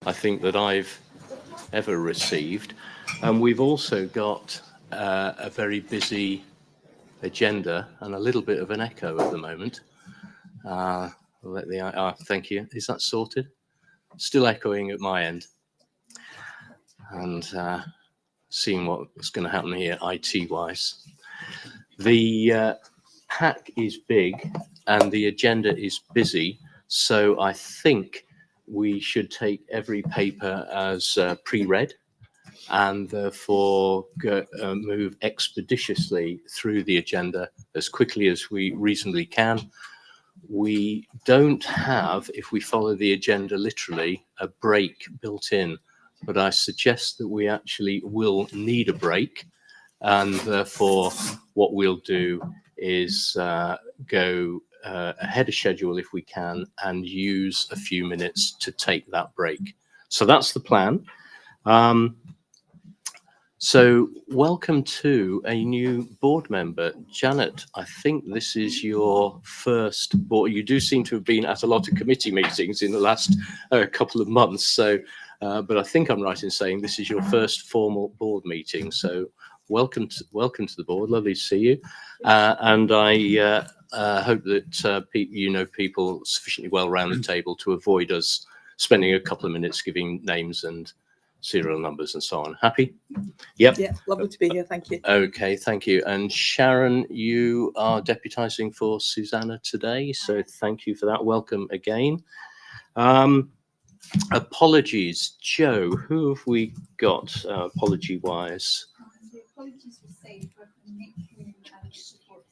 I think, that I've ever received. And we've also got a very busy agenda and a little bit of an echo at the moment. Thank you. Is that sorted? Still echoing at my end. And seeing what's going to happen here IT-wise. The pack is big and the agenda is busy, so I think we should take every paper as pre-read and therefore move expeditiously through the agenda as quickly as we reasonably can. We don't have, if we follow the agenda literally, a break built in, but I suggest that we actually will need a break, and therefore what we'll do is go ahead of schedule if we can and use a few minutes to take that break. So that's the plan. So welcome to a new board member, Janet. I think this is your first board. You do seem to have been at a lot of committee meetings in the last couple of months. So, but I think I'm right in saying this is your first formal board meeting. So welcome to the board. Lovely to see you. And I hope that you know people sufficiently well around the table to avoid us spending a couple of minutes giving names and serial numbers and so on. Happy? Yep. Yeah, lovely to be here. Thank you. Okay, thank you. And Sharon, you are deputising for Susanna today, so thank you for that. Welcome again. Apologies, Joe. Who have we got? Apology-wise. The apologies were saved from Nick and support.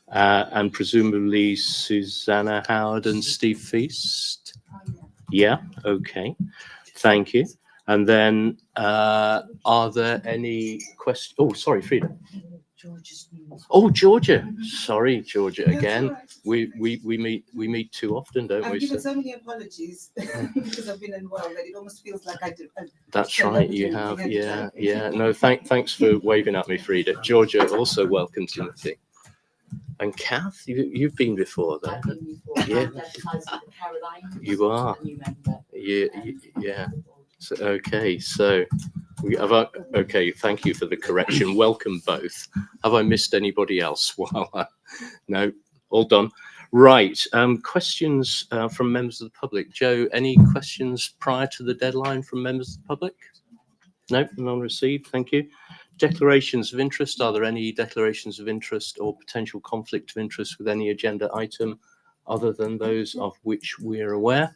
And presumably Susanna Howard and Steve Feast. Yeah. Okay. Thank you. And then, are there any questions? Oh, sorry, Frida. Oh, Georgia. Sorry, Georgia. Again, right. we meet too often, don't we? I've given so many apologies because I've been unwell that it almost feels like I did. That's right. You have. Yeah. No, thanks for waving at me, Frida. Georgia, also welcome to the thing. And Kath, you've been before there. I've been before. Yeah. You are. Yeah. So, okay. So we have. Okay. Thank you for the correction. Welcome both. Have I missed anybody else? Well, no. All done. Right. Questions from members of the public. Joe, any questions prior to the deadline from members of the public? No, none received. Thank you. Declarations of interest. Are there any declarations of interest or potential conflict of interest with any agenda item other than those of which we're aware?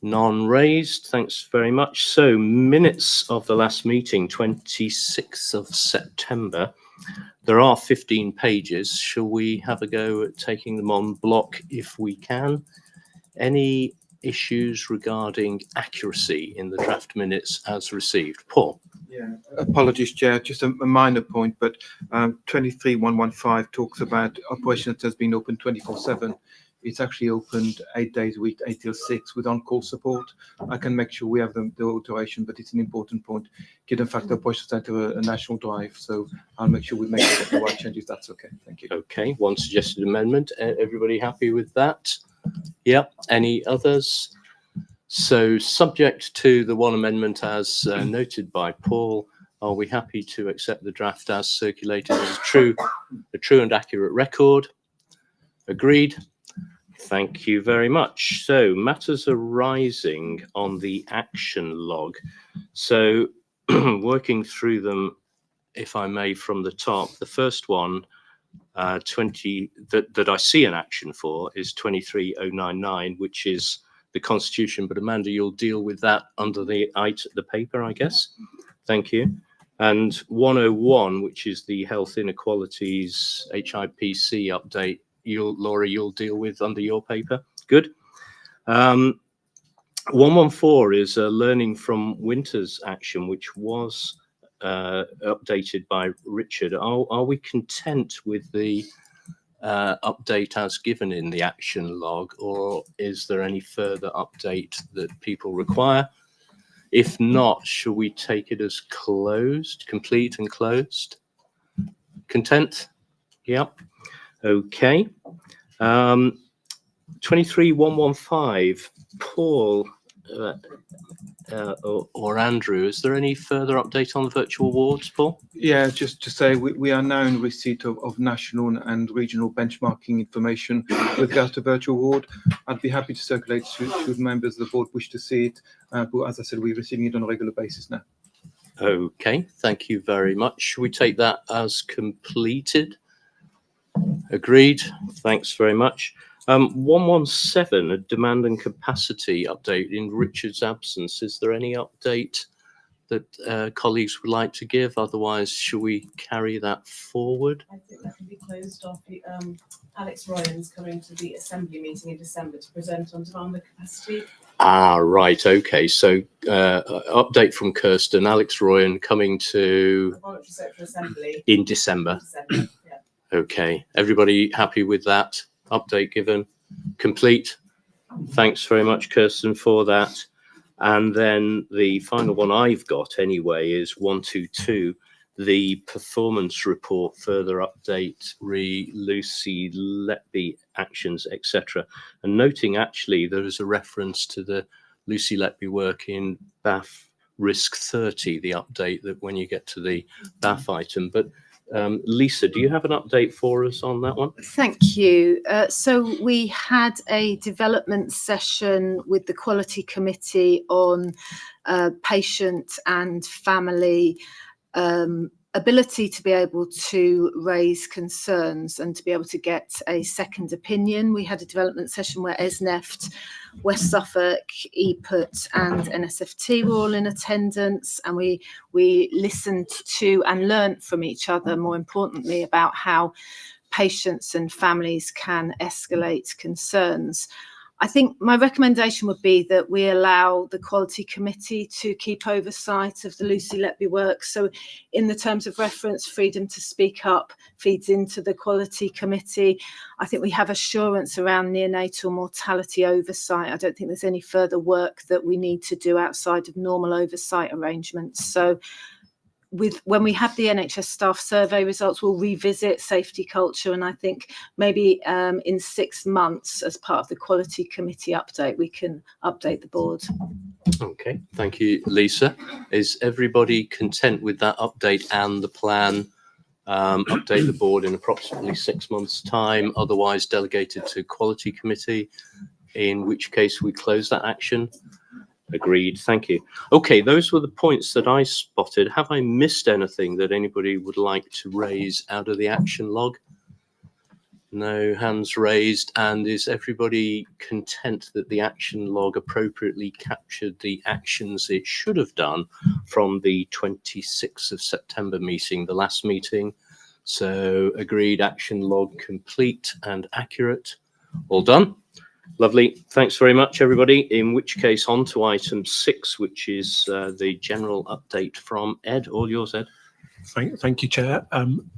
None raised. Thanks very much. So minutes of the last meeting, 26th of September. There are 15 pages. Shall we have a go at taking them on block if we can? Any issues regarding accuracy in the draft minutes as received? Paul? Yeah, apologies, Chair. Just a minor point, but 23115 talks about operation that has been open 24/7. It's actually opened 8 days a week, 8 till 6, with on-call support. I can make sure we have the alteration, but it's an important point. Given the fact that operation center a national drive, so I'll make sure we make the right changes. That's okay. Thank you. Okay. One suggested amendment. Everybody happy with that? Yep. Any others? So subject to the one amendment as noted by Paul, are we happy to accept the draft as circulated as a true and accurate record? Agreed. Thank you very much. So matters arising on the action log. So working through them, if I may, from the top, the first one, 20 that I see an action for is 23099, which is the Constitution. But Amanda, you'll deal with that under the paper, I guess. Thank you. And 101, which is the health inequalities HIPC update. Laura, you'll deal with under your paper. Good. 114 is a learning from winter's action, which was updated by Richard. Are we content with the update as given in the action log, or is there any further update that people require? If not, shall we take it as closed, complete and closed? Content? Yep. Okay. 23115. Paul, or Andrew, is there any further update on the virtual wards, Paul? Yeah, just to say we are now in receipt of national and regional benchmarking information with regards to virtual ward. I'd be happy to circulate should members of the board wish to see it. But as I said, we're receiving it on a regular basis now. Okay, thank you very much. Should we take that as completed? Agreed. Thanks very much. 117, a demand and capacity update in Richard's absence. Is there any update that colleagues would like to give? Otherwise, shall we carry that forward? I think that can be closed off. Alex Ryan's coming to the Assembly meeting in December to present on demand and capacity. Ah, right. Okay. So update from Kirsten, Alex Ryan coming to The Voluntary Sector Assembly in December. Yeah. Okay. Everybody happy with that update given? Complete. Thanks very much, Kirsten, for that. And then the final one I've got anyway is 122, the performance report, further update, Lucy Letby actions, etc. And noting actually there is a reference to the Lucy Letby work in BAF risk 30, the update that when you get to the BAF item. But Lisa, do you have an update for us on that one? Thank you. So we had a development session with the Quality Committee on patient and family ability to be able to raise concerns and to be able to get a second opinion. We had a development session where ESNEFT, West Suffolk, EPUT and NSFT were all in attendance, and we listened to and learnt from each other, more importantly, about how patients and families can escalate concerns. I think my recommendation would be that we allow the Quality Committee to keep oversight of the Lucy Letby work. So in the terms of reference, freedom to speak up feeds into the Quality Committee. I think we have assurance around neonatal mortality oversight. I don't think there's any further work that we need to do outside of normal oversight arrangements. So when we have the NHS staff survey results, we'll revisit safety culture, and I think maybe in 6 months, as part of the Quality Committee update, we can update the board. Okay, thank you, Lisa. Is everybody content with that update and the plan? Update the board in approximately 6 months' time, otherwise delegated to Quality Committee, in which case we close that action. Agreed. Thank you. Okay, those were the points that I spotted. Have I missed anything that anybody would like to raise out of the action log? No hands raised. And is everybody content that the action log appropriately captured the actions it should have done from the 26th of September meeting, the last meeting? So agreed, action log complete and accurate. All done. Lovely. Thanks very much, everybody. In which case, on to item 6, which is the general update from Ed. All yours, Ed. Thank you, Chair.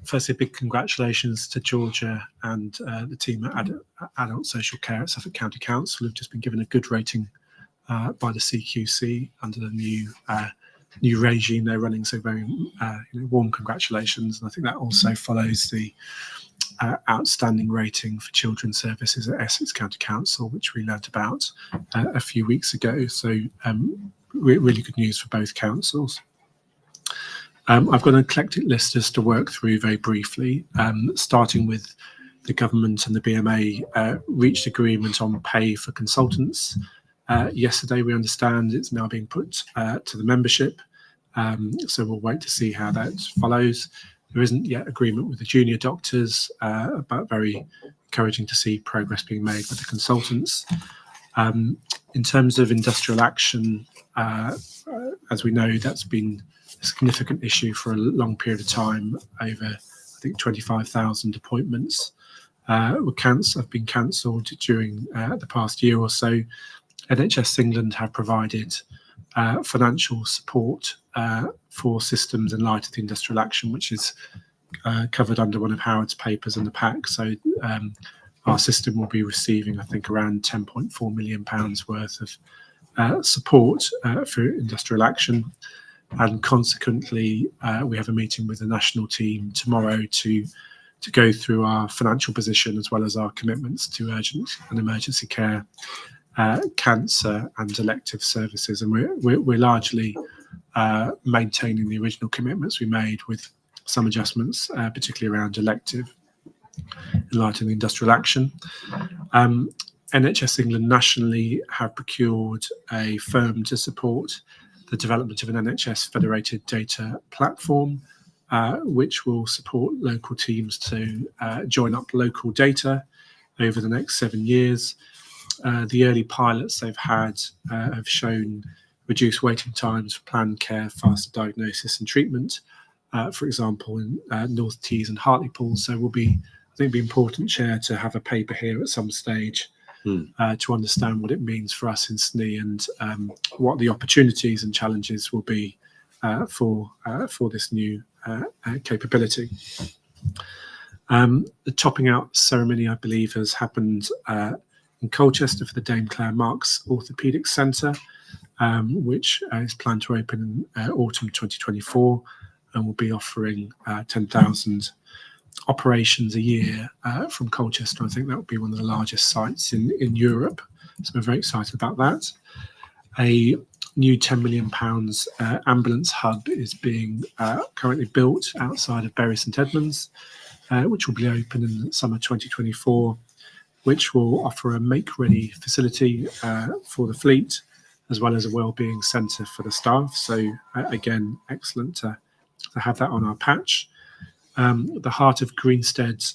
Firstly, a big congratulations to Georgia and the team at Adult Social Care at Suffolk County Council, who've just been given a good rating by the CQC under the new regime they're running. So very warm congratulations. And I think that also follows the outstanding rating for children's services at Essex County Council, which we learnt about a few weeks ago. So really good news for both councils. I've got an eclectic list just to work through very briefly, starting with the government and the BMA reached agreement on pay for consultants. Yesterday, we understand it's now being put to the membership. So we'll wait to see how that follows. There isn't yet agreement with the junior doctors, but very encouraging to see progress being made with the consultants. In terms of industrial action, as we know, that's been a significant issue for a long period of time, over, I think, 25,000 appointments have been cancelled during the past year or so. NHS England have provided financial support for systems in light of the industrial action, which is covered under one of Howard's papers in the pack. So our system will be receiving, I think, around £10.4 million worth of support for industrial action. And consequently, we have a meeting with the national team tomorrow to go through our financial position as well as our commitments to urgent and emergency care cancer and elective services, and we're largely maintaining the original commitments we made with some adjustments, particularly around elective in light of the industrial action. NHS England nationally have procured a firm to support the development of an NHS federated data platform, which will support local teams to join up local data over the next 7 years. The early pilots they've had have shown reduced waiting times for planned care, faster diagnosis and treatment, for example, in North Tees and Hartlepool. So I think it'll be important, Chair, to have a paper here at some stage to understand what it means for us in SNE and what the opportunities and challenges will be for this new capability. The topping out ceremony, I believe, has happened in Colchester for the Dame Clare Marks Orthopaedic Centre, which is planned to open in autumn 2024 and will be offering 10,000 operations a year from Colchester. I think that would be one of the largest sites in Europe. So we're very excited about that. A new £10 million ambulance hub is being currently built outside of Bury St Edmunds, which will be open in summer 2024, which will offer a make-ready facility for the fleet, as well as a wellbeing centre for the staff. So again, excellent to have that on our patch. The Heart of Greenstead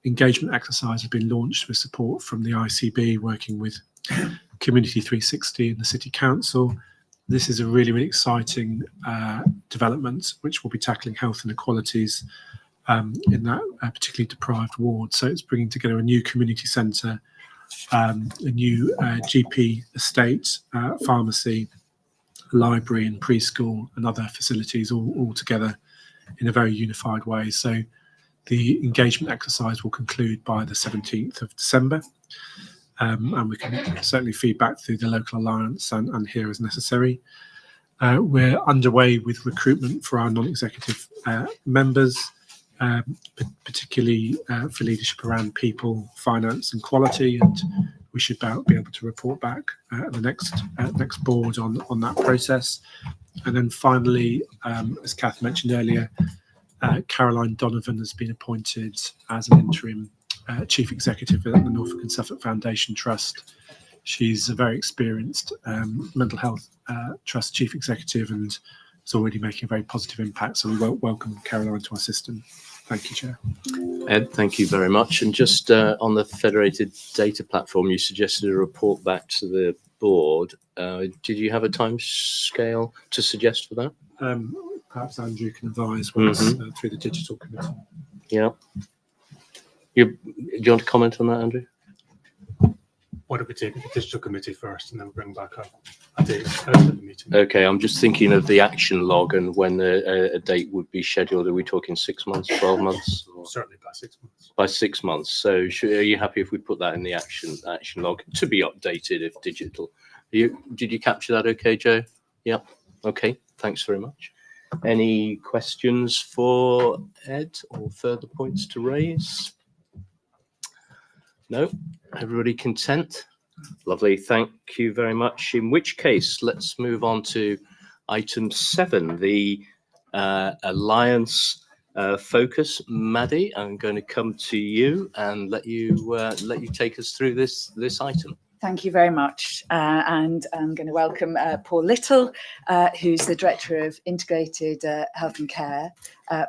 engagement exercise has been launched with support from the ICB, working with Community 360 and the City Council. This is a really, really exciting development, which will be tackling health inequalities in that particularly deprived ward. So it's bringing together a new community centre, a new GP estate, pharmacy, library and preschool and other facilities all together in a very unified way. So the engagement exercise will conclude by the 17th of December. And we can certainly feed back through the local alliance and here as necessary. We're underway with recruitment for our non-executive members, particularly for leadership around people, finance and quality, and we should be able to report back at the next board on that process. And then finally, as Kath mentioned earlier, Caroline Donovan has been appointed as an interim Chief Executive at the Norfolk and Suffolk Foundation Trust. She's a very experienced mental health trust Chief Executive and is already making a very positive impact. So we welcome Caroline to our system. Thank you, Chair. Ed, thank you very much. And just on the federated data platform, you suggested a report back to the board. Did you have a time scale to suggest for that? Perhaps Andrew can advise once through the digital committee. Yeah. Do you want to comment on that, Andrew? Why don't we take the digital committee first and then bring back up a date at the meeting? Okay, I'm just thinking of the action log and when a date would be scheduled. Are we talking 6 months, 12 months? Or? Certainly by 6 months. By 6 months. So are you happy if we put that in the action log to be updated if digital? Did you capture that okay, Joe? Yeah. Okay, thanks very much. Any questions for Ed or further points to raise? No, everybody content? Lovely, thank you very much. In which case, let's move on to item 7, the Alliance focus. Maddie, I'm going to come to you and let you take us through this item. Thank you very much. And I'm going to welcome Paul Little, who's the Director of Integrated Health and Care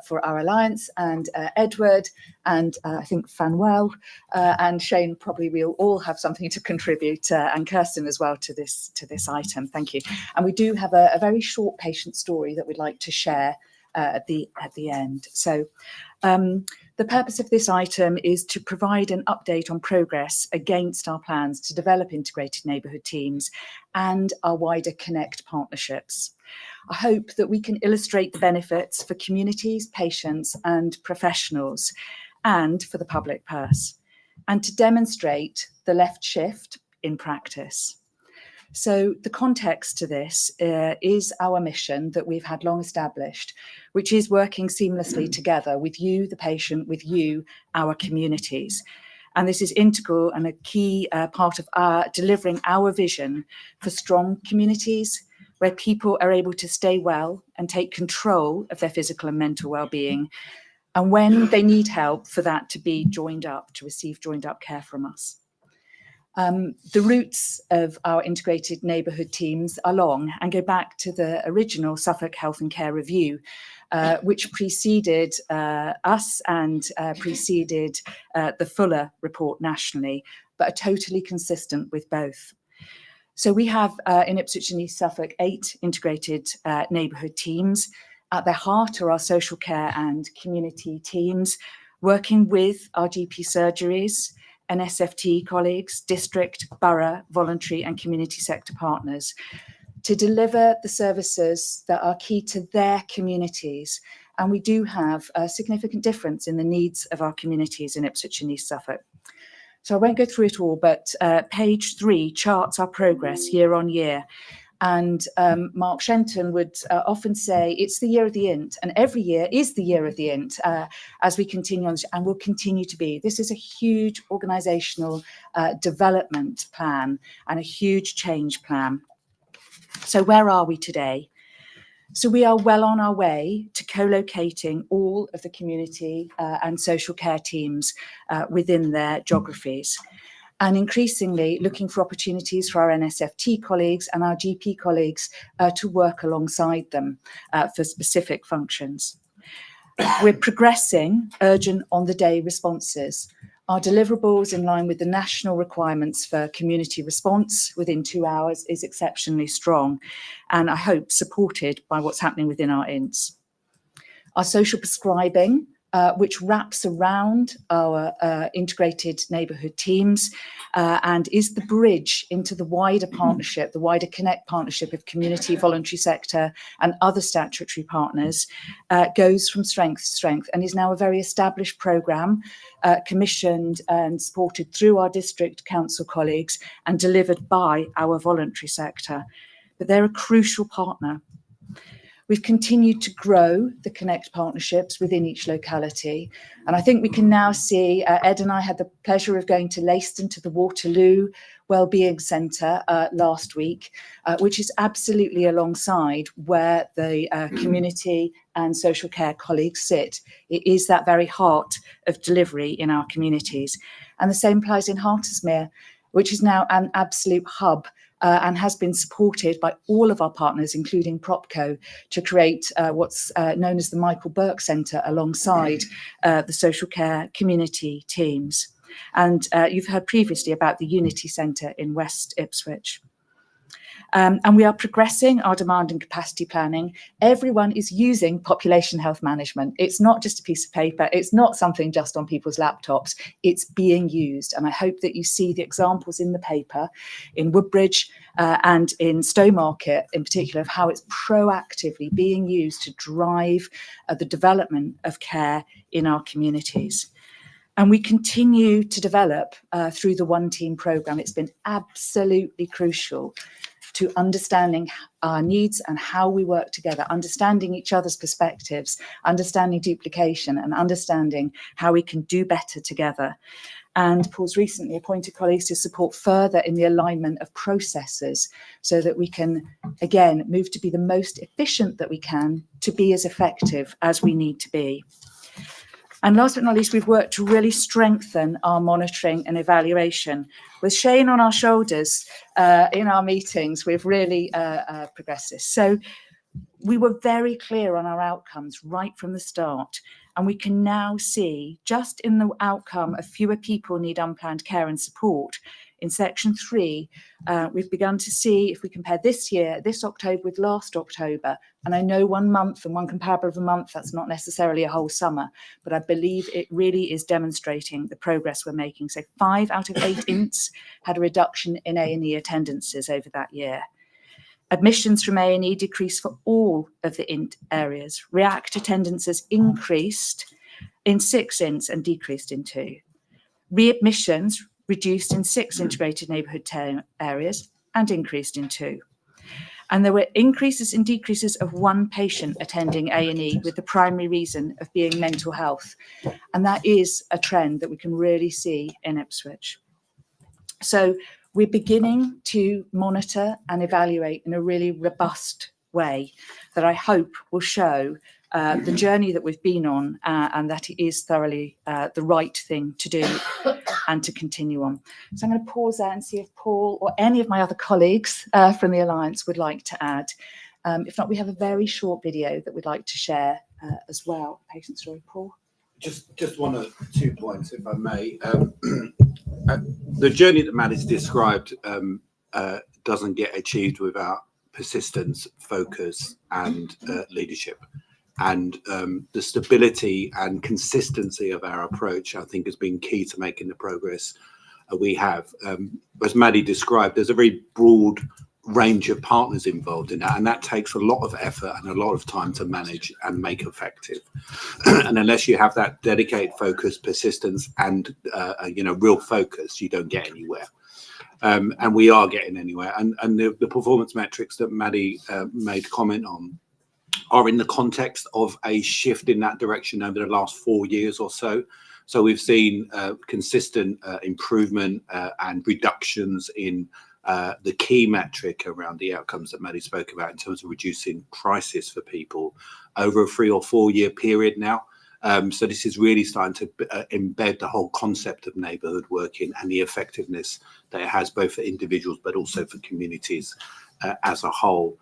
for our Alliance, and Edward, and I think Fanwell, and Shane. Probably we'll all have something to contribute, and Kirsten as well, to this item. Thank you. And we do have a very short patient story that we'd like to share at the end. So the purpose of this item is to provide an update on progress against our plans to develop integrated neighbourhood teams and our wider Connect partnerships. I hope that we can illustrate the benefits for communities, patients and professionals, and for the public purse, and to demonstrate the left shift in practice. So the context to this is our mission that we've had long established, which is working seamlessly together with you, the patient, with you, our communities. And this is integral and a key part of our delivering our vision for strong communities where people are able to stay well and take control of their physical and mental well-being. And when they need help, for that to be joined up, to receive joined up care from us. The roots of our integrated neighbourhood teams are long and go back to the original Suffolk Health and Care Review, which preceded us and preceded the Fuller report nationally, but are totally consistent with both. So we have in Ipswich and East Suffolk 8 integrated neighbourhood teams. At their heart are our social care and community teams, working with our GP surgeries, NSFT colleagues, district, borough, voluntary and community sector partners to deliver the services that are key to their communities. And we do have a significant difference in the needs of our communities in Ipswich and East Suffolk. So I won't go through it all, but page 3 charts our progress year on year. And Mark Shenton would often say it's the year of the INT, and every year is the year of the INT as we continue on, and will continue to be. This is a huge organisational development plan and a huge change plan. So where are we today? So we are well on our way to co-locating all of the community and social care teams within their geographies. And increasingly looking for opportunities for our NSFT colleagues and our GP colleagues to work alongside them for specific functions. We're progressing urgent on-the-day responses. Our deliverables in line with the national requirements for community response within 2 hours is exceptionally strong, and I hope supported by what's happening within our INTs. Our social prescribing, which wraps around our integrated neighbourhood teams and is the bridge into the wider partnership, the wider Connect partnership of community, voluntary sector and other statutory partners, goes from strength to strength and is now a very established programme, commissioned and supported through our district council colleagues and delivered by our voluntary sector. But they're a crucial partner. We've continued to grow the Connect partnerships within each locality. And I think we can now see, Ed and I had the pleasure of going to Leiston to the Waterloo Wellbeing Centre last week, which is absolutely alongside where the community and social care colleagues sit. It is that very heart of delivery in our communities. And the same applies in Hartismere, which is now an absolute hub and has been supported by all of our partners, including Propco, to create what's known as the Michael Burke Centre alongside the social care community teams. And you've heard previously about the Unity Centre in West Ipswich. And we are progressing our demand and capacity planning. Everyone is using population health management. It's not just a piece of paper. It's not something just on people's laptops. It's being used. And I hope that you see the examples in the paper in Woodbridge and in Stowmarket in particular of how it's proactively being used to drive the development of care in our communities. And we continue to develop through the One Team programme. It's been absolutely crucial to understanding our needs and how we work together, understanding each other's perspectives, understanding duplication and understanding how we can do better together. And Paul's recently appointed colleagues to support further in the alignment of processes so that we can, again, move to be the most efficient that we can to be as effective as we need to be. And last but not least, we've worked to really strengthen our monitoring and evaluation. With Shane on our shoulders in our meetings, we've really progressed this. So we were very clear on our outcomes right from the start. And we can now see just in the outcome of fewer people need unplanned care and support. In section 3, we've begun to see if we compare this year, this October with last October, and I know 1 month and one comparable of a month, that's not necessarily a whole summer, but I believe it really is demonstrating the progress we're making. So 5 out of 8 INTs had a reduction in A&E attendances over that year. Admissions from A&E decreased for all of the INT areas. React attendances increased in 6 INTs and decreased in 2. Readmissions reduced in 6 integrated neighbourhood areas and increased in 2. And there were increases and decreases of one patient attending A&E with the primary reason of being mental health. And that is a trend that we can really see in Ipswich. So we're beginning to monitor and evaluate in a really robust way that I hope will show the journey that we've been on and that it is thoroughly the right thing to do and to continue on. So I'm going to pause there and see if Paul or any of my other colleagues from the Alliance would like to add. If not, we have a very short video that we'd like to share as well. Patient story, Paul. Just one or 2 points, if I may. The journey that Matt has described doesn't get achieved without persistence, focus, and leadership. And the stability and consistency of our approach, I think, has been key to making the progress we have. As Maddie described, there's a very broad range of partners involved in that, and that takes a lot of effort and a lot of time to manage and make effective. And unless you have that dedicated focus, persistence, and real focus, you don't get anywhere. And we are getting anywhere. And the performance metrics that Maddie made comment on are in the context of a shift in that direction over the last 4 years or so. So we've seen consistent improvement and reductions in the key metric around the outcomes that Maddie spoke about in terms of reducing crisis for people over a 3 or 4 year period now. So this is really starting to embed the whole concept of neighbourhood working and the effectiveness that it has both for individuals but also for communities as a whole.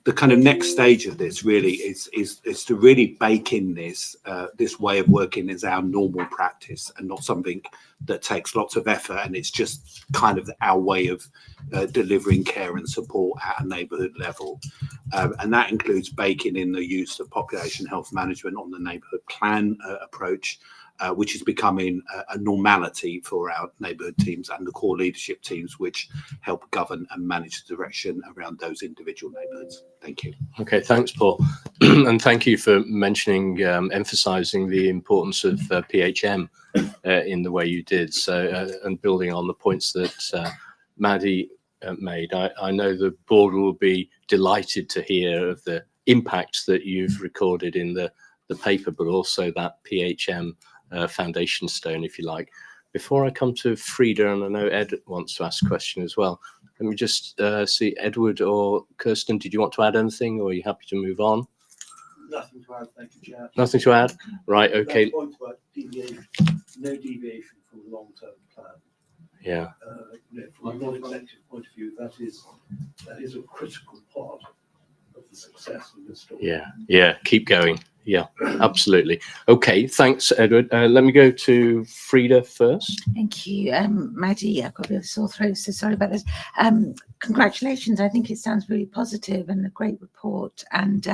The kind of next stage of this really is to really bake in this way of working as our normal practice and not something that takes lots of effort and it's just kind of our way of delivering care and support at a neighbourhood level. And that includes baking in the use of population health management on the neighbourhood plan approach, which is becoming a normality for our neighbourhood teams and the core leadership teams, which help govern and manage the direction around those individual neighbourhoods. Thank you. Okay, thanks, Paul. And thank you for mentioning, emphasising the importance of PHM in the way you did. So, and building on the points that Maddie made, I know the board will be delighted to hear of the impacts that you've recorded in the paper, but also that PHM foundation stone, if you like. Before I come to Frida, and I know Ed wants to ask a question as well, let me just see, Edward or Kirsten, did you want to add anything, or are you happy to move on? Nothing to add, thank you, Chair. Nothing to add? Right, okay. That point about deviation, no deviation from the long-term plan. Yeah. From a non-executive point of view, that is a critical part of the success of this story. Yeah, keep going. Yeah, absolutely. Okay, thanks, Edward. Let me go to Frida first. Thank you, Maddie. I've got a bit of a sore throat, so sorry about this. Congratulations. I think it sounds really positive and a great report. And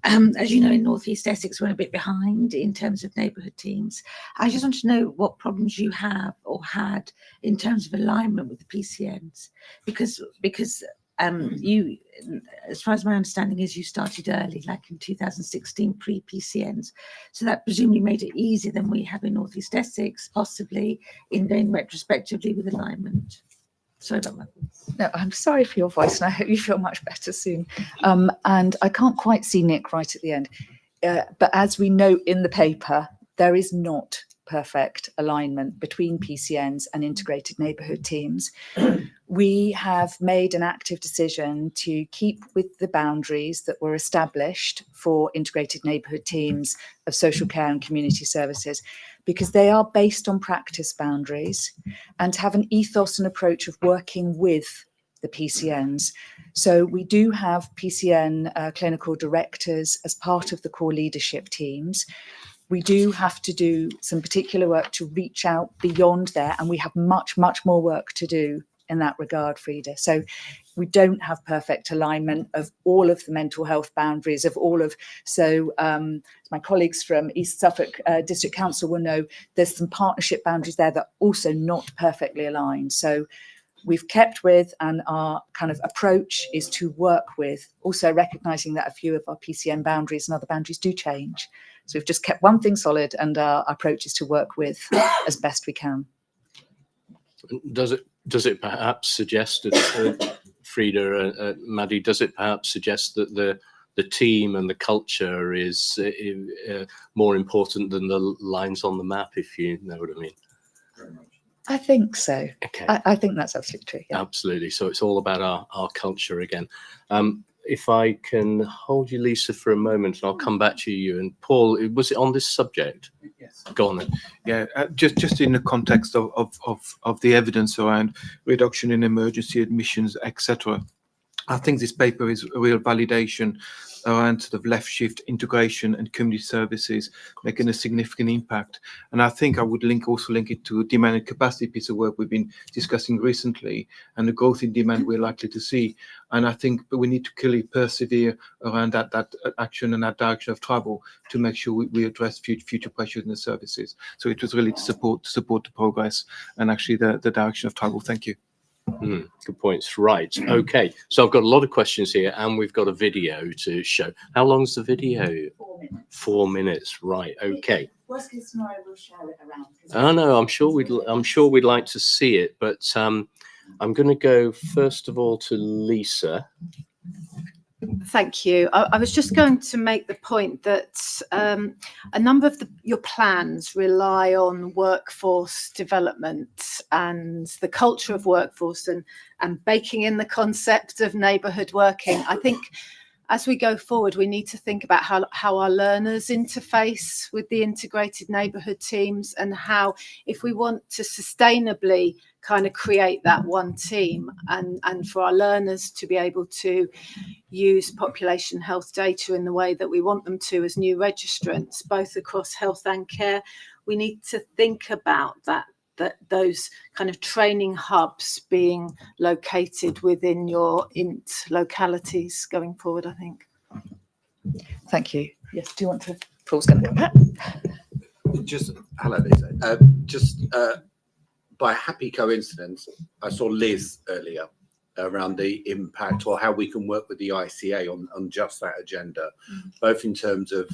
as you know, in North East Essex, we're a bit behind in terms of neighbourhood teams. I just want to know what problems you have or had in terms of alignment with the PCNs, because you, as far as my understanding is, you started early, like in 2016, pre-PCNs. So that presumably made it easier than we have in North East Essex, possibly in going retrospectively with alignment. Sorry about that. No, I'm sorry for your voice, and I hope you feel much better soon. And I can't quite see Nick right at the end. But as we note in the paper, there is not perfect alignment between PCNs and integrated neighbourhood teams. We have made an active decision to keep with the boundaries that were established for integrated neighbourhood teams of social care and community services, because they are based on practice boundaries and have an ethos and approach of working with the PCNs. So we do have PCN clinical directors as part of the core leadership teams. We do have to do some particular work to reach out beyond there, and we have much, much more work to do in that regard, Frida. So we don't have perfect alignment of all of the mental health boundaries of all of, so my colleagues from East Suffolk District Council will know there's some partnership boundaries there that are also not perfectly aligned. So we've kept with, and our kind of approach is to work with, also recognising that a few of our PCN boundaries and other boundaries do change. So we've just kept one thing solid, and our approach is to work with as best we can. Does it perhaps suggest a Frida, Maddie, does it perhaps suggest that the team and the culture is more important than the lines on the map, if you know what I mean? I think so. Okay. I think that's absolutely true. Yeah. Absolutely. So it's all about our culture again. If I can hold you, Lisa, for a moment, and I'll come back to you. And Paul, was it on this subject? Yes. Go on then. Yeah, just in the context of the evidence around reduction in emergency admissions, etc. I think this paper is a real validation around sort of left shift integration and community services making a significant impact. And I think I would also link it to demand and capacity piece of work we've been discussing recently, and the growth in demand we're likely to see. And I think we need to clearly persevere around that action and that direction of travel to make sure we address future pressures in the services. So it was really to support the progress and actually the direction of travel. Thank you. Good points. Right. Okay. So I've got a lot of questions here, and we've got a video to show. How long's the video? 4 minutes. 4 minutes. Right. Okay. Worst case scenario, we'll share it around. Oh no, I'm sure we'd like to see it, but I'm going to go first of all to Lisa. Thank you. I was just going to make the point that a number of your plans rely on workforce development and the culture of workforce and baking in the concept of neighbourhood working. I think as we go forward, we need to think about how our learners interface with the integrated neighbourhood teams, and how, if we want to sustainably kind of create that one team and for our learners to be able to use population health data in the way that we want them to as new registrants, both across health and care, we need to think about that those kind of training hubs being located within your INT localities going forward, I think. Thank you. Yes. Do you want to? Paul's going to come back. Just hello, Lisa. By happy coincidence, I saw Liz earlier around the impact or how we can work with the ICA on just that agenda, both in terms of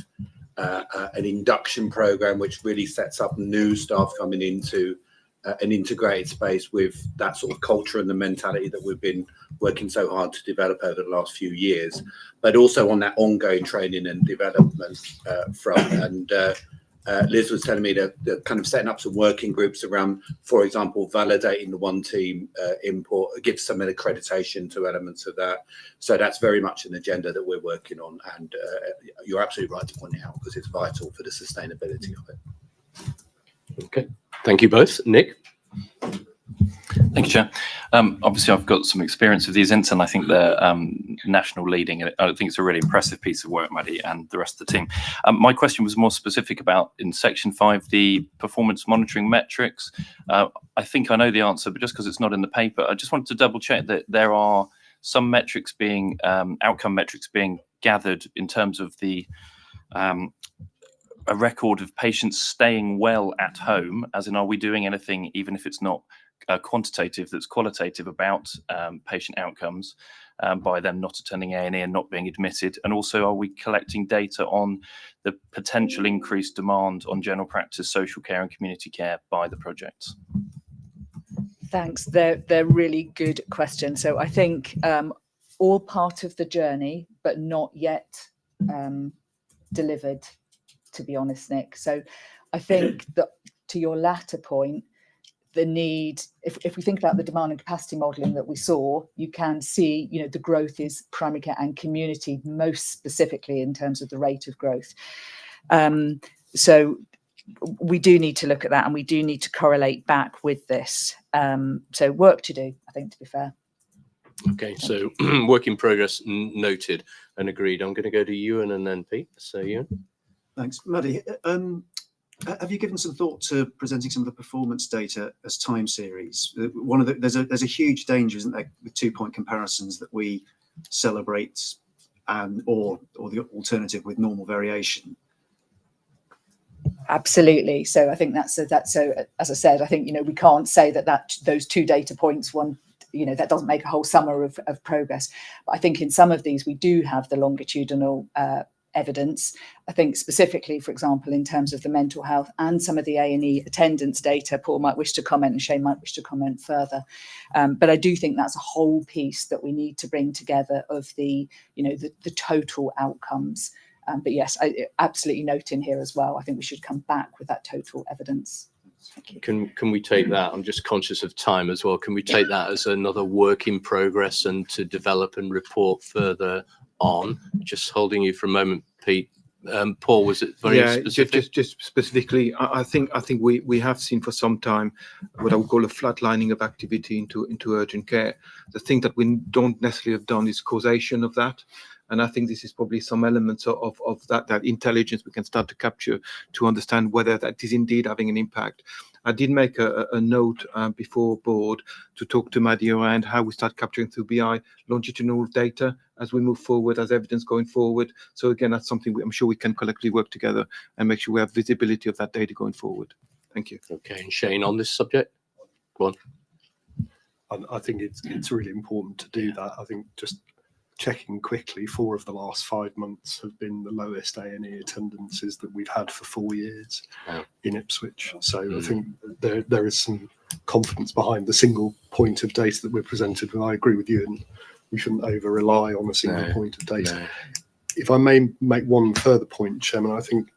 an induction program which really sets up new staff coming into an integrated space with that sort of culture and the mentality that we've been working so hard to develop over the last few years, but also on that ongoing training and development front. And Liz was telling me that they're kind of setting up some working groups around, for example, validating the one team import, give some accreditation to elements of that. So that's very much an agenda that we're working on. And you're absolutely right to point it out, because it's vital for the sustainability of it. Okay. Thank you both. Nick? Thank you, Chair. Obviously, I've got some experience with these INTs, and I think they're national leading. I think it's a really impressive piece of work, Maddie, and the rest of the team. My question was more specific about, in Section 5, the performance monitoring metrics. I think I know the answer, but just because it's not in the paper, I just wanted to double check that there are some metrics being, outcome metrics being gathered in terms of the a record of patients staying well at home, as in, are we doing anything, even if it's not quantitative, that's qualitative about patient outcomes by them not attending A&E and not being admitted? And also, are we collecting data on the potential increased demand on general practice, social care and community care by the projects? Thanks. They're really good questions. So I think all part of the journey, but not yet delivered, to be honest, Nick. So I think that, to your latter point, the need, if we think about the demand and capacity modelling that we saw, you can see, you know, the growth is primary care and community, most specifically in terms of the rate of growth. So we do need to look at that, and we do need to correlate back with this. So work to do, I think, to be fair. Okay, so work in progress noted and agreed. I'm going to go to Ewan and then Pete. So Ewan. Thanks. Maddie, have you given some thought to presenting some of the performance data as time series? There's a huge danger, isn't there, with 2-point comparisons, that we celebrate or the alternative with normal variation. Absolutely. So I think that's so, as I said, I think, you know, we can't say that those 2 data points, one, you know, that doesn't make a whole summer of progress. But I think in some of these we do have the longitudinal evidence. I think specifically, for example, in terms of the mental health and some of the A&E attendance data, Paul might wish to comment and Shane might wish to comment further. But I do think that's a whole piece that we need to bring together of the total outcomes. But yes, I absolutely note in here as well. I think we should come back with that total evidence. Can we take that? I'm just conscious of time as well. Can we take that as another work in progress and to develop and report further on? Just holding you for a moment, Pete. Paul, was it very specific? Just specifically, I think we have seen for some time what I would call a flatlining of activity into urgent care. The thing that we don't necessarily have done is causation of that. And I think this is probably some elements of that intelligence we can start to capture to understand whether that is indeed having an impact. I did make a note before board to talk to Maddie around how we start capturing through BI longitudinal data as we move forward, as evidence going forward. So again, that's something I'm sure we can collectively work together and make sure we have visibility of that data going forward. Thank you. Okay, and Shane, on this subject? Go on. I think it's really important to do that. I think just checking quickly, 4 of the last 5 months have been the lowest A&E attendances that we've had for 4 years in Ipswich. So I think there is some confidence behind the single point of data that we're presented with. I agree with you, and we shouldn't over rely on a single point of data. If I may make one further point, Chairman, I think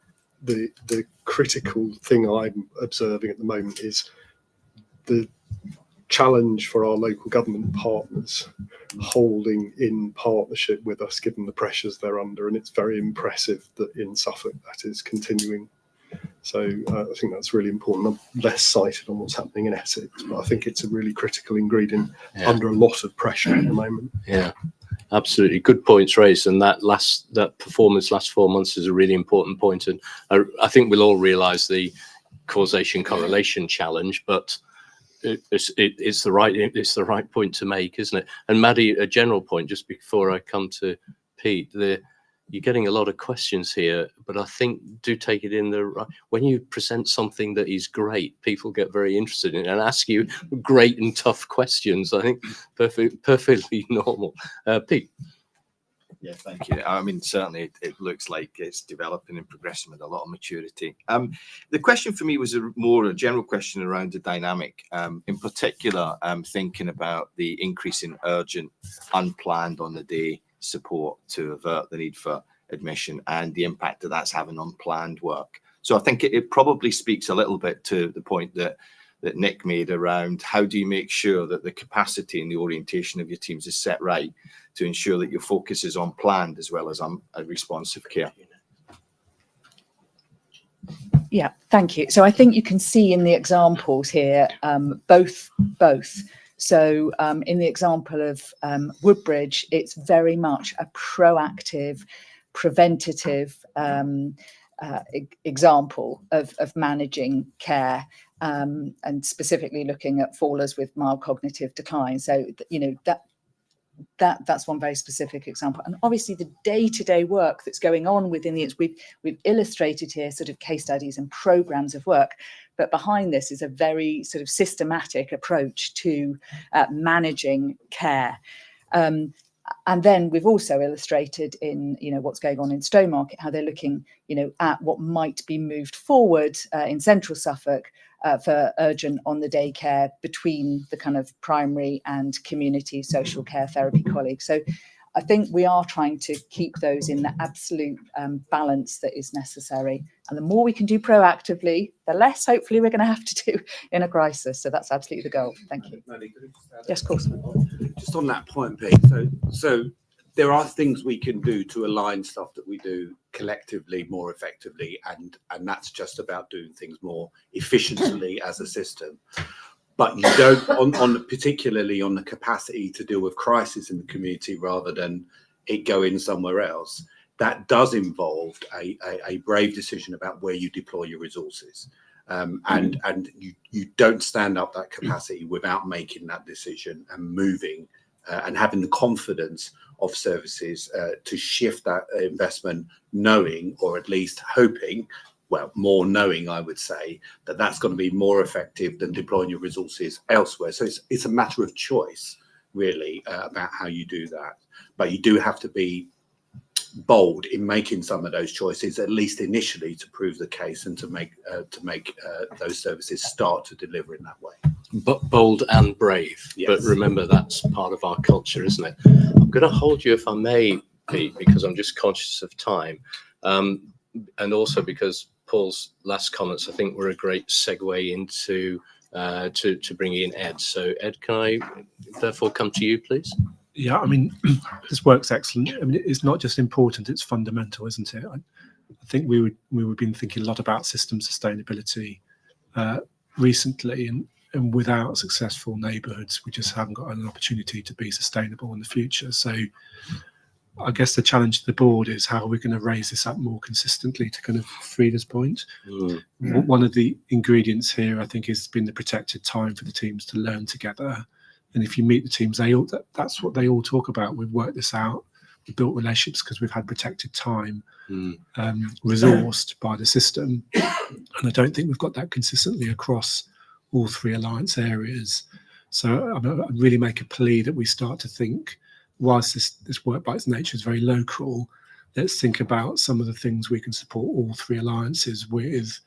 the critical thing I'm observing at the moment is the challenge for our local government partners holding in partnership with us given the pressures they're under, and it's very impressive that in Suffolk that is continuing. So I think that's really important. I'm less cited on what's happening in Essex, but I think it's a really critical ingredient under a lot of pressure at the moment. Yeah, absolutely. Good points raised, and that performance last 4 months is a really important point. And I think we'll all realise the causation correlation challenge, but it's the right point to make, isn't it? And Maddie, a general point just before I come to Pete, you're getting a lot of questions here, but I think do take it in the right. When you present something that is great, people get very interested in it and ask you great and tough questions. I think perfectly normal. Pete. Yeah, thank you. I mean, certainly it looks like it's developing and progressing with a lot of maturity. The question for me was more a general question around the dynamic. In particular, thinking about the increase in urgent, unplanned on the day support to avert the need for admission and the impact that that's having on planned work. So I think it probably speaks a little bit to the point that Nick made around how do you make sure that the capacity and the orientation of your teams is set right to ensure that your focus is on planned as well as on responsive care. Yeah, thank you. So I think you can see in the examples here both. So in the example of Woodbridge, it's very much a proactive, preventative example of managing care. And specifically looking at fallers with mild cognitive decline. So, that's one very specific example. And obviously the day-to-day work that's going on within we've illustrated here sort of case studies and programs of work, but behind this is a very sort of systematic approach to managing care. And then we've also illustrated in, what's going on in Stowmarket, how they're looking, at what might be moved forward in central Suffolk for urgent on the day care between the kind of primary and community social care therapy colleagues. So I think we are trying to keep those in the absolute balance that is necessary. And the more we can do proactively, the less hopefully we're going to have to do in a crisis. So that's absolutely the goal. Thank you. Yes, of course. Just on that point, Pete, so there are things we can do to align stuff that we do collectively more effectively, and that's just about doing things more efficiently as a system. But you don't, particularly on the capacity to deal with crisis in the community rather than it going somewhere else. That does involve a brave decision about where you deploy your resources. And you don't stand up that capacity without making that decision and moving and having the confidence of services to shift that investment, knowing, or at least hoping, well, more knowing, I would say, that that's going to be more effective than deploying your resources elsewhere. So it's a matter of choice, really, about how you do that. But you do have to be bold in making some of those choices, at least initially, to prove the case and to make those services start to deliver in that way. But bold and brave. Yes. But remember, that's part of our culture, isn't it? I'm going to hold you, if I may, Pete, because I'm just conscious of time, and also because Paul's last comments, I think, were a great segue into to bringing in Ed. So, Ed, can I therefore come to you, please? Yeah, I mean, this work's excellent. I mean, it's not just important; it's fundamental, isn't it? I think we've been thinking a lot about system sustainability recently, and without successful neighbourhoods, we just haven't got an opportunity to be sustainable in the future. So, I guess the challenge to the board is how are we going to raise this up more consistently to kind of Frida's point. One of the ingredients here, I think, has been the protected time for the teams to learn together. And if you meet the teams, that's what they all talk about. We've worked this out. We've built relationships because we've had protected time, resourced by the system. And I don't think we've got that consistently across all 3 alliance areas. So I'd really make a plea that we start to think, whilst this work by its nature is very local, let's think about some of the things we can support all 3 alliances with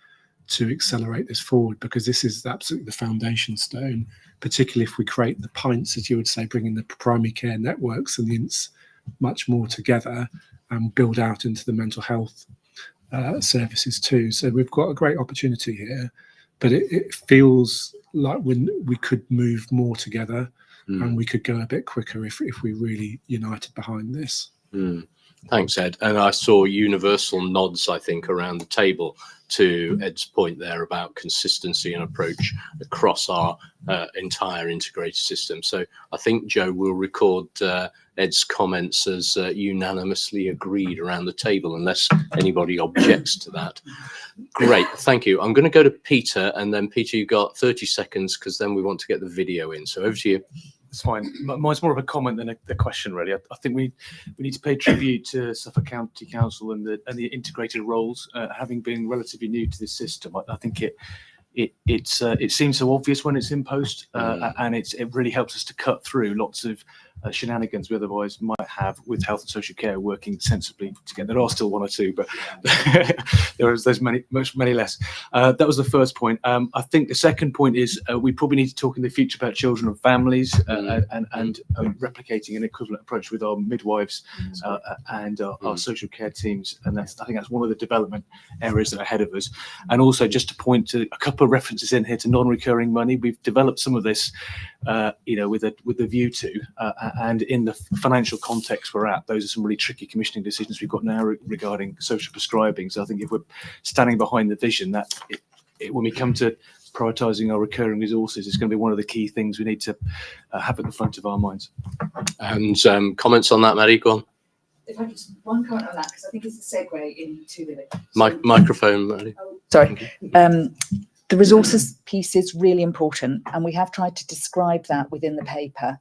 to accelerate this forward, because this is absolutely the foundation stone, particularly if we create the pints, as you would say, bringing the primary care networks and the INTs much more together and build out into the mental health services too. So we've got a great opportunity here, but it feels like we could move more together and we could go a bit quicker if we really united behind this. Thanks, Ed. And I saw universal nods, I think, around the table to Ed's point there about consistency and approach across our entire integrated system. So I think, Joe, will record Ed's comments as unanimously agreed around the table, unless anybody objects to that. Great, thank you. I'm going to go to Peter, and then Peter, you've got 30 seconds because then we want to get the video in. So over to you. It's fine. Mine's more of a comment than a question, really. I think we need to pay tribute to Suffolk County Council and the integrated roles. Having been relatively new to this system, I think it seems so obvious when it's in post, and it really helps us to cut through lots of shenanigans we otherwise might have with health and social care working sensibly together. There are still 1 or 2, but there's many less. That was the first point. I think the second point is we probably need to talk in the future about children and families and replicating an equivalent approach with our midwives and our social care teams. And I think that's one of the development areas that are ahead of us. And also just to point to a couple of references in here to non-recurring money. We've developed some of this, with a view to, and in the financial context we're at, those are some really tricky commissioning decisions we've got now regarding social prescribing. So I think if we're standing behind the vision, that when we come to prioritising our recurring resources, it's going to be one of the key things we need to have at the front of our minds. And comments on that, Maddie? Go on. If I just one comment on that, because I think it's a segue into the microphone, Maddie. Sorry. The resources piece is really important, and we have tried to describe that within the paper.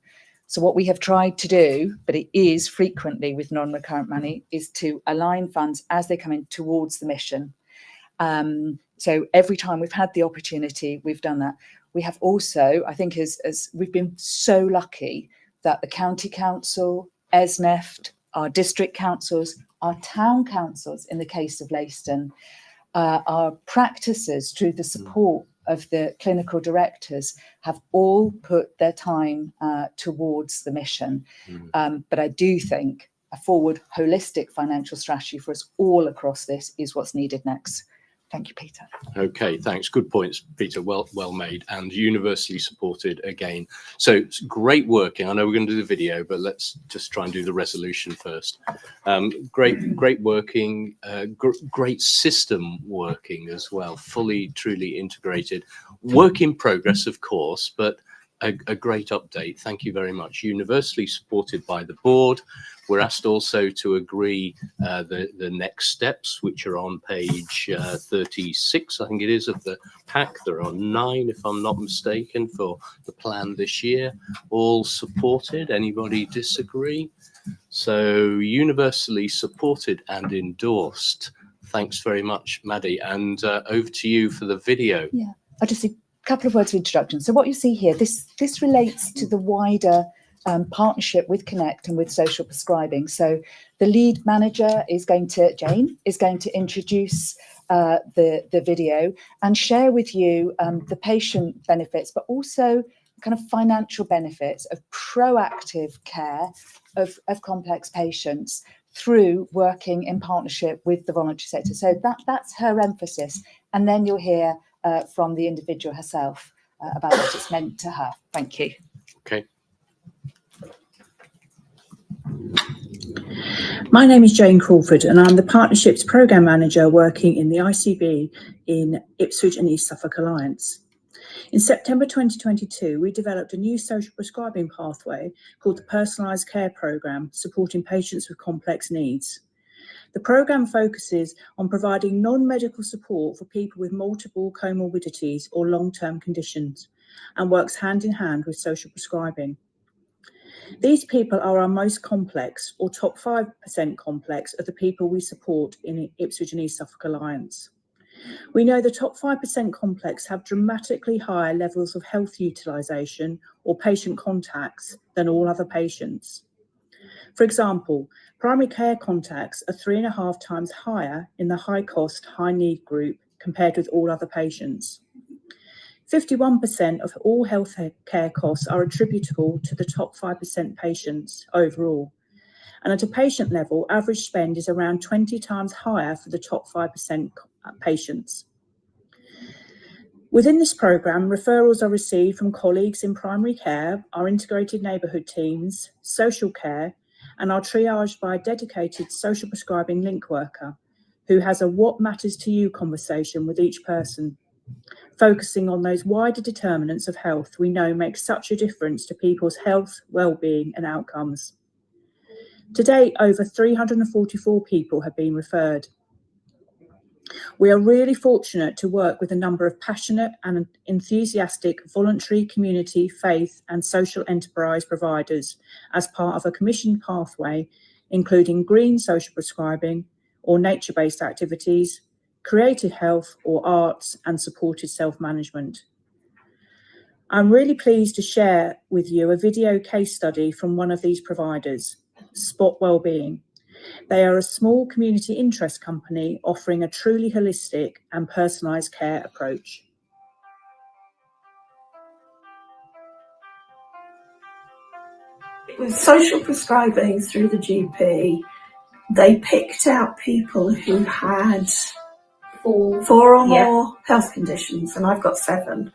So what we have tried to do, but it is frequently with non-recurrent money, is to align funds as they come in towards the mission. So every time we've had the opportunity, we've done that. We have also, I think, as we've been so lucky that the county council, ESNEFT, our district councils, our town councils, in the case of Leiston, our practices through the support of the clinical directors have all put their time towards the mission. But I do think a forward holistic financial strategy for us all across this is what's needed next. Thank you, Peter. Okay, thanks. Good points, Peter. Well made and universally supported again. So it's great working. I know we're going to do the video, but let's just try and do the resolution first. Great working, great system working as well. Fully, truly integrated. Work in progress, of course, but a great update. Thank you very much. Universally supported by the board. We're asked also to agree the next steps, which are on page 36, I think it is, of the pack. There are 9, if I'm not mistaken, for the plan this year. All supported. Anybody disagree? So universally supported and endorsed. Thanks very much, Maddie. And over to you for the video. Yeah, I'll just say a couple of words of introduction. So what you see here, this relates to the wider partnership with Connect and with social prescribing. So the lead manager is Jane is going to introduce the video and share with you the patient benefits, but also kind of financial benefits of proactive care of complex patients through working in partnership with the voluntary sector. So that's her emphasis. And then you'll hear from the individual herself about what it's meant to her. Thank you. Okay. My name is Jane Crawford and I'm the Partnerships Programme Manager working in the ICB in Ipswich and East Suffolk Alliance. In September 2022, we developed a new social prescribing pathway called the Personalised Care Programme, supporting patients with complex needs. The programme focuses on providing non-medical support for people with multiple comorbidities or long-term conditions and works hand in hand with social prescribing. These people are our most complex, or top 5% complex, of the people we support in Ipswich and East Suffolk Alliance. We know the top 5% complex have dramatically higher levels of health utilisation or patient contacts than all other patients. For example, primary care contacts are 3.5 times higher in the high-cost, high-need group compared with all other patients. 51% of all health care costs are attributable to the top 5% patients overall. And at a patient level, average spend is around 20 times higher for the top 5% patients. Within this programme, referrals are received from colleagues in primary care, our integrated neighbourhood teams, social care, and are triaged by a dedicated social prescribing link worker who has a what matters to you conversation with each person, focusing on those wider determinants of health we know make such a difference to people's health, well-being and outcomes. To date, over 344 people have been referred. We are really fortunate to work with a number of passionate and enthusiastic voluntary community, faith and social enterprise providers as part of a commissioned pathway, including green social prescribing or nature-based activities, creative health or arts and supported self-management. I'm really pleased to share with you a video case study from one of these providers, Spot Wellbeing. They are a small community interest company offering a truly holistic and personalised care approach. With social prescribing through the GP, they picked out people who had four or more health conditions, and I've got 7.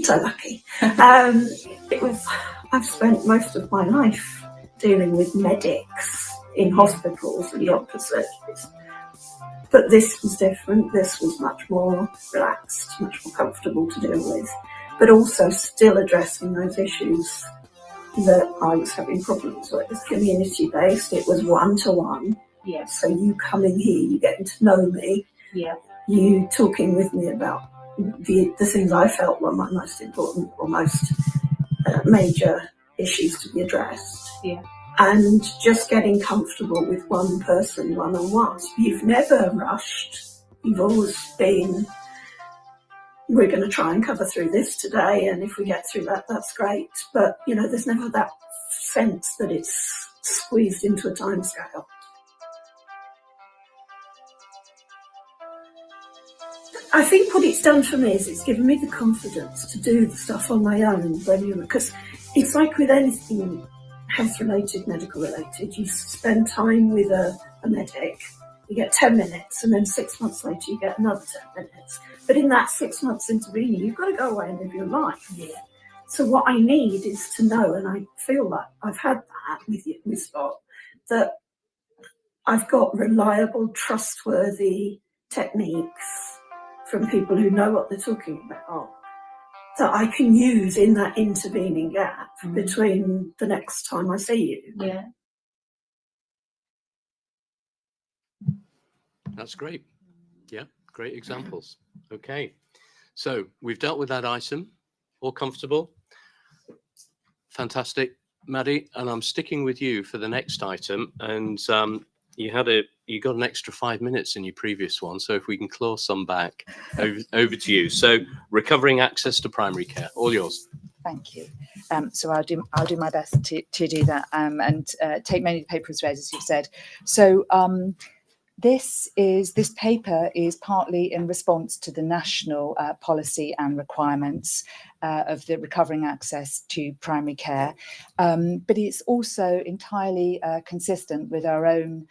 So lucky. I've spent most of my life dealing with medics in hospitals and doctor surgeries. But this was different. This was much more relaxed, much more comfortable to deal with, but also still addressing those issues that I was having problems with. It was community-based. It was one-to-one. Yeah. So you coming here, you getting to know me. Yeah. You talking with me about the things I felt were my most important or most major issues to be addressed. Yeah. And just getting comfortable with one person one-on-one. You've never rushed. You've always been, we're going to try and cover through this today, and if we get through that, that's great. But, you know, there's never that sense that it's squeezed into a timescale. I think what it's done for me is it's given me the confidence to do the stuff on my own, because it's like with anything health-related, medical-related, you spend time with a medic, you get 10 minutes, and then 6 months later you get another 10 minutes. But in that 6 months intervening, you've got to go away and live your life. Yeah. So what I need is to know, and I feel like I've had that with Spot, that I've got reliable, trustworthy techniques from people who know what they're talking about that I can use in that intervening gap between the next time I see you. Yeah. That's great. Yeah, great examples. Okay, so we've dealt with that item. All comfortable? Fantastic, Maddie. And I'm sticking with you for the next item. And you got an extra 5 minutes in your previous one. So if we can claw some back, over to you. So recovering access to primary care, all yours. Thank you. So I'll do my best to do that and take many of the papers read, as you've said. So this paper is partly in response to the national policy and requirements of the recovering access to primary care, but it's also entirely consistent with our own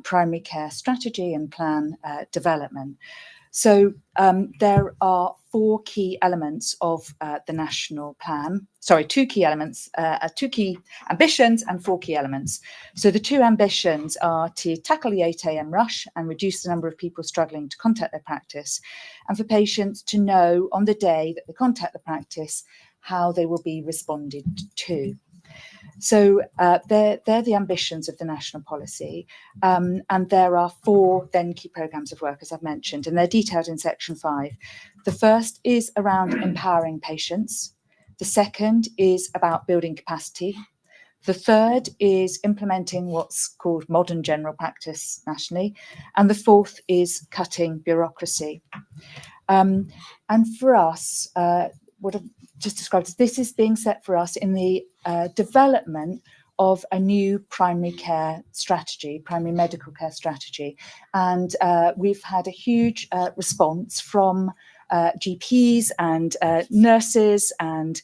primary care strategy and plan development. So there are four key elements of the national plan. Sorry, two key elements, two key ambitions and four key elements. So the two ambitions are to tackle the 8 a.m. rush and reduce the number of people struggling to contact their practice, and for patients to know on the day that they contact the practice how they will be responded to. So they're the ambitions of the national policy, and there are four then key programmes of work, as I've mentioned, and they're detailed in section 5. The first is around empowering patients. The second is about building capacity. The third is implementing what's called modern general practice nationally, and the fourth is cutting bureaucracy. And for us, what I've just described, this is being set for us in the development of a new primary care strategy, primary medical care strategy. And we've had a huge response from GPs and nurses and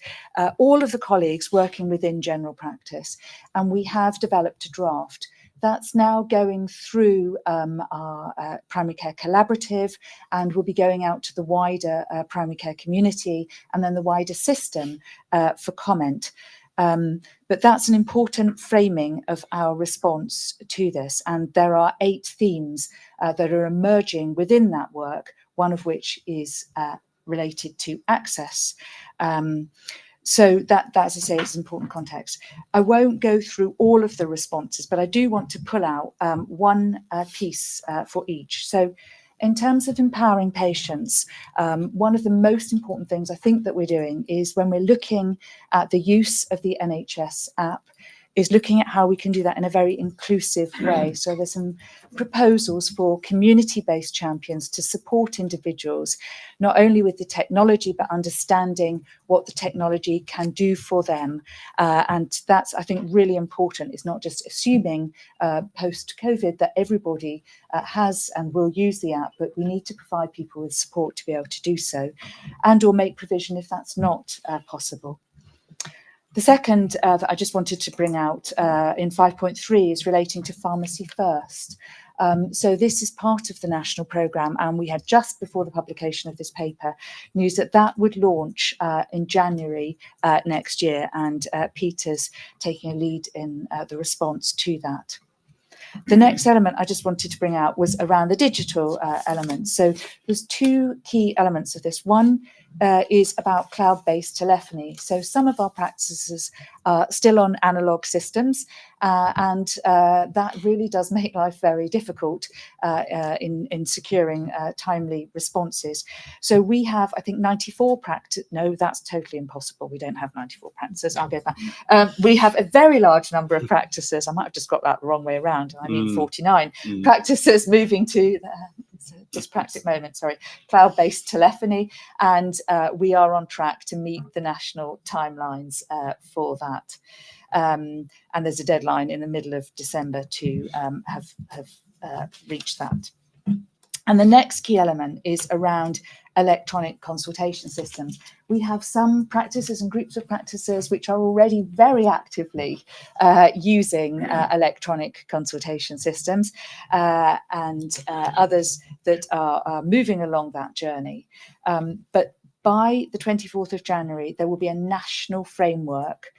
all of the colleagues working within general practice. And we have developed a draft that's now going through our primary care collaborative, and will be going out to the wider primary care community and then the wider system for comment. But that's an important framing of our response to this. And there are 8 themes that are emerging within that work, one of which is related to access. So that, as I say, is important context. I won't go through all of the responses, but I do want to pull out one piece for each. So in terms of empowering patients, one of the most important things I think that we're doing is when we're looking at the use of the NHS app, is looking at how we can do that in a very inclusive way. So there's some proposals for community-based champions to support individuals, not only with the technology, but understanding what the technology can do for them. And that's, I think, really important. It's not just assuming post-COVID that everybody has and will use the app, but we need to provide people with support to be able to do so, and or make provision if that's not possible. The second that I just wanted to bring out in 5.3 is relating to Pharmacy First. So this is part of the national programme, and we had just before the publication of this paper news that that would launch in January next year, and Peter's taking a lead in the response to that. The next element I just wanted to bring out was around the digital elements. So there's 2 key elements of this. One is about cloud-based telephony. So some of our practices are still on analogue systems, and that really does make life very difficult in securing timely responses. So we have, I think, 94 practices. No, that's totally impossible. We don't have 94 practices. I'll get that. We have a very large number of practices. I might have just got that the wrong way around. I mean 49 practices moving to dyspraxic moment, sorry, cloud-based telephony, and we are on track to meet the national timelines for that. And there's a deadline in the middle of December to have reached that. And the next key element is around electronic consultation systems. We have some practices and groups of practices which are already very actively using electronic consultation systems, and others that are moving along that journey. But by the 24th of January, there will be a national framework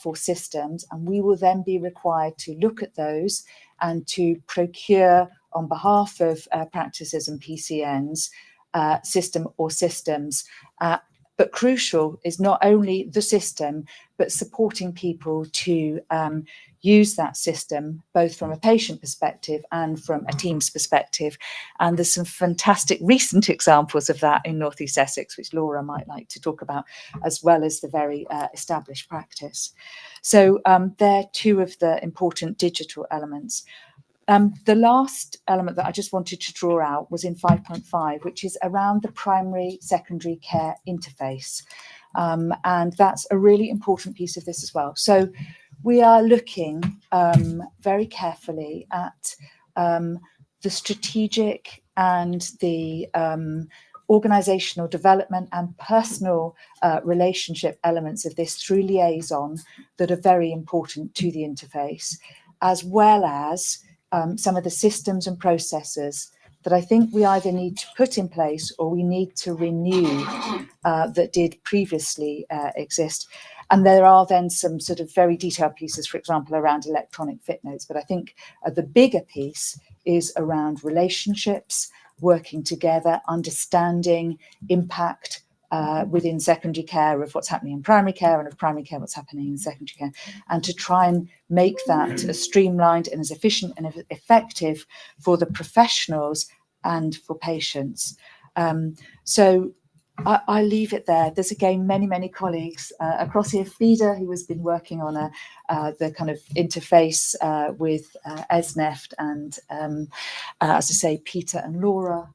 for systems, and we will then be required to look at those and to procure on behalf of practices and PCNs system or systems. But crucial is not only the system, but supporting people to use that system, both from a patient perspective and from a team's perspective. And there's some fantastic recent examples of that in North East Essex, which Laura might like to talk about, as well as the very established practice. So they're 2 of the important digital elements. The last element that I just wanted to draw out was in 5.5, which is around the primary secondary care interface. And that's a really important piece of this as well. So we are looking very carefully at the strategic and the organizational development and personal relationship elements of this through liaison that are very important to the interface, as well as some of the systems and processes that I think we either need to put in place or we need to renew that did previously exist. And there are then some sort of very detailed pieces, for example, around electronic fit notes. But I think the bigger piece is around relationships, working together, understanding impact within secondary care of what's happening in primary care, and of primary care what's happening in secondary care, and to try and make that as streamlined and as efficient and effective for the professionals and for patients. So I leave it there. There's again many colleagues across here. Frida, who has been working on the kind of interface with ESNEFT, and as I say, Peter and Laura.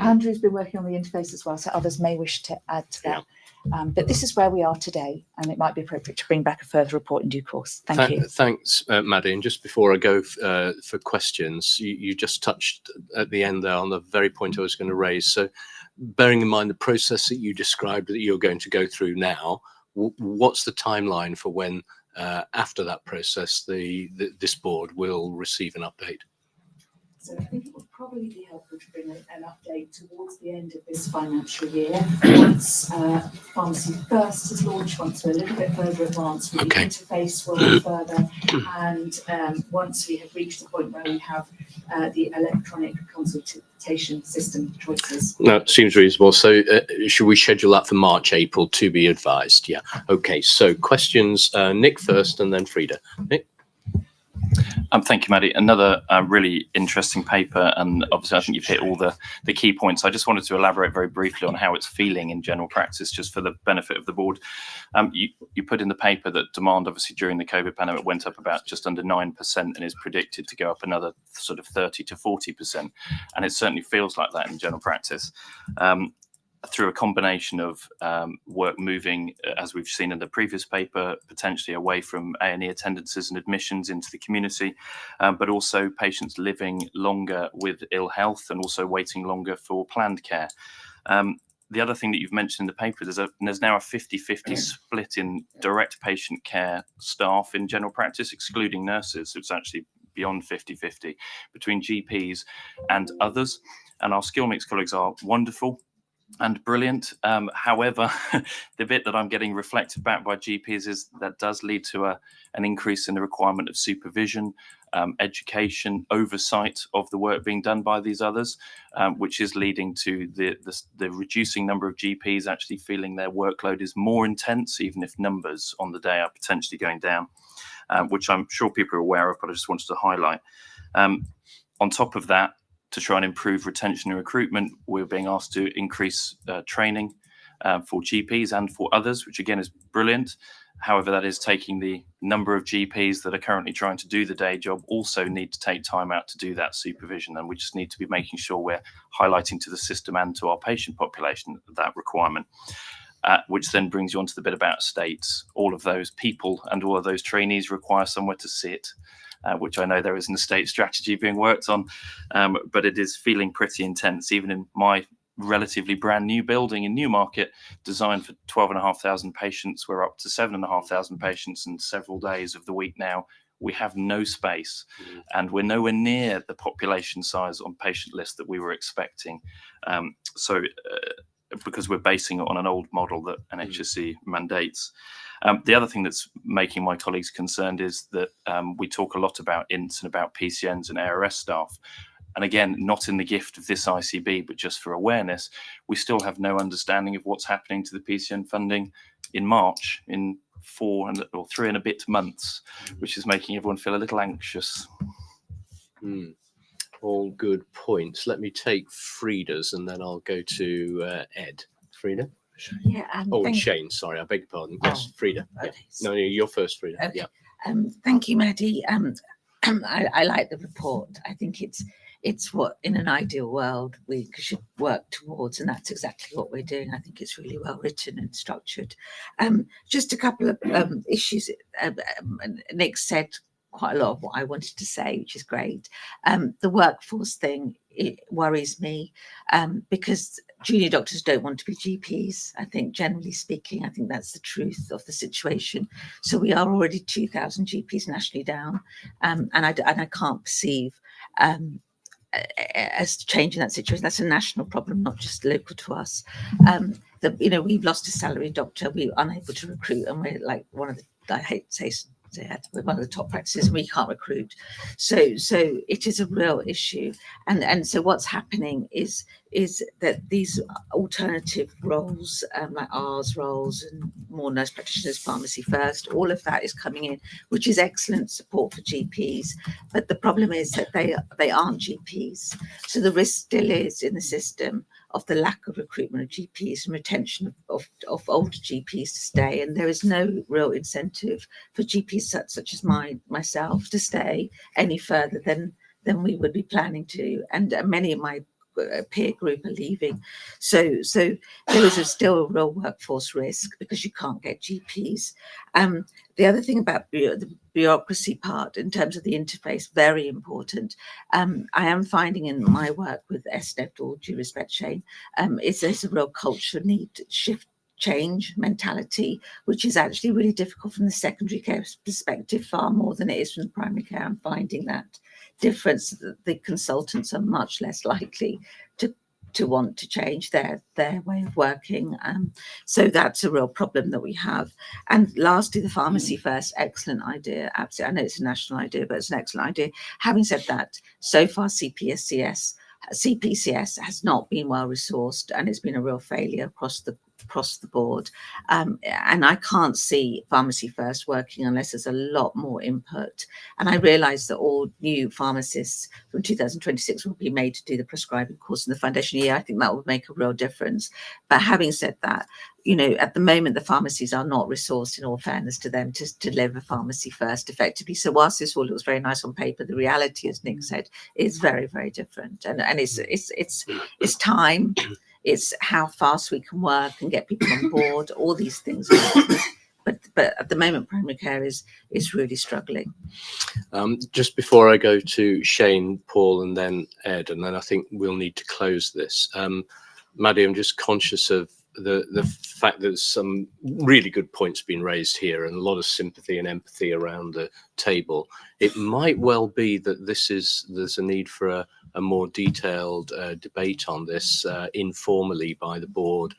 Andrew's been working on the interface as well, so others may wish to add to that. But this is where we are today, and it might be appropriate to bring back a further report in due course. Thank you. Thanks, Maddie. And just before I go for questions, you just touched at the end there on the very point I was going to raise. So bearing in mind the process that you described that you're going to go through now, what's the timeline for when, after that process, this board will receive an update? So I think it would probably be helpful to bring an update towards the end of this financial year. Once Pharmacy First is launched, once we're a little bit further advanced with the interface work further, and once we have reached the point where we have the electronic consultation system choices. No, it seems reasonable. So should we schedule that for March, April to be advised? Yeah. Okay. So questions, Nick first and then Frida. Nick? Thank you, Maddie. Another really interesting paper, and obviously I think you've hit all the key points. I just wanted to elaborate very briefly on how it's feeling in general practice, just for the benefit of the board. You put in the paper that demand, obviously during the COVID pandemic, went up about just under 9% and is predicted to go up another sort of 30 to 40%. And it certainly feels like that in general practice. Through a combination of work moving, as we've seen in the previous paper, potentially away from A&E attendances and admissions into the community, but also patients living longer with ill health and also waiting longer for planned care. The other thing that you've mentioned in the paper is there's now a 50-50 split in direct patient care staff in general practice, excluding nurses. So it's actually beyond 50-50 between GPs and others. And our skill mix colleagues are wonderful and brilliant. However, the bit that I'm getting reflected back by GPs is that does lead to an increase in the requirement of supervision, education, oversight of the work being done by these others, which is leading to the reducing number of GPs actually feeling their workload is more intense, even if numbers on the day are potentially going down, which I'm sure people are aware of, but I just wanted to highlight. On top of that, to try and improve retention and recruitment, we're being asked to increase training for GPs and for others, which again is brilliant. However, that is taking the number of GPs that are currently trying to do the day job also need to take time out to do that supervision. And we just need to be making sure we're highlighting to the system and to our patient population that requirement. Which then brings you on to the bit about estates. All of those people and all of those trainees require somewhere to sit. Which I know there is an estate strategy being worked on, but it is feeling pretty intense. Even in my relatively brand new building in Newmarket, designed for 12,500 patients, we're up to 7,500 patients in several days of the week now. We have no space, and we're nowhere near the population size on patient list that we were expecting. Because we're basing it on an old model that NHS mandates. The other thing that's making my colleagues concerned is that we talk a lot about INTs and about PCNs and ARS staff. And again, not in the gift of this ICB, but just for awareness, we still have no understanding of what's happening to the PCN funding in March, in 3 and a bit months, which is making everyone feel a little anxious. All good points. Let me take Frida's and then I'll go to Ed. Frida? Yeah. Shane, sorry, I beg your pardon. Yes, Frida. Yeah. No, you're first, Frida. Okay. Yeah. Thank you, Maddie. I like the report. I think it's what in an ideal world we should work towards, and that's exactly what we're doing. I think it's really well written and structured. Just a couple of issues. Nick said quite a lot of what I wanted to say, which is great. The workforce thing, it worries me because junior doctors don't want to be GPs. I think generally speaking, I think that's the truth of the situation. So we are already 2,000 GPs nationally down, and I can't perceive as changing that situation. That's a national problem, not just local to us. We've lost a salaried doctor. We're unable to recruit, and we're like one of the, I hate to say we're one of the top practices, and we can't recruit. So it is a real issue. And so what's happening is that these alternative roles, like ours roles and more nurse practitioners, pharmacy first, all of that is coming in, which is excellent support for GPs. But the problem is that they aren't GPs. So the risk still is in the system of the lack of recruitment of GPs and retention of older GPs to stay. And there is no real incentive for GPs such as myself to stay any further than we would be planning to. And many of my peer group are leaving. So there is still a real workforce risk because you can't get GPs. The other thing about the bureaucracy part in terms of the interface, very important. I am finding in my work with SNET, all due respect, Shane, there's a real culture need to shift, change mentality, which is actually really difficult from the secondary care perspective, far more than it is from the primary care. I'm finding that difference, that the consultants are much less likely to want to change their way of working. So that's a real problem that we have. And lastly, the pharmacy first, excellent idea. Absolutely. I know it's a national idea, but it's an excellent idea. Having said that, so far CPCS has not been well resourced, and it's been a real failure across the board. And I can't see pharmacy first working unless there's a lot more input. And I realise that all new pharmacists from 2026 will be made to do the prescribing course in the foundation year. I think that would make a real difference. But having said that, at the moment, the pharmacies are not resourced, in all fairness to them, to deliver pharmacy first effectively. So whilst this all looks very nice on paper, the reality, as Nick said, is very, very different. And it's time. It's how fast we can work and get people on board, all these things. But at the moment, primary care is really struggling. Just before I go to Shane, Paul, and then Ed, and then I think we'll need to close this. Maddie, I'm just conscious of the fact that some really good points being raised here and a lot of sympathy and empathy around the table. It might well be that there's a need for a more detailed debate on this informally by the board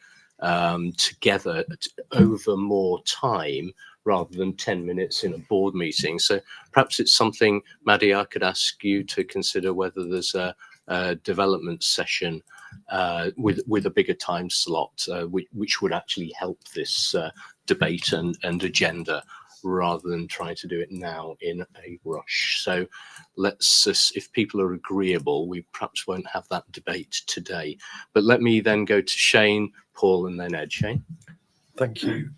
together over more time rather than 10 minutes in a board meeting. So perhaps it's something, Maddie, I could ask you to consider whether there's a development session with a bigger time slot, which would actually help this debate and agenda, rather than trying to do it now in a rush. So let's, if people are agreeable, we perhaps won't have that debate today. But let me then go to Shane, Paul, and then Ed. Shane. Thank you.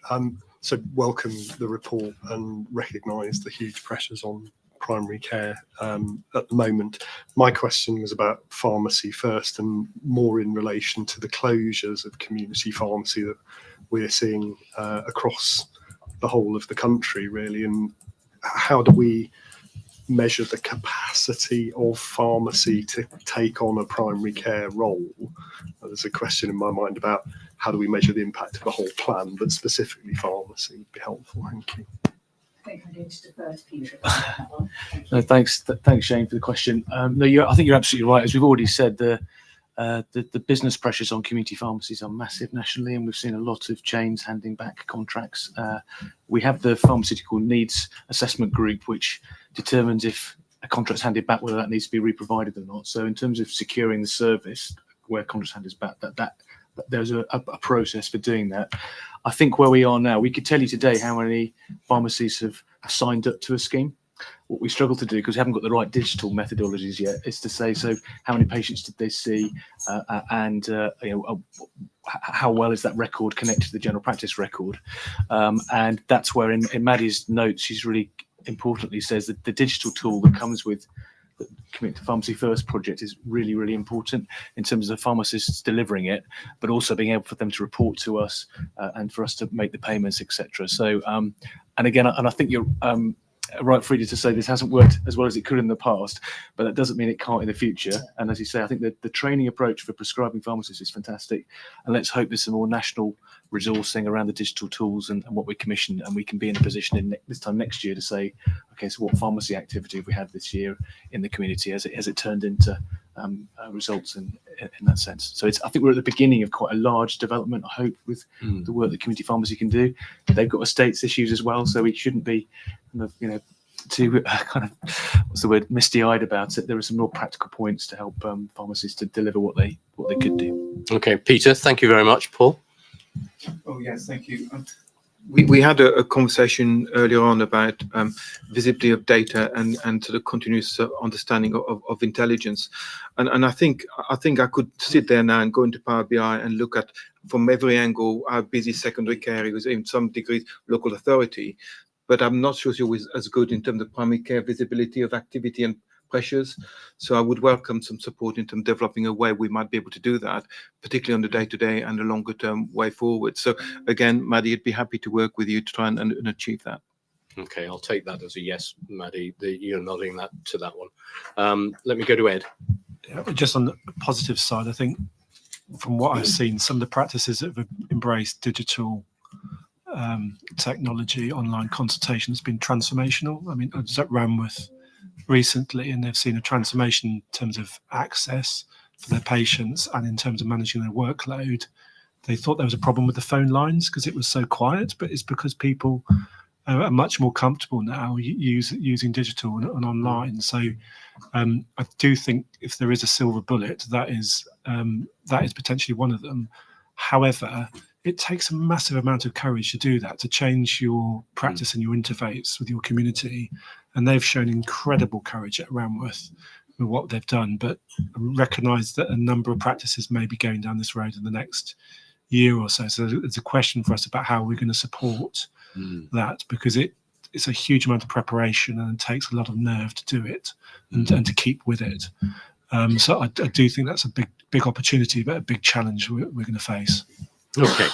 So welcome the report and recognise the huge pressures on primary care at the moment. My question was about pharmacy first, and more in relation to the closures of community pharmacy that we're seeing across the whole of the country, really, and how do we measure the capacity of pharmacy to take on a primary care role? There's a question in my mind about how do we measure the impact of the whole plan, but specifically pharmacy would be helpful. Thank you. I think I'm going to defer to Peter. No, thanks, Shane, for the question. I think you're absolutely right. As we've already said, the business pressures on community pharmacies are massive nationally, and we've seen a lot of chains handing back contracts. We have the pharmaceutical needs assessment group, which determines if a contract's handed back, whether that needs to be re-provided or not. So in terms of securing the service where contracts handed back, that there's a process for doing that. I think where we are now, we could tell you today how many pharmacies have signed up to a scheme. What we struggle to do, because we haven't got the right digital methodologies yet, is to say, so how many patients did they see, and how well is that record connected to the general practice record? And that's where in Maddie's notes, she's really importantly says that the digital tool that comes with the Community Pharmacy First project is really, really important in terms of the pharmacists delivering it, but also being able for them to report to us and for us to make the payments, etc. So, and again, and I think you're right, Frida, to say this hasn't worked as well as it could in the past, but that doesn't mean it can't in the future. And as you say, I think that the training approach for prescribing pharmacists is fantastic. And let's hope there's some more national resourcing around the digital tools and what we commission, and we can be in a position in this time next year to say, okay, so what pharmacy activity have we had this year in the community? Has it turned into results in that sense? So I think we're at the beginning of quite a large development, I hope, with the work that community pharmacy can do. They've got estates issues as well, so we shouldn't be kind of, too kind of, what's the word, misty-eyed about it. There are some more practical points to help pharmacists to deliver what they could do. Okay, Peter, thank you very much. Paul? Oh, yes, thank you. We had a conversation earlier on about visibility of data and sort of continuous understanding of intelligence, and I think I could sit there now and go into Power BI and look at from every angle how busy secondary care is, in some degree local authority, but I'm not sure it's always as good in terms of primary care visibility of activity and pressures. So I would welcome some support in terms of developing a way we might be able to do that, particularly on the day-to-day and the longer-term way forward. So again, Maddie, I'd be happy to work with you to try and achieve that. Okay, I'll take that as a yes, Maddie. You're nodding that to that one. Let me go to Ed. Yeah, just on the positive side, I think from what I've seen, some of the practices that have embraced digital technology, online consultation has been transformational. I mean, I was at Ranworth recently, and they've seen a transformation in terms of access for their patients and in terms of managing their workload. They thought there was a problem with the phone lines because it was so quiet, but it's because people are much more comfortable now using digital and online. So I do think if there is a silver bullet, that is potentially one of them. However, it takes a massive amount of courage to do that, to change your practice and your interface with your community. And they've shown incredible courage at Ranworth with what they've done, but recognise that a number of practices may be going down this road in the next year or so. So there's a question for us about how we're going to support that, because it's a huge amount of preparation and it takes a lot of nerve to do it and to keep with it. So I do think that's a big opportunity, but a big challenge we're going to face. Okay,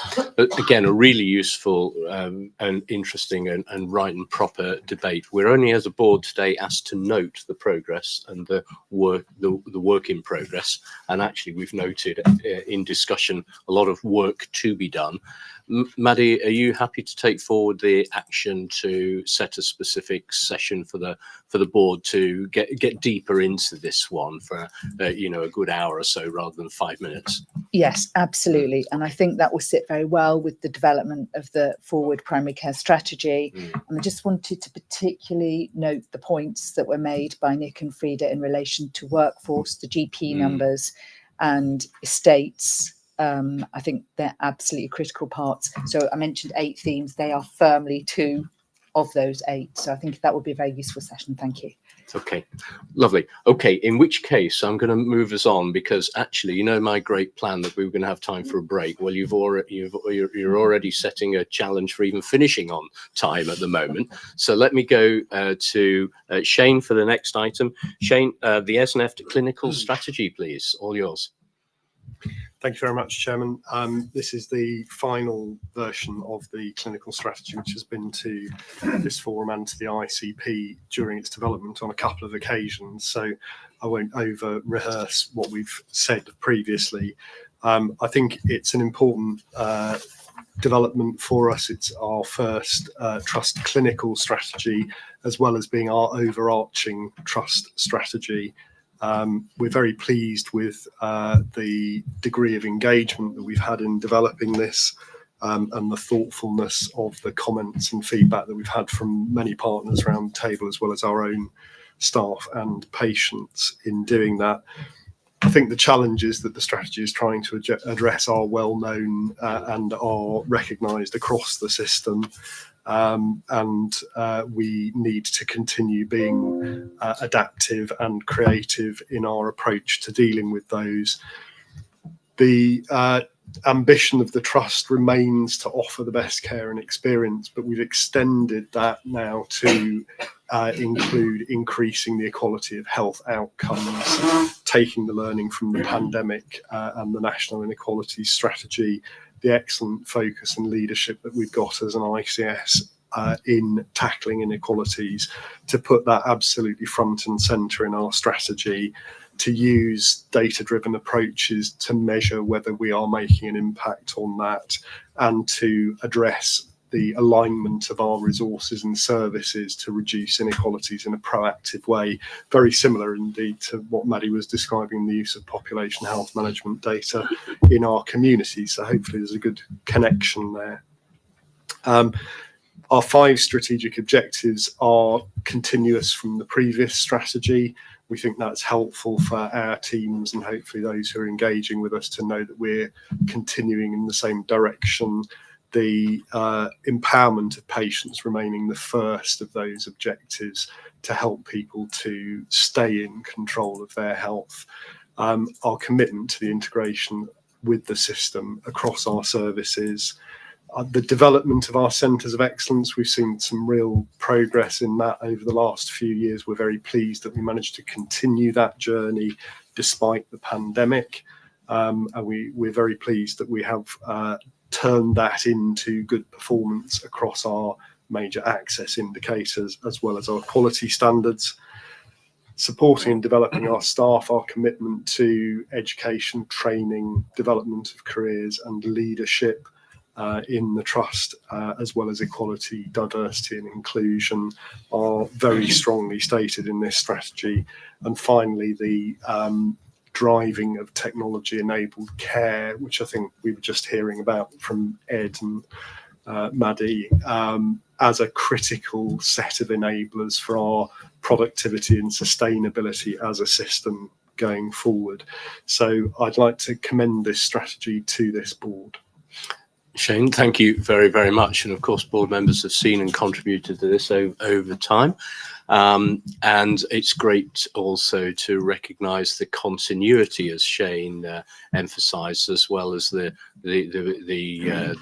again, a really useful and interesting and right and proper debate. We're only as a board today asked to note the progress and the work in progress, and actually we've noted in discussion a lot of work to be done. Maddie, are you happy to take forward the action to set a specific session for the board to get deeper into this one for a good hour or so rather than 5 minutes? Yes, absolutely. And I think that will sit very well with the development of the forward primary care strategy. And I just wanted to particularly note the points that were made by Nick and Frida in relation to workforce, the GP numbers and estates. I think they're absolutely critical parts. So I mentioned 8 themes. They are firmly 2 of those 8. So I think that would be a very useful session. Thank you. Okay, lovely. Okay, in which case I'm going to move us on, because actually, my great plan that we were going to have time for a break. Well, you're already setting a challenge for even finishing on time at the moment. So let me go to Shane for the next item. Shane, the ESNEFT clinical strategy, please. All yours. Thank you very much, Chairman. This is the final version of the clinical strategy, which has been to this forum and to the ICP during its development on a couple of occasions. So I won't over-rehearse what we've said previously. I think it's an important development for us. It's our first trust clinical strategy, as well as being our overarching trust strategy. We're very pleased with the degree of engagement that we've had in developing this and the thoughtfulness of the comments and feedback that we've had from many partners around the table, as well as our own staff and patients in doing that. I think the challenges that the strategy is trying to address are well known and are recognised across the system. And we need to continue being adaptive and creative in our approach to dealing with those. The ambition of the trust remains to offer the best care and experience, but we've extended that now to include increasing the equality of health outcomes, taking the learning from the pandemic and the National Inequalities Strategy, the excellent focus and leadership that we've got as an ICS in tackling inequalities, to put that absolutely front and centre in our strategy, to use data-driven approaches to measure whether we are making an impact on that, and to address the alignment of our resources and services to reduce inequalities in a proactive way. Very similar indeed to what Maddie was describing, the use of population health management data in our community. So hopefully there's a good connection there. Our 5 strategic objectives are continuous from the previous strategy. We think that's helpful for our teams and hopefully those who are engaging with us to know that we're continuing in the same direction. The empowerment of patients remaining the first of those objectives, to help people to stay in control of their health. Our commitment to the integration with the system across our services. The development of our centres of excellence, we've seen some real progress in that over the last few years. We're very pleased that we managed to continue that journey despite the pandemic. And we're very pleased that we have turned that into good performance across our major access indicators as well as our quality standards. Supporting and developing our staff, our commitment to education, training, development of careers and leadership in the trust, as well as equality, diversity and inclusion, are very strongly stated in this strategy. And finally, the driving of technology-enabled care, which I think we were just hearing about from Ed and Maddie, as a critical set of enablers for our productivity and sustainability as a system going forward. So I'd like to commend this strategy to this board. Shane, thank you very, very much. And of course, board members have seen and contributed to this over time. And it's great also to recognise the continuity, as Shane emphasised, as well as the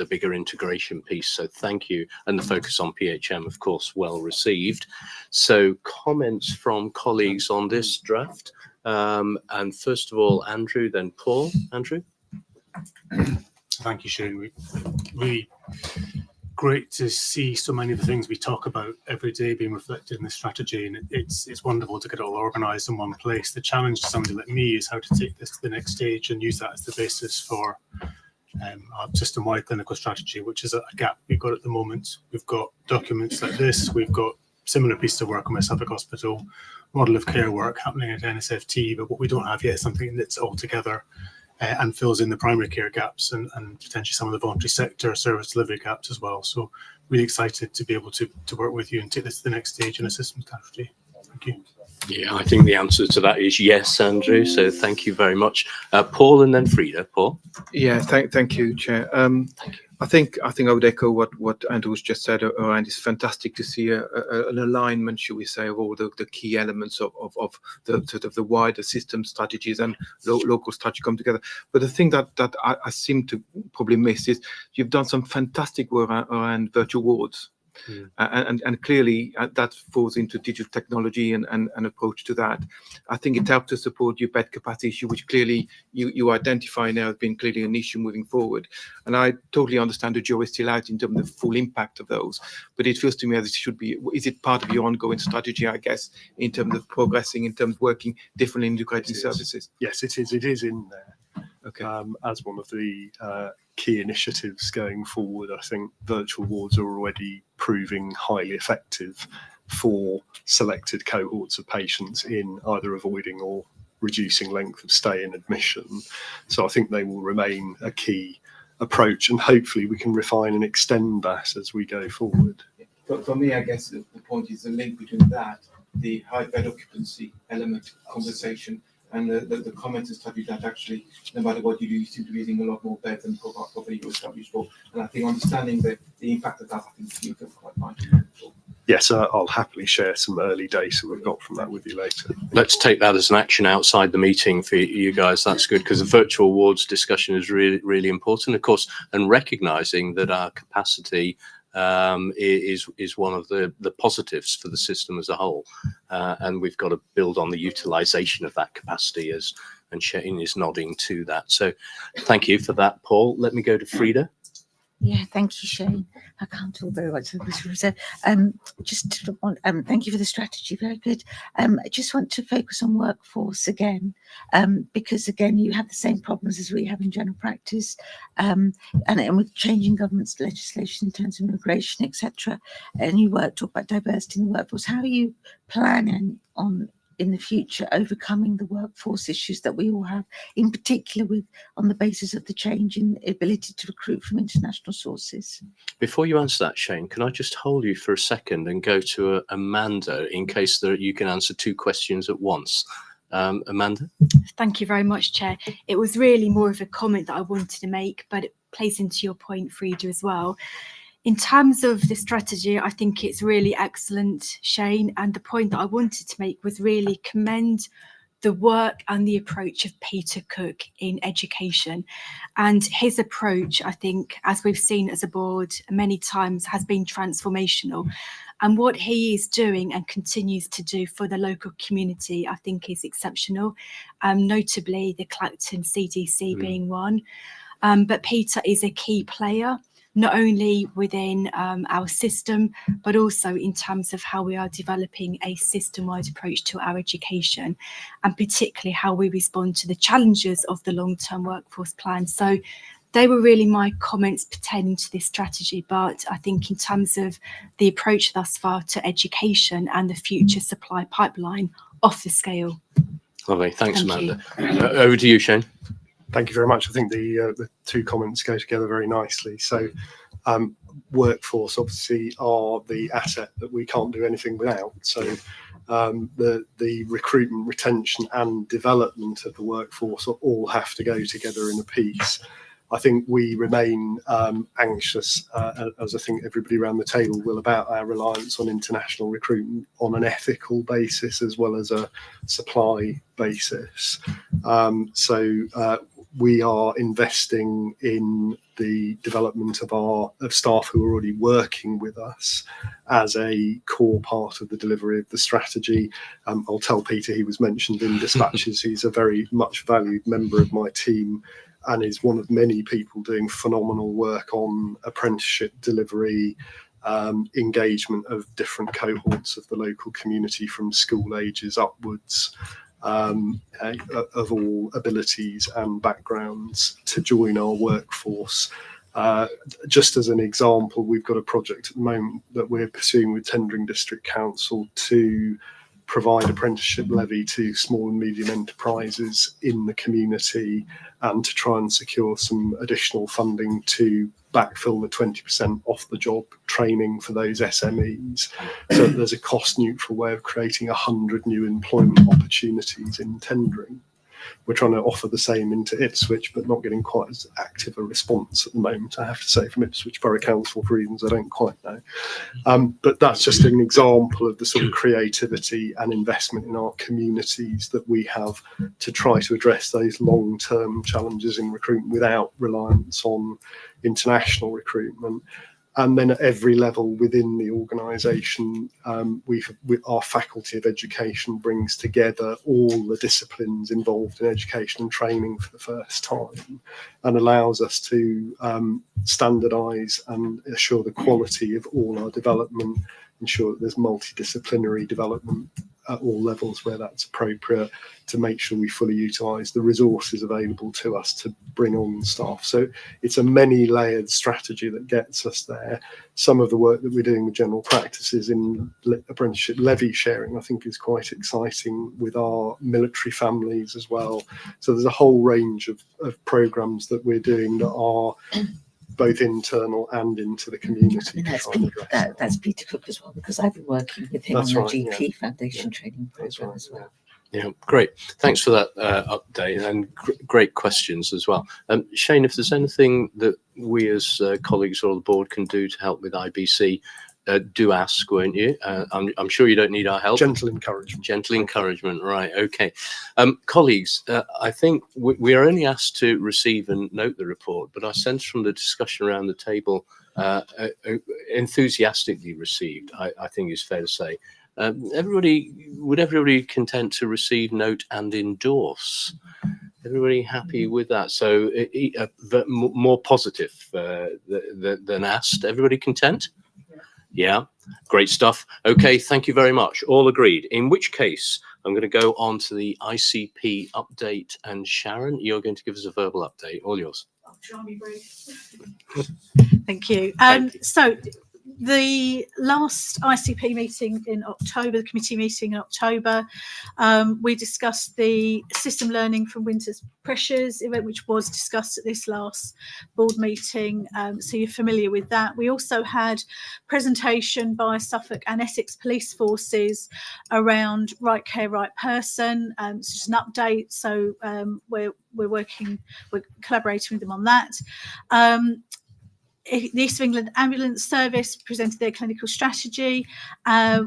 bigger integration piece. So thank you. And the focus on PHM, of course, well received. So comments from colleagues on this draft. And first of all, Andrew, then Paul. Andrew? Thank you, Shane. Really great to see so many of the things we talk about every day being reflected in the strategy, and it's wonderful to get it all organised in one place. The challenge to somebody like me is how to take this to the next stage and use that as the basis for our system-wide clinical strategy, which is a gap we've got at the moment. We've got documents like this, we've got similar pieces of work on my Suffolk Hospital, model of care work happening at NSFT, but what we don't have yet is something that's all together and fills in the primary care gaps and potentially some of the voluntary sector service delivery gaps as well. So really excited to be able to work with you and take this to the next stage in a system strategy. Thank you. Yeah, I think the answer to that is yes, Andrew. So thank you very much. Paul and then Frida. Paul? Yeah, thank you, Chair. I think I would echo what Andrew's just said around. It's fantastic to see an alignment, should we say, of all the key elements of the sort of the wider system strategies and local strategy come together. But the thing that I seem to probably miss is you've done some fantastic work around virtual wards. And clearly that falls into digital technology and approach to that. I think it helped to support your bed capacity issue, which clearly you identify now as being clearly an issue moving forward. And I totally understand the jury is still out in terms of the full impact of those, but it feels to me as it should be. Is it part of your ongoing strategy, I guess, in terms of progressing, in terms of working differently integrating services? Yes, it is. It is in there. Okay. As one of the key initiatives going forward. I think virtual wards are already proving highly effective for selected cohorts of patients in either avoiding or reducing length of stay in admission. So I think they will remain a key approach, and hopefully we can refine and extend that as we go forward. For me, I guess the point is the link between that, the high bed occupancy element conversation, and the comments and studies that actually, no matter what you do, you seem to be using a lot more beds than probably you established for. And I think understanding the impact of that, I think you feel quite right. yes, I'll happily share some early data we've got from that with you later. Let's take that as an action outside the meeting for you guys. That's good, because the virtual wards discussion is really, really important, of course, and recognising that our capacity is one of the positives for the system as a whole, and we've got to build on the utilisation of that capacity, and Shane is nodding to that. So thank you for that, Paul. Let me go to Frida. Yeah, thank you, Shane. I can't talk very much. So, thank you for the strategy. Very good. I just want to focus on workforce again, because again, you have the same problems as we have in general practice, and with changing government's legislation in terms of immigration, etc. And you talk about diversity in the workforce. How are you planning on, in the future, overcoming the workforce issues that we all have, in particular on the basis of the change in ability to recruit from international sources? Before you answer that, Shane, can I just hold you for a second and go to Amanda, in case that you can answer two questions at once? Amanda? Thank you very much, Chair. It was really more of a comment that I wanted to make, but it plays into your point, Frida, as well. In terms of the strategy, I think it's really excellent, Shane. And the point that I wanted to make was really commend the work and the approach of Peter Cook in education. And his approach, I think, as we've seen as a board many times, has been transformational. And what he is doing and continues to do for the local community, I think, is exceptional, notably the Clacton CDC being one. But Peter is a key player, not only within our system, but also in terms of how we are developing a system-wide approach to our education, and particularly how we respond to the challenges of the long-term workforce plan. So they were really my comments pertaining to this strategy. But I think in terms of the approach thus far to education and the future supply pipeline, off the scale. Lovely. Thanks, Thank Amanda. Over to you, Shane. Thank you very much. I think the two comments go together very nicely. So workforce obviously are the asset that we can't do anything without. So the recruitment, retention and development of the workforce all have to go together in a piece. I think we remain anxious, as I think everybody around the table will, about our reliance on international recruitment on an ethical basis as well as a supply basis. We are investing in the development of staff who are already working with us as a core part of the delivery of the strategy. I'll tell Peter he was mentioned in dispatches. He's a very much valued member of my team and is one of many people doing phenomenal work on apprenticeship delivery, engagement of different cohorts of the local community from school ages upwards, of all abilities and backgrounds to join our workforce. Just as an example, we've got a project at the moment that we're pursuing with Tendring District Council to provide apprenticeship levy to small and medium enterprises in the community, and to try and secure some additional funding to backfill the 20% off the job training for those SMEs. So there's a cost neutral way of creating 100 new employment opportunities in tendering. We're trying to offer the same into Ipswich, but not getting quite as active a response at the moment, I have to say, from Ipswich Borough Council for reasons I don't quite know. But that's just an example of the sort of creativity and investment in our communities that we have to try to address those long-term challenges in recruitment without reliance on international recruitment. And then at every level within the organisation, our Faculty of Education brings together all the disciplines involved in education and training for the first time, and allows us to standardise and assure the quality of all our development, ensure that there's multidisciplinary development at all levels where that's appropriate, to make sure we fully utilise the resources available to us to bring on staff. So it's a many-layered strategy that gets us there. Some of the work that we're doing with general practices in apprenticeship levy sharing, I think, is quite exciting, with our military families as well. So there's a whole range of programmes that we're doing that are both internal and into the community. That's Peter Cook as well, because I've been working with him on the GP Foundation training programme as well. Yeah, great. Thanks for that update, and great questions as well. Shane, if there's anything that we as colleagues or the board can do to help with IBC do ask, won't you? I'm sure you don't need our help. Gentle encouragement. Gentle encouragement, right? Okay, colleagues, I think we are only asked to receive and note the report, but I sense from the discussion around the table, enthusiastically received. I think is fair to say. Would everybody content to receive, note, and endorse? Everybody happy with that? So more positive than asked. Everybody content? Yeah, great stuff. Okay, thank you very much. All agreed. In which case, I'm going to go on to the ICP update. And Sharon, you're going to give us a verbal update. All yours. I'll try and be brief. Thank you. So the last ICP meeting in October, the committee meeting in October, we discussed the system learning from winter's pressures event, which was discussed at this last board meeting. So you're familiar with that. We also had presentation by Suffolk and Essex police forces around right care, right person. It's just an update. So we're collaborating with them on that. The East of England Ambulance Service presented their clinical strategy.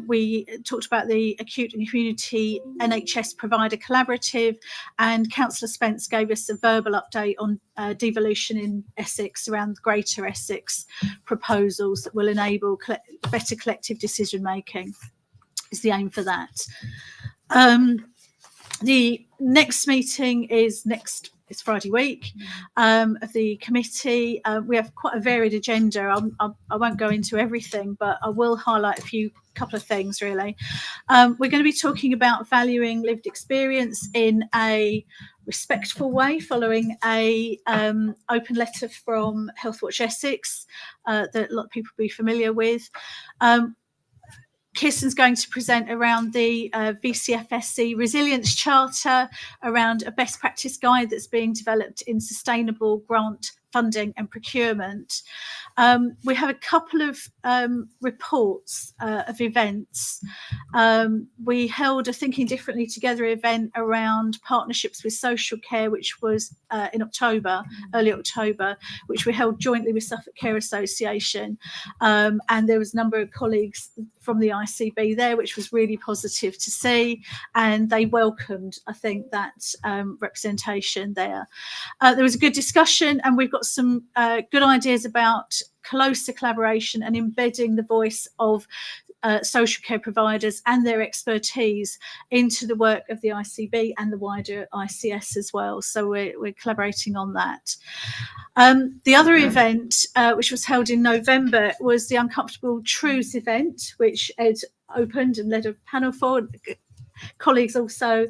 We talked about the acute and community NHS provider collaborative, and Councillor Spence gave us a verbal update on devolution in Essex around Greater Essex proposals that will enable better collective decision making. Is the aim for that. The next meeting is it's Friday week of the committee. We have quite a varied agenda. I won't go into everything, but I will highlight a couple of things really. We're going to be talking about valuing lived experience in a respectful way, following a open letter from Healthwatch Essex that a lot of people will be familiar with. Kirsten's going to present around the VCFSC Resilience Charter, around a best practice guide that's being developed in sustainable grant funding and procurement. We have a couple of reports of events. We held a Thinking Differently Together event around partnerships with social care, which was in October, early October, which we held jointly with Suffolk Care Association. And there was a number of colleagues from the ICB there, which was really positive to see. And they welcomed, I think, that representation there. There was a good discussion, and we've got some good ideas about closer collaboration and embedding the voice of social care providers and their expertise into the work of the ICB and the wider ICS as well. So we're collaborating on that. The other event, which was held in November, was the Uncomfortable Truths event, which Ed opened and led a panel for. Colleagues also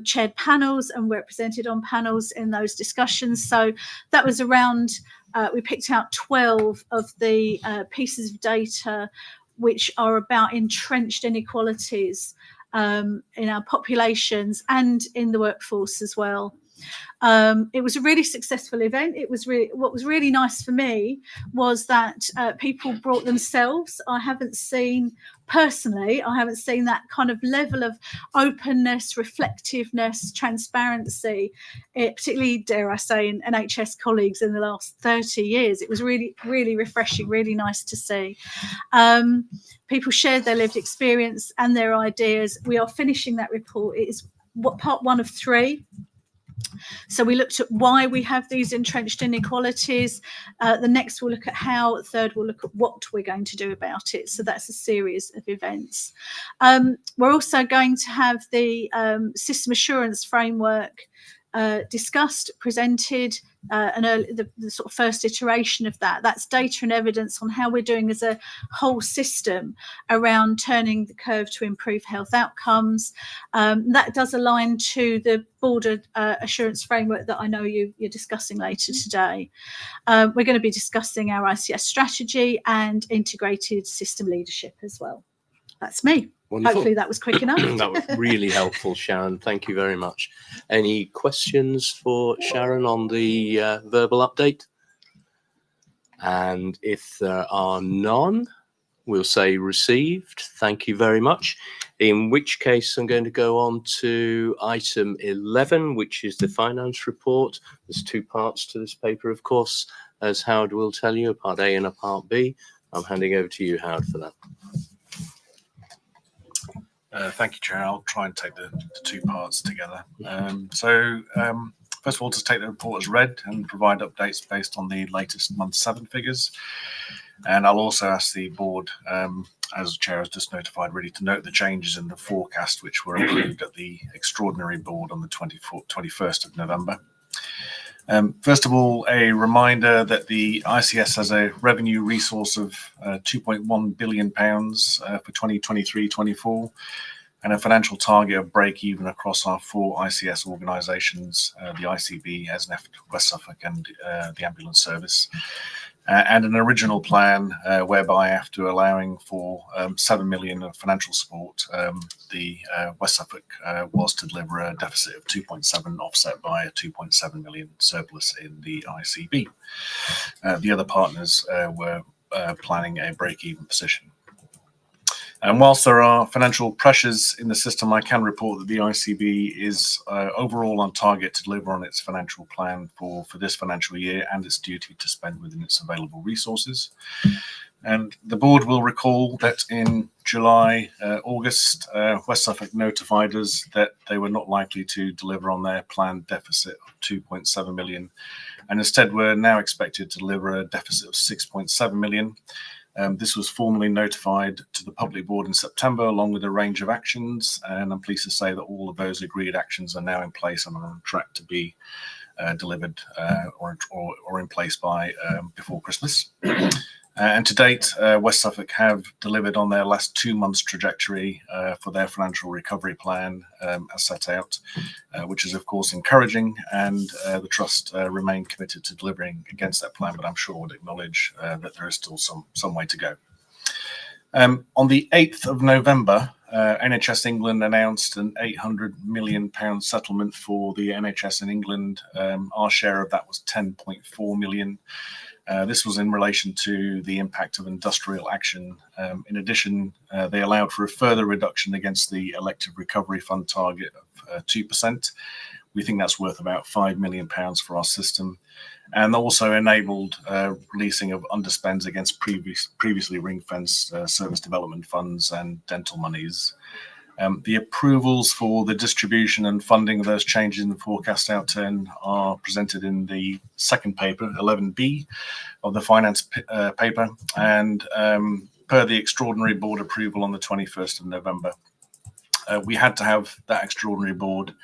chaired panels and were represented on panels in those discussions. So that was around, we picked out 12 of the pieces of data which are about entrenched inequalities in our populations and in the workforce as well. It was a really successful event. What was really nice for me was that people brought themselves. I haven't seen that kind of level of openness, reflectiveness, transparency, particularly, dare I say, in NHS colleagues in the last 30 years. It was really, really refreshing, really nice to see. People shared their lived experience and their ideas. We are finishing that report. It is part 1 of 3. So we looked at why we have these entrenched inequalities. The next we'll look at how. The third we'll look at what we're going to do about it. So that's a series of events. We're also going to have the system assurance framework discussed, presented, and the sort of first iteration of that. That's data and evidence on how we're doing as a whole system around turning the curve to improve health outcomes. That does align to the border assurance framework that I know you're discussing later today. We're going to be discussing our ICS strategy and integrated system leadership as well. That's me. Wonderful. Hopefully that was quick enough. That was really helpful, Sharon. Thank you very much. Any questions for Sharon on the verbal update? And if there are none, we'll say received. Thank you very much. In which case, I'm going to go on to item 11, which is the finance report. There's 2 parts to this paper, of course, as Howard will tell you, a part A and a part B. I'm handing over to you, Howard, for that. Thank you, Chair. I'll try and take the two parts together. First of all, to take the report as read and provide updates based on the latest month 7 figures. And I'll also ask the board, as the Chair has just notified, really to note the changes in the forecast which were approved at the extraordinary board on the 21st of November. First of all, a reminder that the ICS has a revenue resource of £2.1 billion for 2023-24 and a financial target of break even across our 4 ICS organisations, the ICB, ESNEF, West Suffolk and the ambulance service. And an original plan whereby, after allowing for 7 million of financial support, the West Suffolk was to deliver a deficit of 2.7 offset by a 2.7 million surplus in the ICB. The other partners were planning a break-even position. And whilst there are financial pressures in the system, I can report that the ICB is overall on target to deliver on its financial plan for this financial year and its duty to spend within its available resources. And the board will recall that in July, August, West Suffolk notified us that they were not likely to deliver on their planned deficit of 2.7 million, and instead were now expected to deliver a deficit of 6.7 million. This was formally notified to the public board in September, along with a range of actions, and I'm pleased to say that all of those agreed actions are now in place and are on track to be delivered or in place by before Christmas. And to date, West Suffolk have delivered on their last 2 months' trajectory for their financial recovery plan as set out, which is of course encouraging, and the Trust remain committed to delivering against that plan, but I'm sure would acknowledge that there is still some way to go. On the 8th of November, NHS England announced an £800 million settlement for the NHS in England. Our share of that was 10.4 million. This was in relation to the impact of industrial action. In addition, they allowed for a further reduction against the elective recovery fund target of 2%. We think that's worth about £5 million for our system, and also enabled releasing of underspends against previously ring-fenced service development funds and dental monies. The approvals for the distribution and funding of those changes in the forecast outturn are presented in the second paper, 11B, of the finance paper, and per the extraordinary board approval on the 21st of November. We had to have that extraordinary board,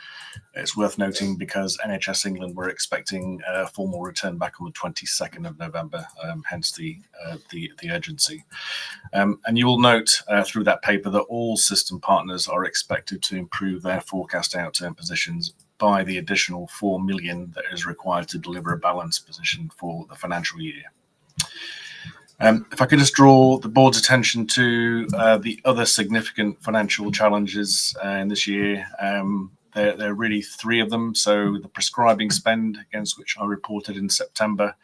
it's worth noting, because NHS England were expecting a formal return back on the 22nd of November, hence the urgency. And you will note through that paper that all system partners are expected to improve their forecast outturn positions by the additional 4 million that is required to deliver a balanced position for the financial year. If I could just draw the board's attention to the other significant financial challenges in this year. There are really 3 of them. So the prescribing spend, against which I reported in September,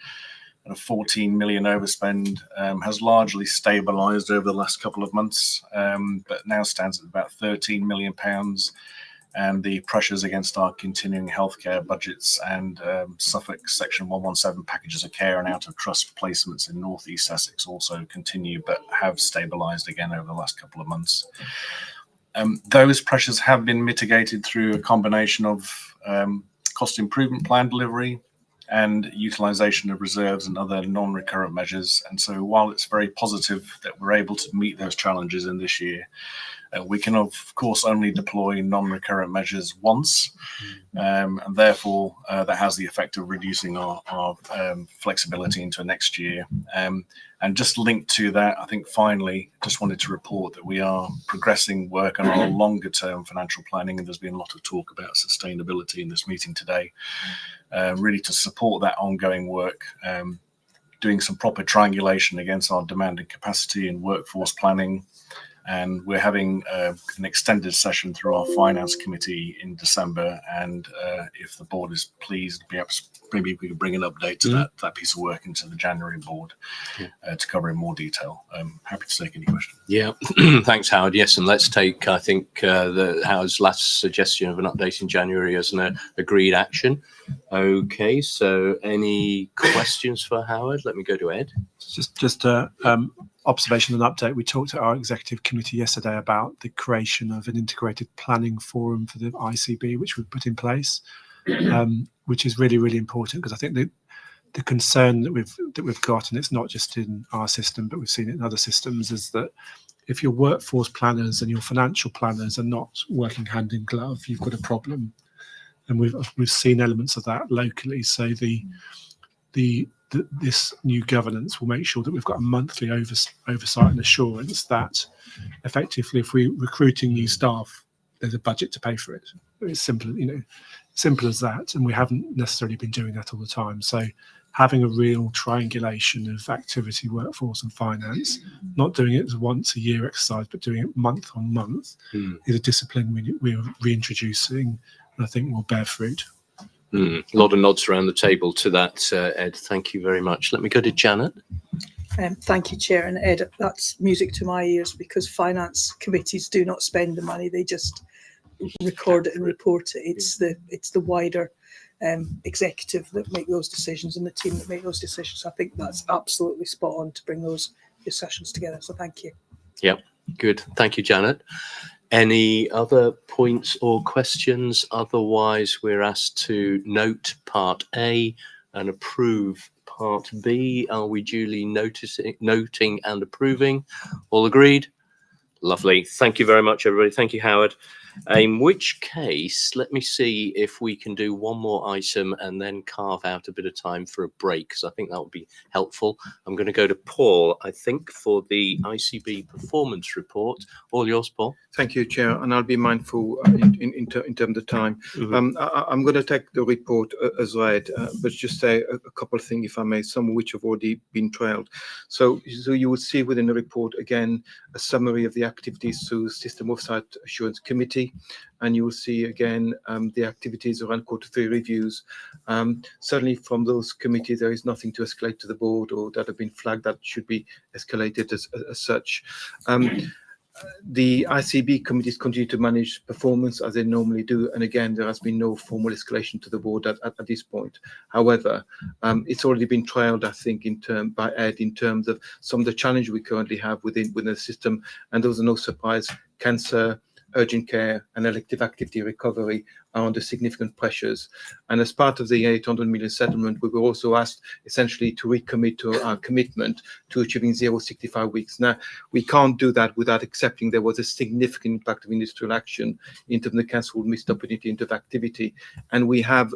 and a 14 million overspend, has largely stabilised over the last couple of months, but now stands at about £13 million. And the pressures against our continuing healthcare budgets and Suffolk Section 117 packages of care and out of trust placements in North East Essex also continue, but have stabilised again over the last couple of months. Those pressures have been mitigated through a combination of cost improvement plan delivery and utilisation of reserves and other non-recurrent measures. And so while it's very positive that we're able to meet those challenges in this year, we can of course only deploy non-recurrent measures once, and therefore that has the effect of reducing our flexibility into next year. And just linked to that, I think finally just wanted to report that we are progressing work on our longer term financial planning, and there's been a lot of talk about sustainability in this meeting today, really to support that ongoing work, doing some proper triangulation against our demand and capacity and workforce planning. And we're having an extended session through our finance committee in December. And if the board is pleased, perhaps maybe we could bring an update to that piece of work into the January board to cover in more detail. I'm happy to take any questions. Yeah, thanks, Howard. Yes, and let's take, I think, Howard's last suggestion of an update in January as an agreed action. Okay, so any questions for Howard? Let me go to Ed. Just to observation and update, we talked at our executive committee yesterday about the creation of an integrated planning forum for the ICB, which we've put in place, which is really, really important, because I think the concern that we've got, and it's not just in our system, but we've seen it in other systems, is that if your workforce planners and your financial planners are not working hand in glove, you've got a problem. And we've seen elements of that locally. So this new governance will make sure that we've got a monthly oversight and assurance that effectively, if we're recruiting new staff, there's a budget to pay for it. It's simple as that. And we haven't necessarily been doing that all the time. So having a real triangulation of activity, workforce and finance, not doing it as once a year exercise, but doing it month on month is a discipline we're reintroducing, and I think will bear fruit. A lot of nods around the table to that, Ed. Thank you very much. Let me go to Janet. Thank you, Chair. And Ed, that's music to my ears, because finance committees do not spend the money; they just record it and report it. It's the wider executive that make those decisions and the team that make those decisions. I think that's absolutely spot on to bring those discussions together. So thank you. Yep, good. Thank you, Janet. Any other points or questions? Otherwise, we're asked to note Part A and approve Part B. Are we duly noting and approving? All agreed? Lovely. Thank you very much, everybody. Thank you, Howard. In which case, let me see if we can do one more item and then carve out a bit of time for a break, because I think that would be helpful. I'm going to go to Paul, I think, for the ICB performance report. All yours, Paul. Thank you, Chair, and I'll be mindful in terms of time. I'm going to take the report as read, but just say a couple of things, if I may, some of which have already been trailed. So you will see within the report, again, a summary of the activities through System Oversight Assurance Committee, and you will see again the activities around quarter 3 reviews. Certainly from those committees, there is nothing to escalate to the board or that have been flagged that should be escalated as such. The ICB committees continue to manage performance as they normally do, and again, there has been no formal escalation to the board at this point. However, it's already been trailed, I think, by Ed in terms of some of the challenges we currently have within the system, and those are no surprise. Cancer, urgent care and elective activity recovery are under significant pressures. And as part of the 800 million settlement, we were also asked essentially to recommit to our commitment to achieving 0-65 weeks. Now, we can't do that without accepting there was a significant impact of industrial action in terms of the cancelled missed opportunity into activity. And we have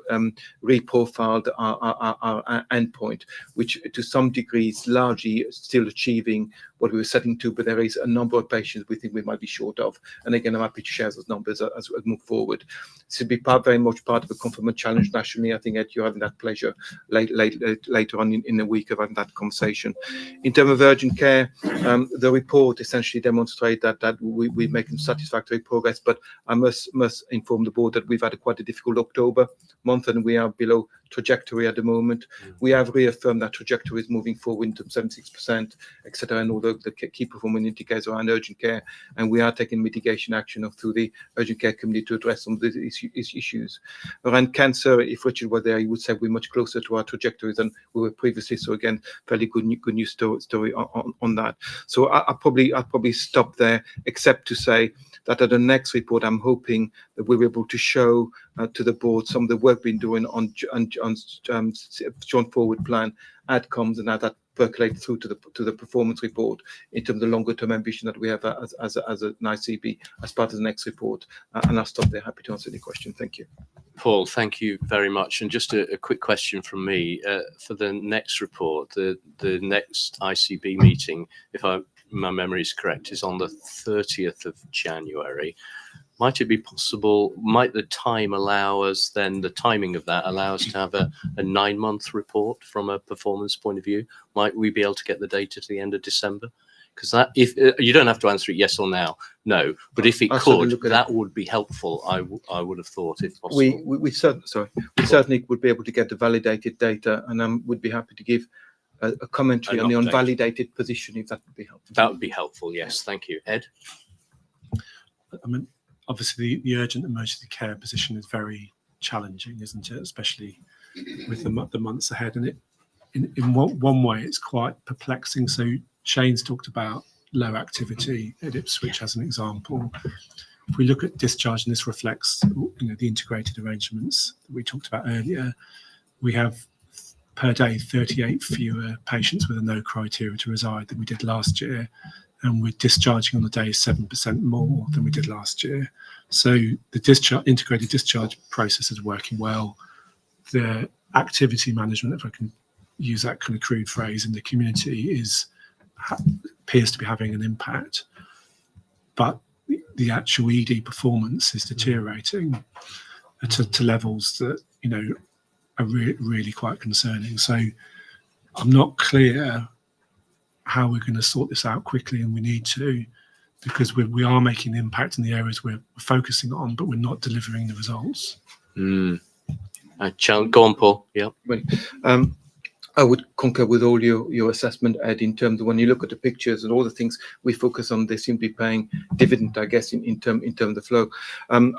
reprofiled our endpoint, which to some degree is largely still achieving what we were setting to, but there is a number of patients we think we might be short of. And again, I'm happy to share those numbers as we move forward. To be very much part of a confirmation challenge nationally. I think, Ed, you're having that pleasure later on in the week of having that conversation. In terms of urgent care, the report essentially demonstrates that we're making satisfactory progress, but I must inform the board that we've had quite a difficult October month and we are below trajectory at the moment. We have reaffirmed that trajectory is moving forward into 76%, etc., and all the key performance indicators around urgent care, and we are taking mitigation action through the urgent care committee to address some of these issues. Around cancer, if Richard were there, he would say we're much closer to our trajectory than we were previously. So again, fairly good news story on that. So I'll probably stop there, except to say that at the next report, I'm hoping that we'll be able to show to the board some of the work we've been doing on joint forward plan outcomes and how that percolate through to the performance report in terms of the longer term ambition that we have as an ICB as part of the next report. And I'll stop there. Happy to answer any question. Thank you. Paul, thank you very much. And just a quick question from me for the next report, the next ICB meeting, if my memory is correct, is on the 30th of January. Might it be possible, might the time allow us then, the timing of that allow us to have a 9-month report from a performance point of view? Might we be able to get the data to the end of December? Because that, if you don't have to answer it yes or no, but if it could, that would be helpful. I would have thought, if possible. We certainly would be able to get the validated data, and would be happy to give a commentary on the unvalidated position, if that would be helpful. That would be helpful, yes. Thank you. Ed? I mean, obviously the urgent emergency care position is very challenging, isn't it? Especially with the months ahead. And in one way, it's quite perplexing. So Shane's talked about low activity at Ipswich as an example. If we look at discharge, and this reflects the integrated arrangements that we talked about earlier, we have per day 38 fewer patients with a no criteria to reside than we did last year, and we're discharging on the day 7% more than we did last year. So the integrated discharge process is working well. The activity management, if I can use that kind of crude phrase, in the community appears to be having an impact, but the actual ED performance is deteriorating to levels that are really quite concerning. So I'm not clear how we're going to sort this out quickly, and we need to, because we are making an impact in the areas we're focusing on, but we're not delivering the results. Go on, Paul. Yeah. I would concur with all your assessment, Ed, in terms of when you look at the pictures and all the things we focus on, they seem to be paying dividend, I guess, in terms of the flow.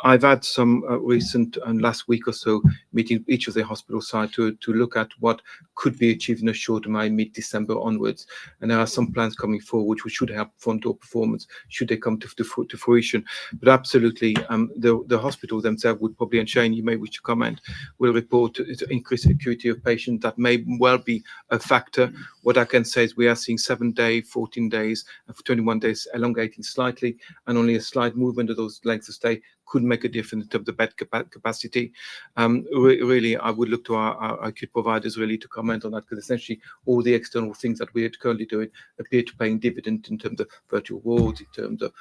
I've had some recent and last week or so meeting each of the hospital side to look at what could be achieved in a short term, mid-December onwards. And there are some plans coming forward which should help front door performance should they come to fruition. But absolutely, the hospital themselves would probably, and Shane, you may wish to comment, will report increased acuity of patients. That may well be a factor. What I can say is we are seeing 7 days, 14 days, and for 21 days elongating slightly, and only a slight movement of those lengths of stay could make a difference in terms of the bed capacity. Really, I would look to our acute providers really to comment on that, because essentially all the external things that we are currently doing appear to paying dividend in terms of virtual wards, in terms of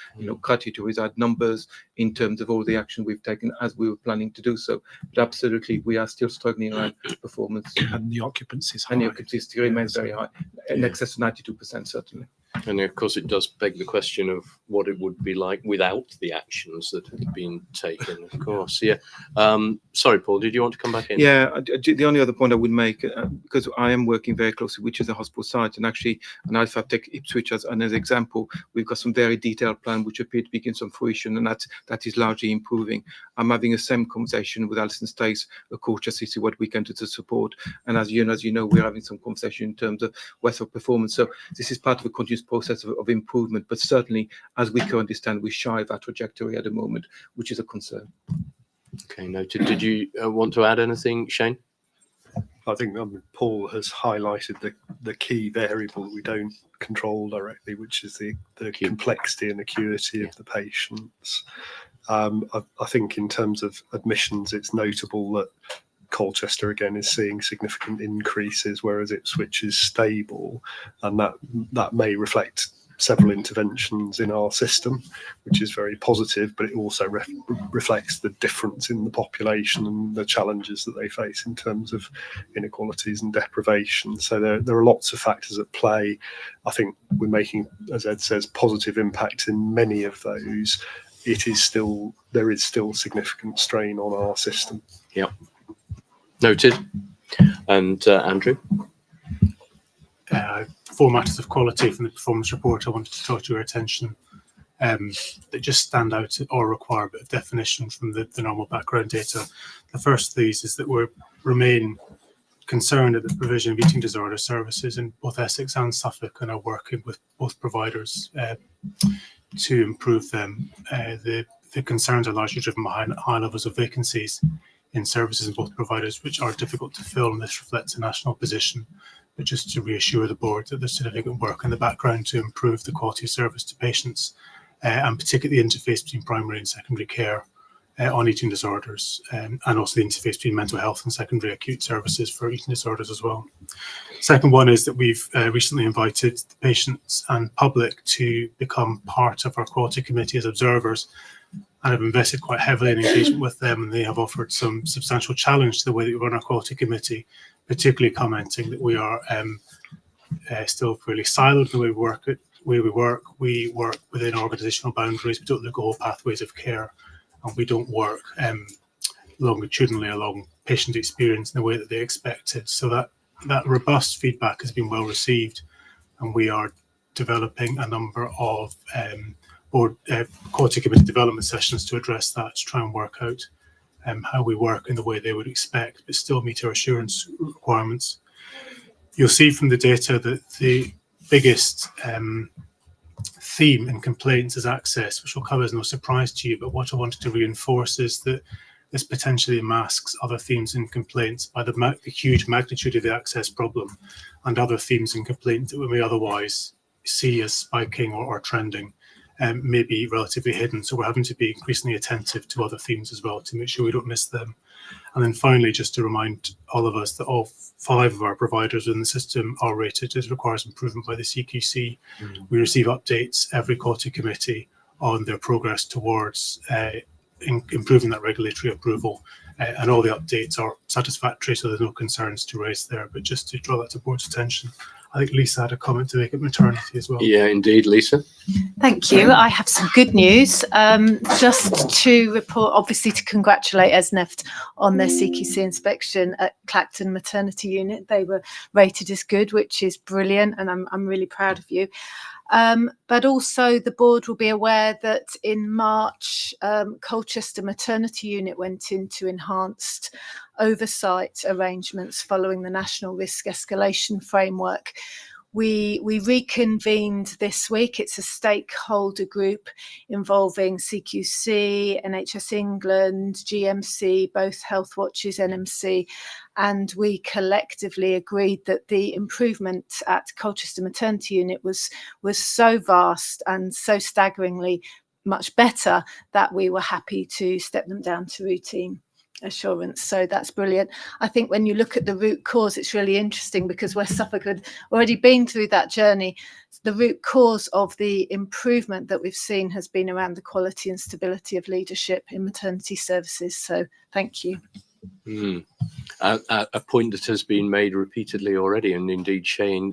criteria to reside numbers, in terms of all the action we've taken as we were planning to do so. But absolutely, we are still struggling around performance. And the occupancy is high. And the occupancy remains very high, in excess of 92%, certainly. And of course, it does beg the question of what it would be like without the actions that have been taken, of course. Yeah. Sorry, Paul, did you want to come back in? Yeah, the only other point I would make, because I am working very closely, which is the hospital site, and actually, and if I take Ipswich as an example, we've got some very detailed plan which appear to be getting some fruition, and that is largely improving. I'm having the same conversation with Alison Stace, a coach, to see what we can do to support. And as you know, we're having some conversation in terms of Westfield performance. So this is part of a continuous process of improvement, but certainly, as we currently stand, we're shy of that trajectory at the moment, which is a concern. Okay, noted. Did you want to add anything, Shane? I think Paul has highlighted the key variable we don't control directly, which is the complexity and acuity of the patients. I think in terms of admissions, it's notable that Colchester again is seeing significant increases, whereas Ipswich is stable, and that may reflect several interventions in our system, which is very positive, but it also reflects the difference in the population and the challenges that they face in terms of inequalities and deprivation. So there are lots of factors at play. I think we're making, as Ed says, positive impact in many of those. There is still significant strain on our system. Yeah. Noted. And Andrew? 4 matters of quality from the performance report I wanted to draw to your attention that just stand out or require a bit of definition from the normal background data. The first of these is that we remain concerned at the provision of eating disorder services in both Essex and Suffolk, and are working with both providers to improve them. The concerns are largely driven by high levels of vacancies in services in both providers, which are difficult to fill, and this reflects a national position. But just to reassure the board that there's significant work in the background to improve the quality of service to patients, and particularly the interface between primary and secondary care on eating disorders, and also the interface between mental health and secondary acute services for eating disorders as well. Second one is that we've recently invited the patients and public to become part of our quality committee as observers, and have invested quite heavily in engagement with them, and they have offered some substantial challenge to the way that we run our quality committee, particularly commenting that we are still fairly siloed in the way we work. We work within organisational boundaries. We don't look at all pathways of care, and we don't work longitudinally along patient experience in the way that they expected. So that robust feedback has been well received, and we are developing a number of quality committee development sessions to address that, to try and work out how we work in the way they would expect, but still meet our assurance requirements. You'll see from the data that biggest theme in complaints is access, which will come as no surprise to you. But what I wanted to reinforce is that this potentially masks other themes in complaints by the huge magnitude of the access problem and other themes in complaints that we may otherwise see as spiking or trending may be relatively hidden. So we're having to be increasingly attentive to other themes as well to make sure we don't miss them. And then finally, just to remind all of us that all 5 of our providers in the system are rated as requires improvement by the CQC. We receive updates every quality committee on their progress towards improving that regulatory approval. And all the updates are satisfactory, so there's no concerns to raise there. But just to draw that to board's attention, I think Lisa had a comment to make at maternity as well. Yeah, indeed, Lisa. Thank you. I have some good news. Just to report, obviously to congratulate ESNEFT on their CQC inspection at Clacton Maternity Unit. They were rated as good, which is brilliant, and I'm really proud of you. But also the board will be aware that in March, Colchester Maternity Unit went into enhanced oversight arrangements following the National Risk Escalation Framework. We reconvened this week. It's a stakeholder group involving CQC, NHS England, GMC, both Health Watches, NMC, and we collectively agreed that the improvement at Colchester Maternity Unit was so vast and so staggeringly much better that we were happy to step them down to routine assurance. So that's brilliant. I think when you look at the root cause, it's really interesting because where Suffolk had already been through that journey, the root cause of the improvement that we've seen has been around the quality and stability of leadership in maternity services. So thank you. A point that has been made repeatedly already, and indeed Shane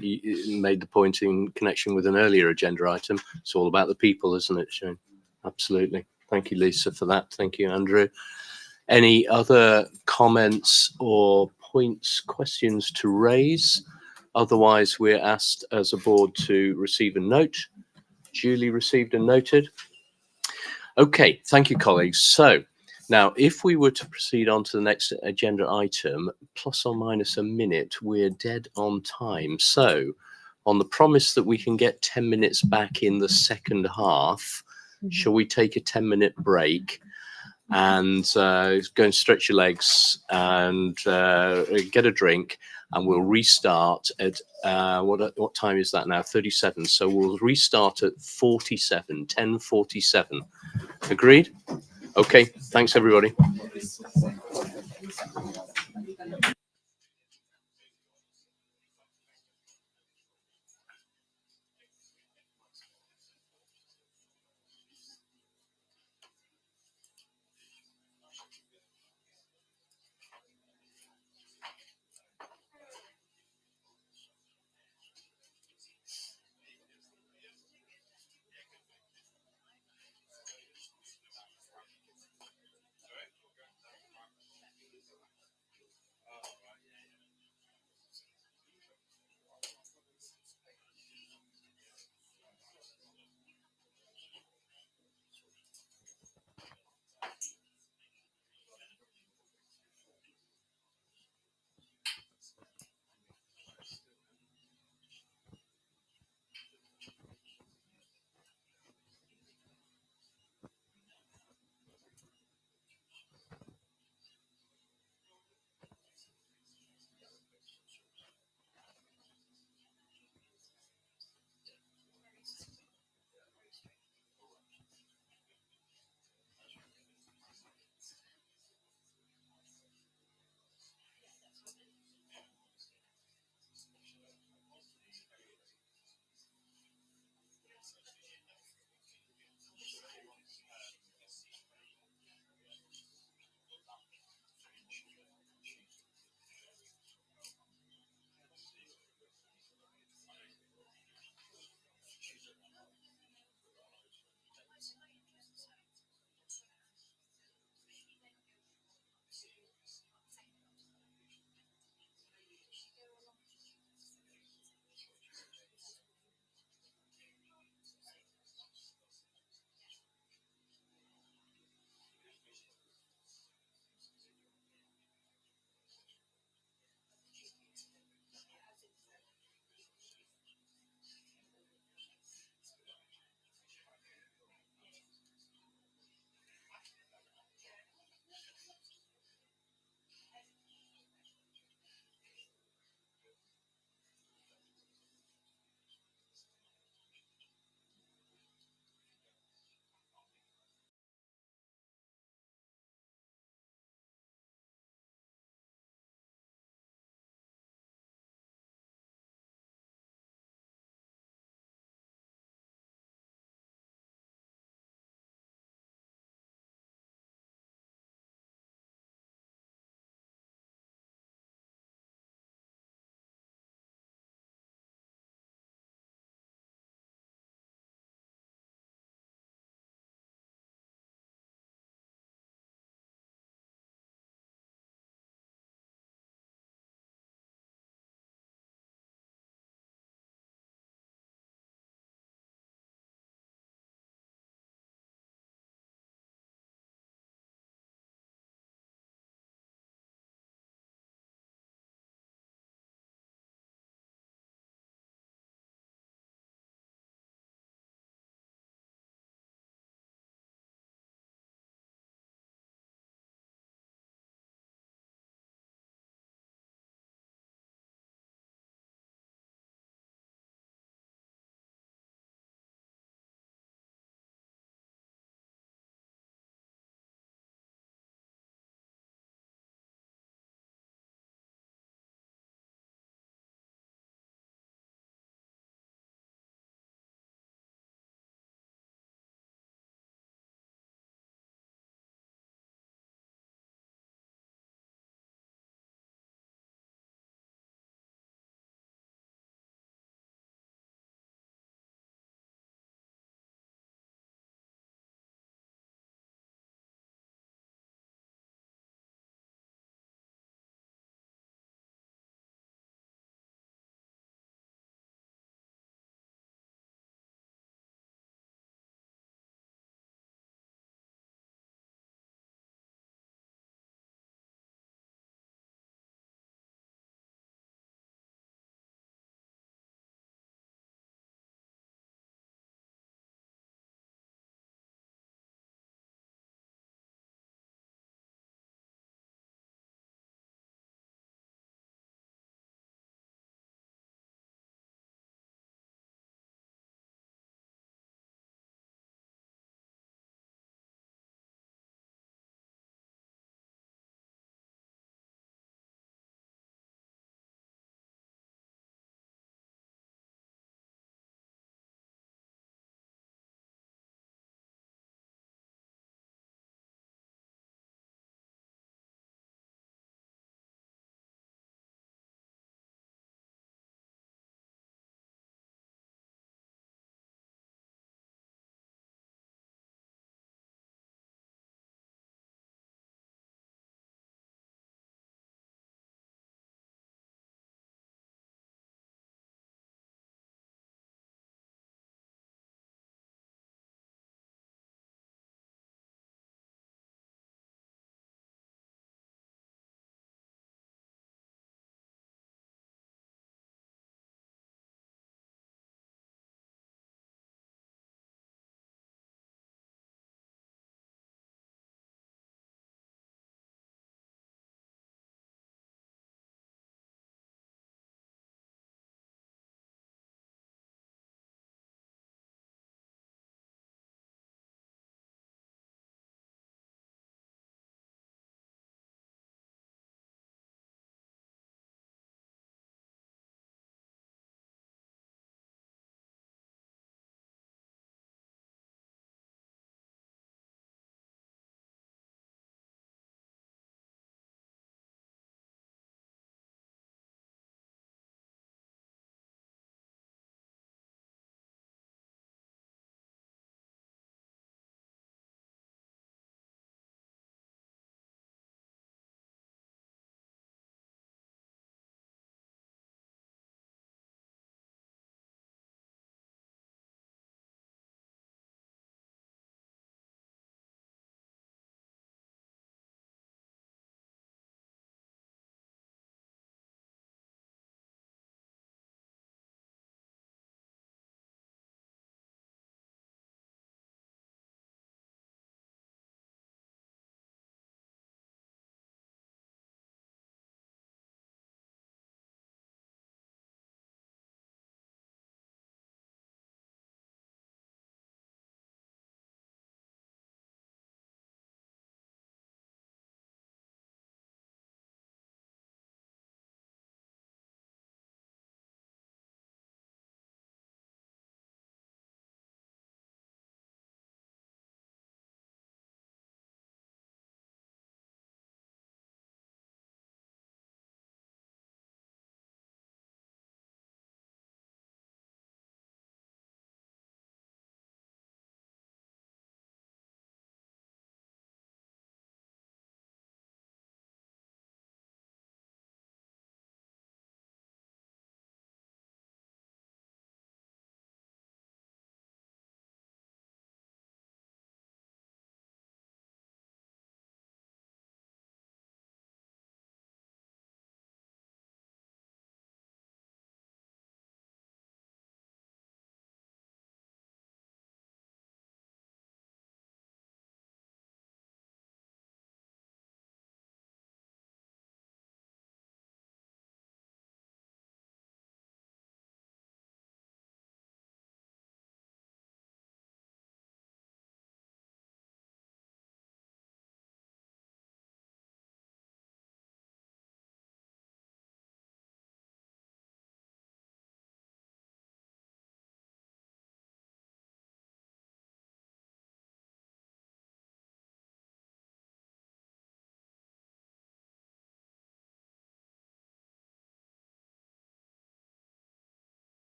made the point in connection with an earlier agenda item. It's all about the people, isn't it, Shane? Absolutely. Thank you, Lisa, for that. Thank you, Andrew. Any other comments or points, questions to raise? Otherwise, we're asked as a board to receive a note. Duly received and noted. Okay, thank you, colleagues. So now, if we were to proceed on to the next agenda item, plus or minus a minute, we're dead on time. So on the promise that we can get 10 minutes back in the second half, shall we take a 10-minute break and go and stretch your legs and get a drink, and we'll restart at what time is that now? 37. So we'll restart at 10:47. Agreed? Okay, thanks everybody.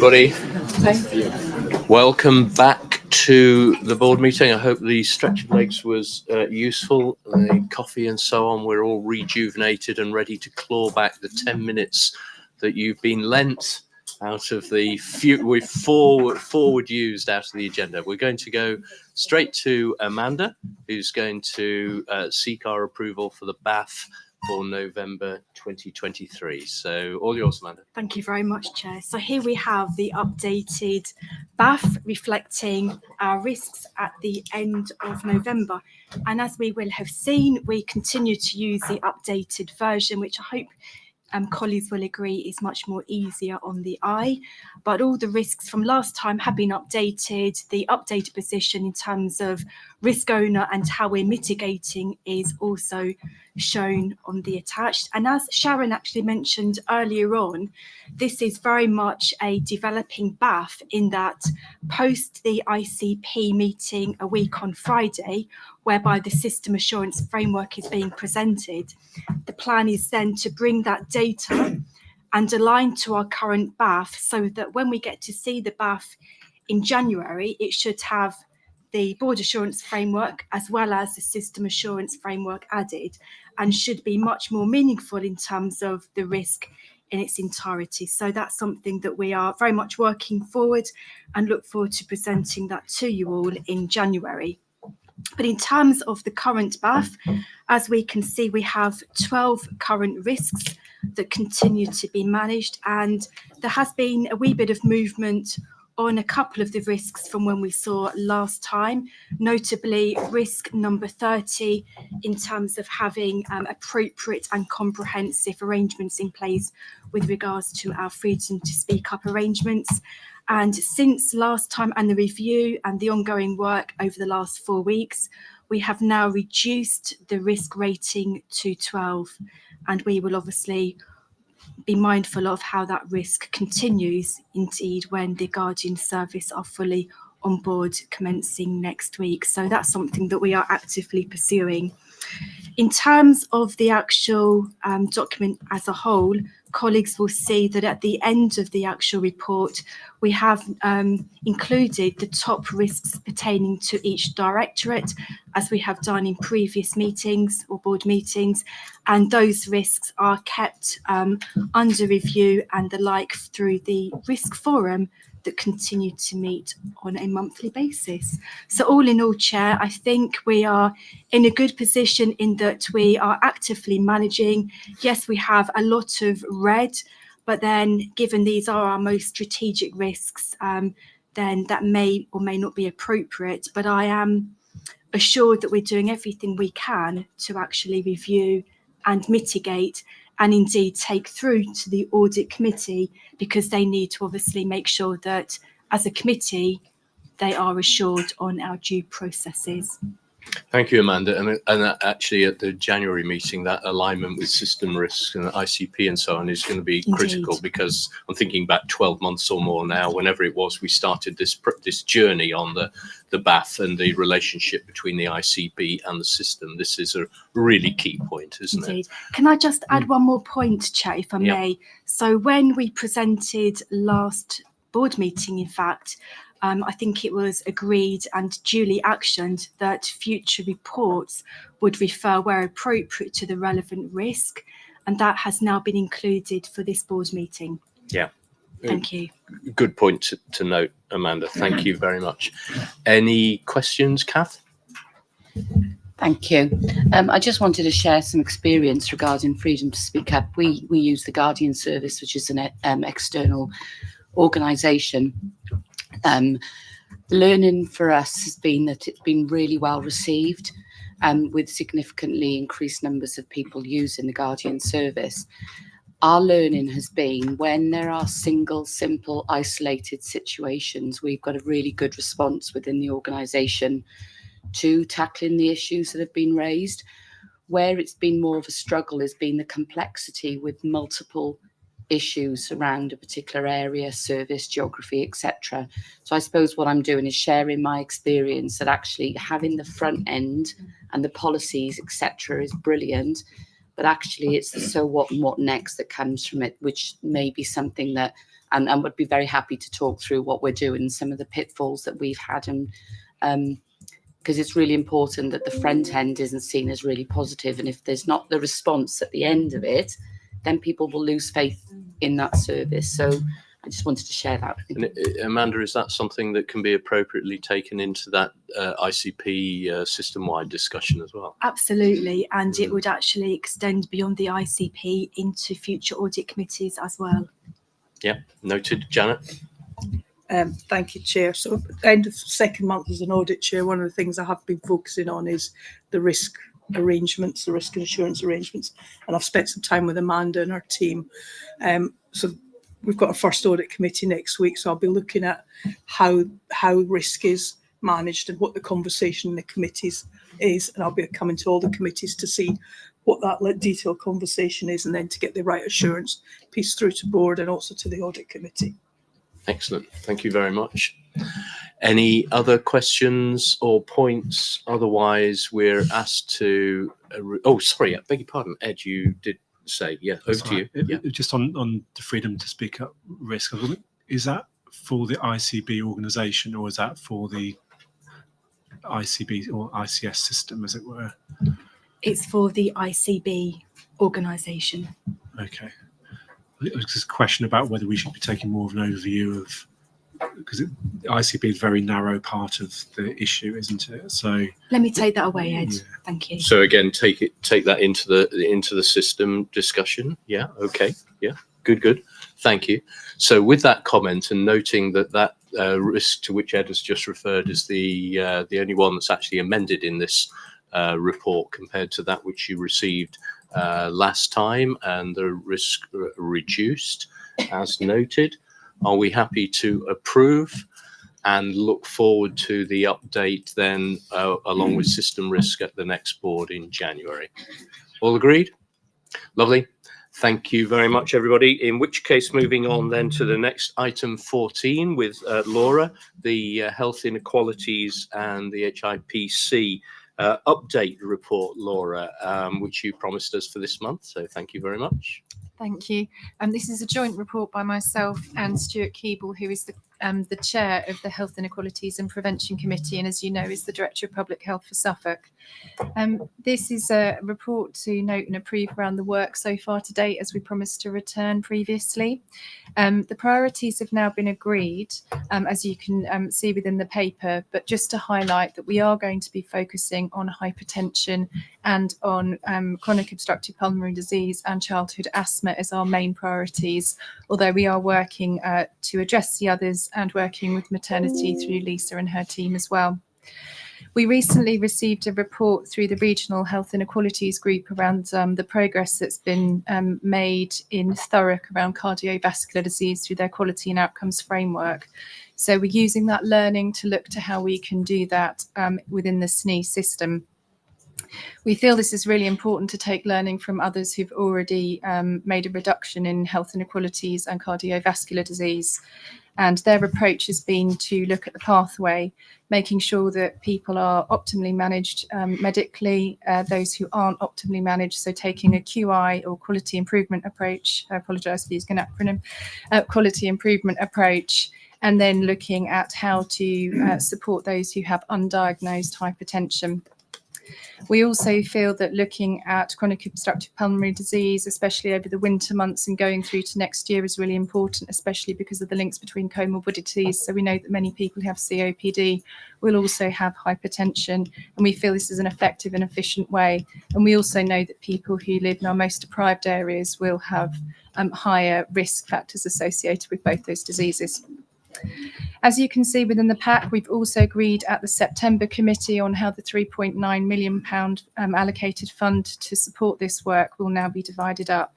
everybody. Welcome back to the board meeting. I hope the stretch of legs was useful. The coffee and so on, we're all rejuvenated and ready to claw back the 10 minutes that you've been lent out of the we've forward used out of the agenda. We're going to go straight to Amanda, who's going to seek our approval for the BAF for November 2023. So all yours, Amanda. Thank you very much, Chair. So here we have the updated BAF reflecting our risks at the end of November. And as we will have seen, we continue to use the updated version, which I hope colleagues will agree is much more easier on the eye, but all the risks from last time have been updated. The updated position in terms of risk owner and how we're mitigating is also shown on the attached. And as Sharon actually mentioned earlier on, this is very much a developing BAF in that post the ICP meeting a week on Friday, whereby the system assurance framework is being presented, the plan is then to bring that data and align to our current BAF so that when we get to see the BAF in January, it should have the board assurance framework as well as the system assurance framework added, and should be much more meaningful in terms of the risk in its entirety. So that's something that we are very much working forward and look forward to presenting that to you all in January. But in terms of the current BAF, as we can see, we have 12 current risks that continue to be managed, and there has been a wee bit of movement on a couple of the risks from when we saw last time, notably risk number 30 in terms of having appropriate and comprehensive arrangements in place with regards to our freedom to speak up arrangements. And since last time and the review and the ongoing work over the last 4 weeks, we have now reduced the risk rating to 12, and we will obviously be mindful of how that risk continues, indeed, when the Guardian service are fully on board commencing next week. So that's something that we are actively pursuing. In terms of the actual document as a whole, colleagues will see that at the end of the actual report, we have included the top risks pertaining to each directorate, as we have done in previous meetings or board meetings, and those risks are kept under review and the like through the risk forum that continue to meet on a monthly basis. So all in all, Chair, I think we are in a good position in that we are actively managing. Yes, we have a lot of red, but then given these are our most strategic risks, then that may or may not be appropriate. But I am assured that we're doing everything we can to actually review and mitigate and indeed take through to the audit committee, because they need to obviously make sure that as a committee they are assured on our due processes. Thank you, Amanda. And actually at the January meeting, that alignment with system risks and ICP and so on is going to be critical, because I'm thinking back 12 months or more now, whenever it was we started this journey on the BAF and the relationship between the ICB and the system. This is a really key point, isn't it? Can I just add one more point, Chair, if I may? So when we presented last board meeting, in fact, I think it was agreed and duly actioned that future reports would refer where appropriate to the relevant risk, and that has now been included for this board meeting. Yeah. Thank you. Good point to note, Amanda. Thank you very much. Any questions, Kath? Thank you. I just wanted to share some experience regarding freedom to speak up. We use the Guardian service, which is an external organisation. Learning for us has been that it's been really well received, with significantly increased numbers of people using the Guardian service. Our learning has been when there are single, simple, isolated situations, we've got a really good response within the organisation to tackling the issues that have been raised. Where it's been more of a struggle has been the complexity with multiple issues around a particular area, service, geography, etc. So I suppose what I'm doing is sharing my experience that actually having the front end and the policies, etc. is brilliant, but actually it's the so what and what next that comes from it, which may be something that, and would be very happy to talk through what we're doing, some of the pitfalls that we've had, and because it's really important that the front end isn't seen as really positive, and if there's not the response at the end of it, then people will lose faith in that service. So I just wanted to share that. And Amanda, is that something that can be appropriately taken into that ICP system-wide discussion as well? Absolutely, and it would actually extend beyond the ICP into future audit committees as well. Yeah, noted. Janet? Thank you, Chair. So at the end of second month as an audit chair, one of the things I have been focusing on is the risk arrangements, the risk insurance arrangements, and I've spent some time with Amanda and her team. So we've got our first audit committee next week, so I'll be looking at how risk is managed and what the conversation in the committees is, and I'll be coming to all the committees to see what that detailed conversation is, and then to get the right assurance piece through to board and also to the audit committee. Excellent. Thank you very much. Any other questions or points? Otherwise, we're asked to... oh, sorry, I beg your pardon. Ed, you did say, yeah, over to you. Yeah. Just on the freedom to speak up risk, is that for the ICB organisation, or is that for the ICB or ICS system, as it were? It's for the ICB organisation. Okay. It was just a question about whether we should be taking more of an overview of, because the ICB is a very narrow part of the issue, isn't it? So let me take that away, Ed. Yeah. Thank you. So again, take that into the system discussion. Yeah. Okay. Yeah. Good. Thank you. So with that comment and noting that risk to which Ed has just referred is the only one that's actually amended in this report compared to that which you received last time, and the risk reduced as noted. Are we happy to approve and look forward to the update then along with system risk at the next board in January? All agreed? Lovely. Thank you very much, everybody. In which case, moving on then to the next item 14 with Laura, the health inequalities and the HIPC update report, Laura, which you promised us for this month. So thank you very much. Thank you. This is a joint report by myself and Stuart Keeble, who is the chair of the Health Inequalities and Prevention Committee, and as you know, is the Director of Public Health for Suffolk. This is a report to note and approve around the work so far to date, as we promised to return previously. The priorities have now been agreed, as you can see within the paper, but just to highlight that we are going to be focusing on hypertension and on chronic obstructive pulmonary disease and childhood asthma as our main priorities, although we are working to address the others and working with maternity through Lisa and her team as well. We recently received a report through the Regional Health Inequalities Group around the progress that's been made in Thurrock around cardiovascular disease through their quality and outcomes framework. So we're using that learning to look to how we can do that within the SNE system. We feel this is really important to take learning from others who've already made a reduction in health inequalities and cardiovascular disease. And their approach has been to look at the pathway, making sure that people are optimally managed medically, those who aren't optimally managed, so taking a QI or quality improvement approach, I apologise for using an acronym, quality improvement approach, and then looking at how to support those who have undiagnosed hypertension. We also feel that looking at chronic obstructive pulmonary disease, especially over the winter months and going through to next year, is really important, especially because of the links between comorbidities. So we know that many people who have COPD will also have hypertension, and we feel this is an effective and efficient way. And we also know that people who live in our most deprived areas will have higher risk factors associated with both those diseases. As you can see within the pack, we've also agreed at the September committee on how the £3.9 million allocated fund to support this work will now be divided up.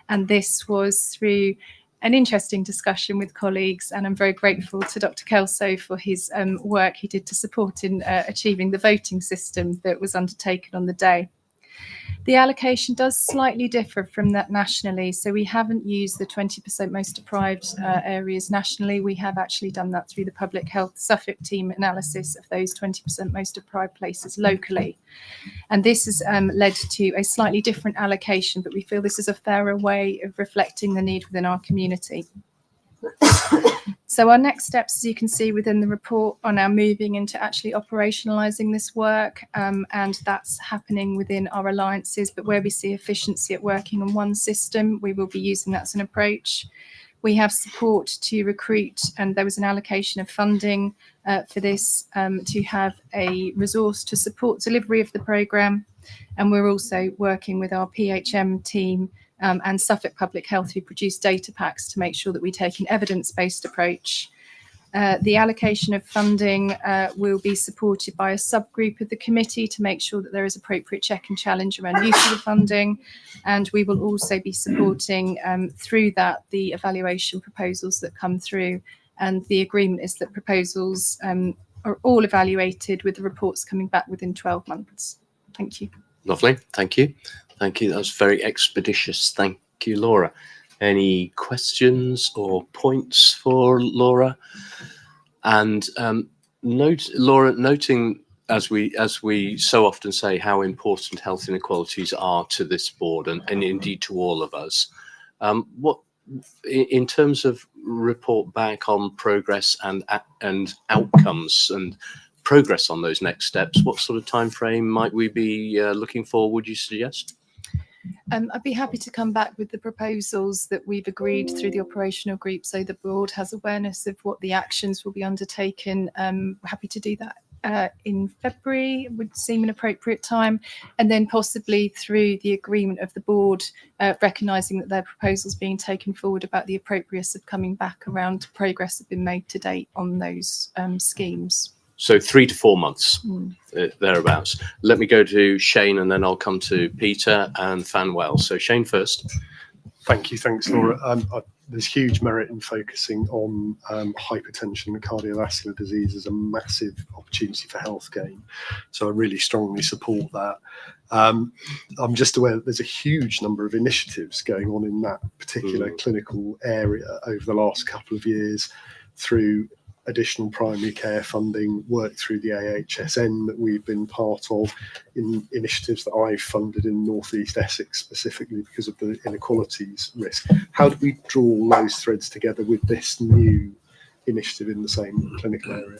And this was through an interesting discussion with colleagues, and I'm very grateful to Dr. Kelso for his work he did to support in achieving the voting system that was undertaken on the day. The allocation does slightly differ from that nationally. So we haven't used the 20% most deprived areas nationally. We have actually done that through the Public Health Suffolk team analysis of those 20% most deprived places locally. And this has led to a slightly different allocation, but we feel this is a fairer way of reflecting the need within our community. So our next steps, as you can see within the report, are now moving into actually operationalising this work, and that's happening within our alliances. But where we see efficiency at working on one system, we will be using that as an approach. We have support to recruit, and there was an allocation of funding for this to have a resource to support delivery of the programme. And we're also working with our PHM team and Suffolk Public Health, who produce data packs, to make sure that we take an evidence-based approach. The allocation of funding will be supported by a subgroup of the committee to make sure that there is appropriate check and challenge around use of the funding. And we will also be supporting through that the evaluation proposals that come through. And the agreement is that proposals are all evaluated with the reports coming back within 12 months. Thank you. Lovely. Thank you. Thank you. That was very expeditious. Thank you, Laura. Any questions or points for Laura? And Laura, noting as we so often say how important health inequalities are to this board and indeed to all of us, what in terms of report back on progress and outcomes and progress on those next steps, what sort of time frame might we be looking for, would you suggest? I'd be happy to come back with the proposals that we've agreed through the operational group, so the board has awareness of what the actions will be undertaken. Happy to do that in February, would seem an appropriate time, and then possibly through the agreement of the board, recognising that their proposals being taken forward about the appropriateness of coming back around progress have been made to date on those schemes. So 3 to 4 months, thereabouts. Let me go to Shane and then I'll come to Peter and Fanwell. So Shane first. Thank you. Thanks, Laura. There's huge merit in focusing on hypertension and cardiovascular disease as a massive opportunity for health gain. So I really strongly support that. I'm just aware that there's a huge number of initiatives going on in that particular clinical area over the last couple of years through additional primary care funding, work through the AHSN that we've been part of, in initiatives that I've funded in North East Essex specifically because of the inequalities risk. How do we draw those threads together with this new initiative in the same clinical area?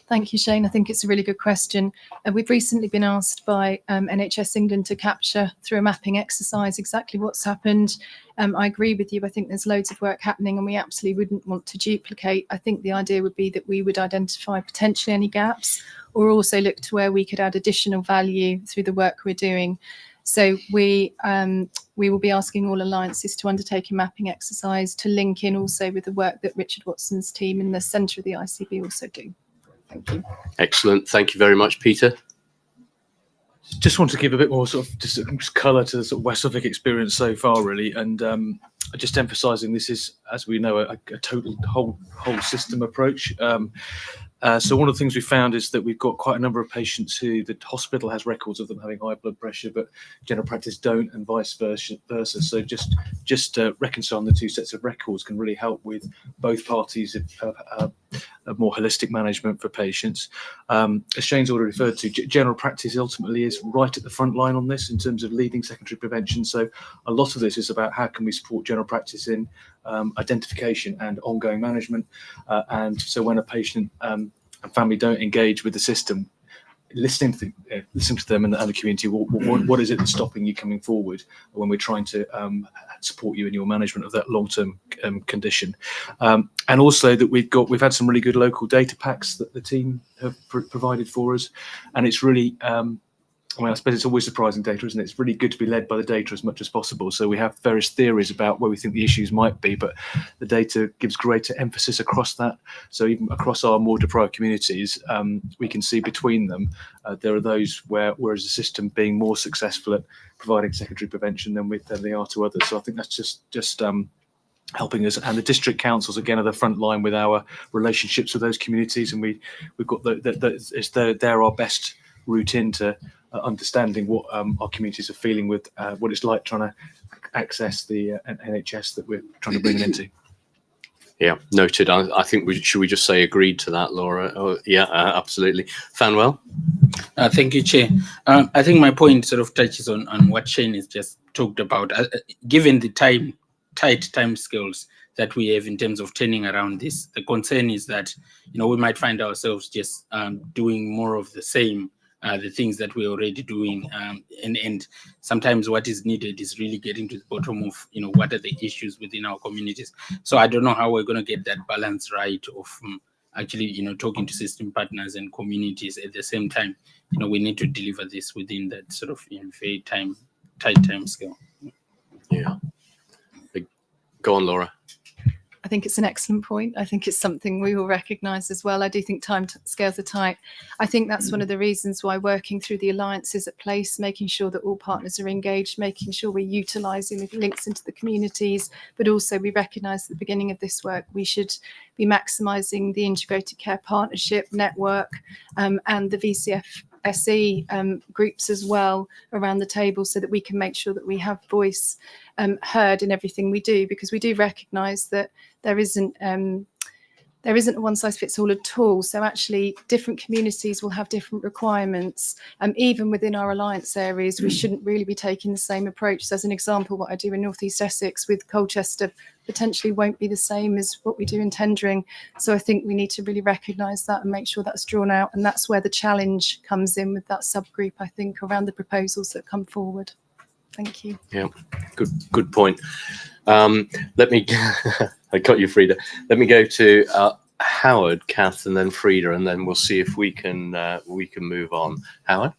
Thank you, Shane. I think it's a really good question. We've recently been asked by NHS England to capture through a mapping exercise exactly what's happened. I agree with you. I think there's loads of work happening and we absolutely wouldn't want to duplicate. I think the idea would be that we would identify potentially any gaps or also look to where we could add additional value through the work we're doing. So we will be asking all alliances to undertake a mapping exercise to link in also with the work that Richard Watson's team in the centre of the ICB also do. Thank you. Excellent. Thank you very much, Peter. Just want to give a bit more sort of just colour to the sort of West Suffolk experience so far, really, and just emphasising this is, as we know, a total whole system approach. So one of the things we found is that we've got quite a number of patients who the hospital has records of them having high blood pressure, but general practice don't, and vice versa. So just reconciling the two sets of records can really help with both parties of more holistic management for patients. As Shane's already referred to, general practice ultimately is right at the front line on this in terms of leading secondary prevention. So a lot of this is about how can we support general practice in identification and ongoing management. And so when a patient and family don't engage with the system, listening to them and the community, what is it that's stopping you coming forward when we're trying to support you in your management of that long-term condition. And also that we've had some really good local data packs that the team have provided for us, and it's really I suppose it's always surprising data, isn't it? It's really good to be led by the data as much as possible. So we have various theories about where we think the issues might be, but the data gives greater emphasis across that. So even across our more deprived communities, we can see between them, there are those whereas the system being more successful at providing secondary prevention than they are to others. So I think that's just helping us, and the district councils again are the front line with our relationships with those communities, and we've got they're our best route into understanding what our communities are feeling with what it's like trying to access the NHS that we're trying to bring them into. Yeah, noted. I think should we just say agreed to that, Laura? Oh, yeah, absolutely. Fanwell? Thank you, Chair. I think my point sort of touches on what Shane has just talked about. Given the tight time scales that we have in terms of turning around this, the concern is that, we might find ourselves just doing more of the same, the things that we're already doing. And sometimes what is needed is really getting to the bottom of, what are the issues within our communities. So I don't know how we're going to get that balance right of actually, talking to system partners and communities at the same time. We need to deliver this within that sort of very tight time scale. Yeah. Go on, Laura. I think it's an excellent point. I think it's something we all recognise as well. I do think time scales are tight. I think that's one of the reasons why working through the alliances at place, making sure that all partners are engaged, making sure we're utilising the links into the communities, but also we recognise at the beginning of this work, we should be maximising the integrated care partnership network and the VCF-SE groups as well around the table, so that we can make sure that we have voice heard in everything we do, because we do recognise that there isn't a one-size-fits-all at all. So actually different communities will have different requirements. Even within our alliance areas, we shouldn't really be taking the same approach. So as an example, what I do in North East Essex with Colchester potentially won't be the same as what we do in tendering. So I think we need to really recognise that and make sure that's drawn out. And that's where the challenge comes in with that subgroup, I think, around the proposals that come forward. Thank you. Yeah, good point. Let me, I got you, Frida. Let me go to Howard, Kath, and then Frida, and then we'll see if we can move on. Howard?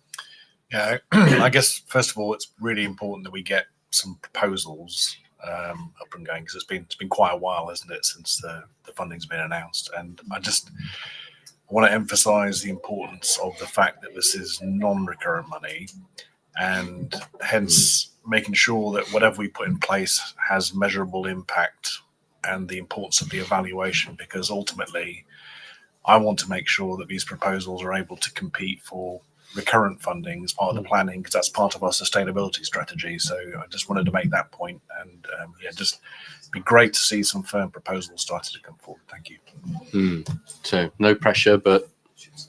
Yeah, I guess first of all, it's really important that we get some proposals up and going, because it's been quite a while, hasn't it, since the funding's been announced. And I want to emphasise the importance of the fact that this is non-recurrent money, and hence making sure that whatever we put in place has measurable impact, and the importance of the evaluation, because ultimately I want to make sure that these proposals are able to compete for recurrent funding as part of the planning, because that's part of our sustainability strategy. So I just wanted to make that point, and just be great to see some firm proposals started to come forward. Thank you. So no pressure, but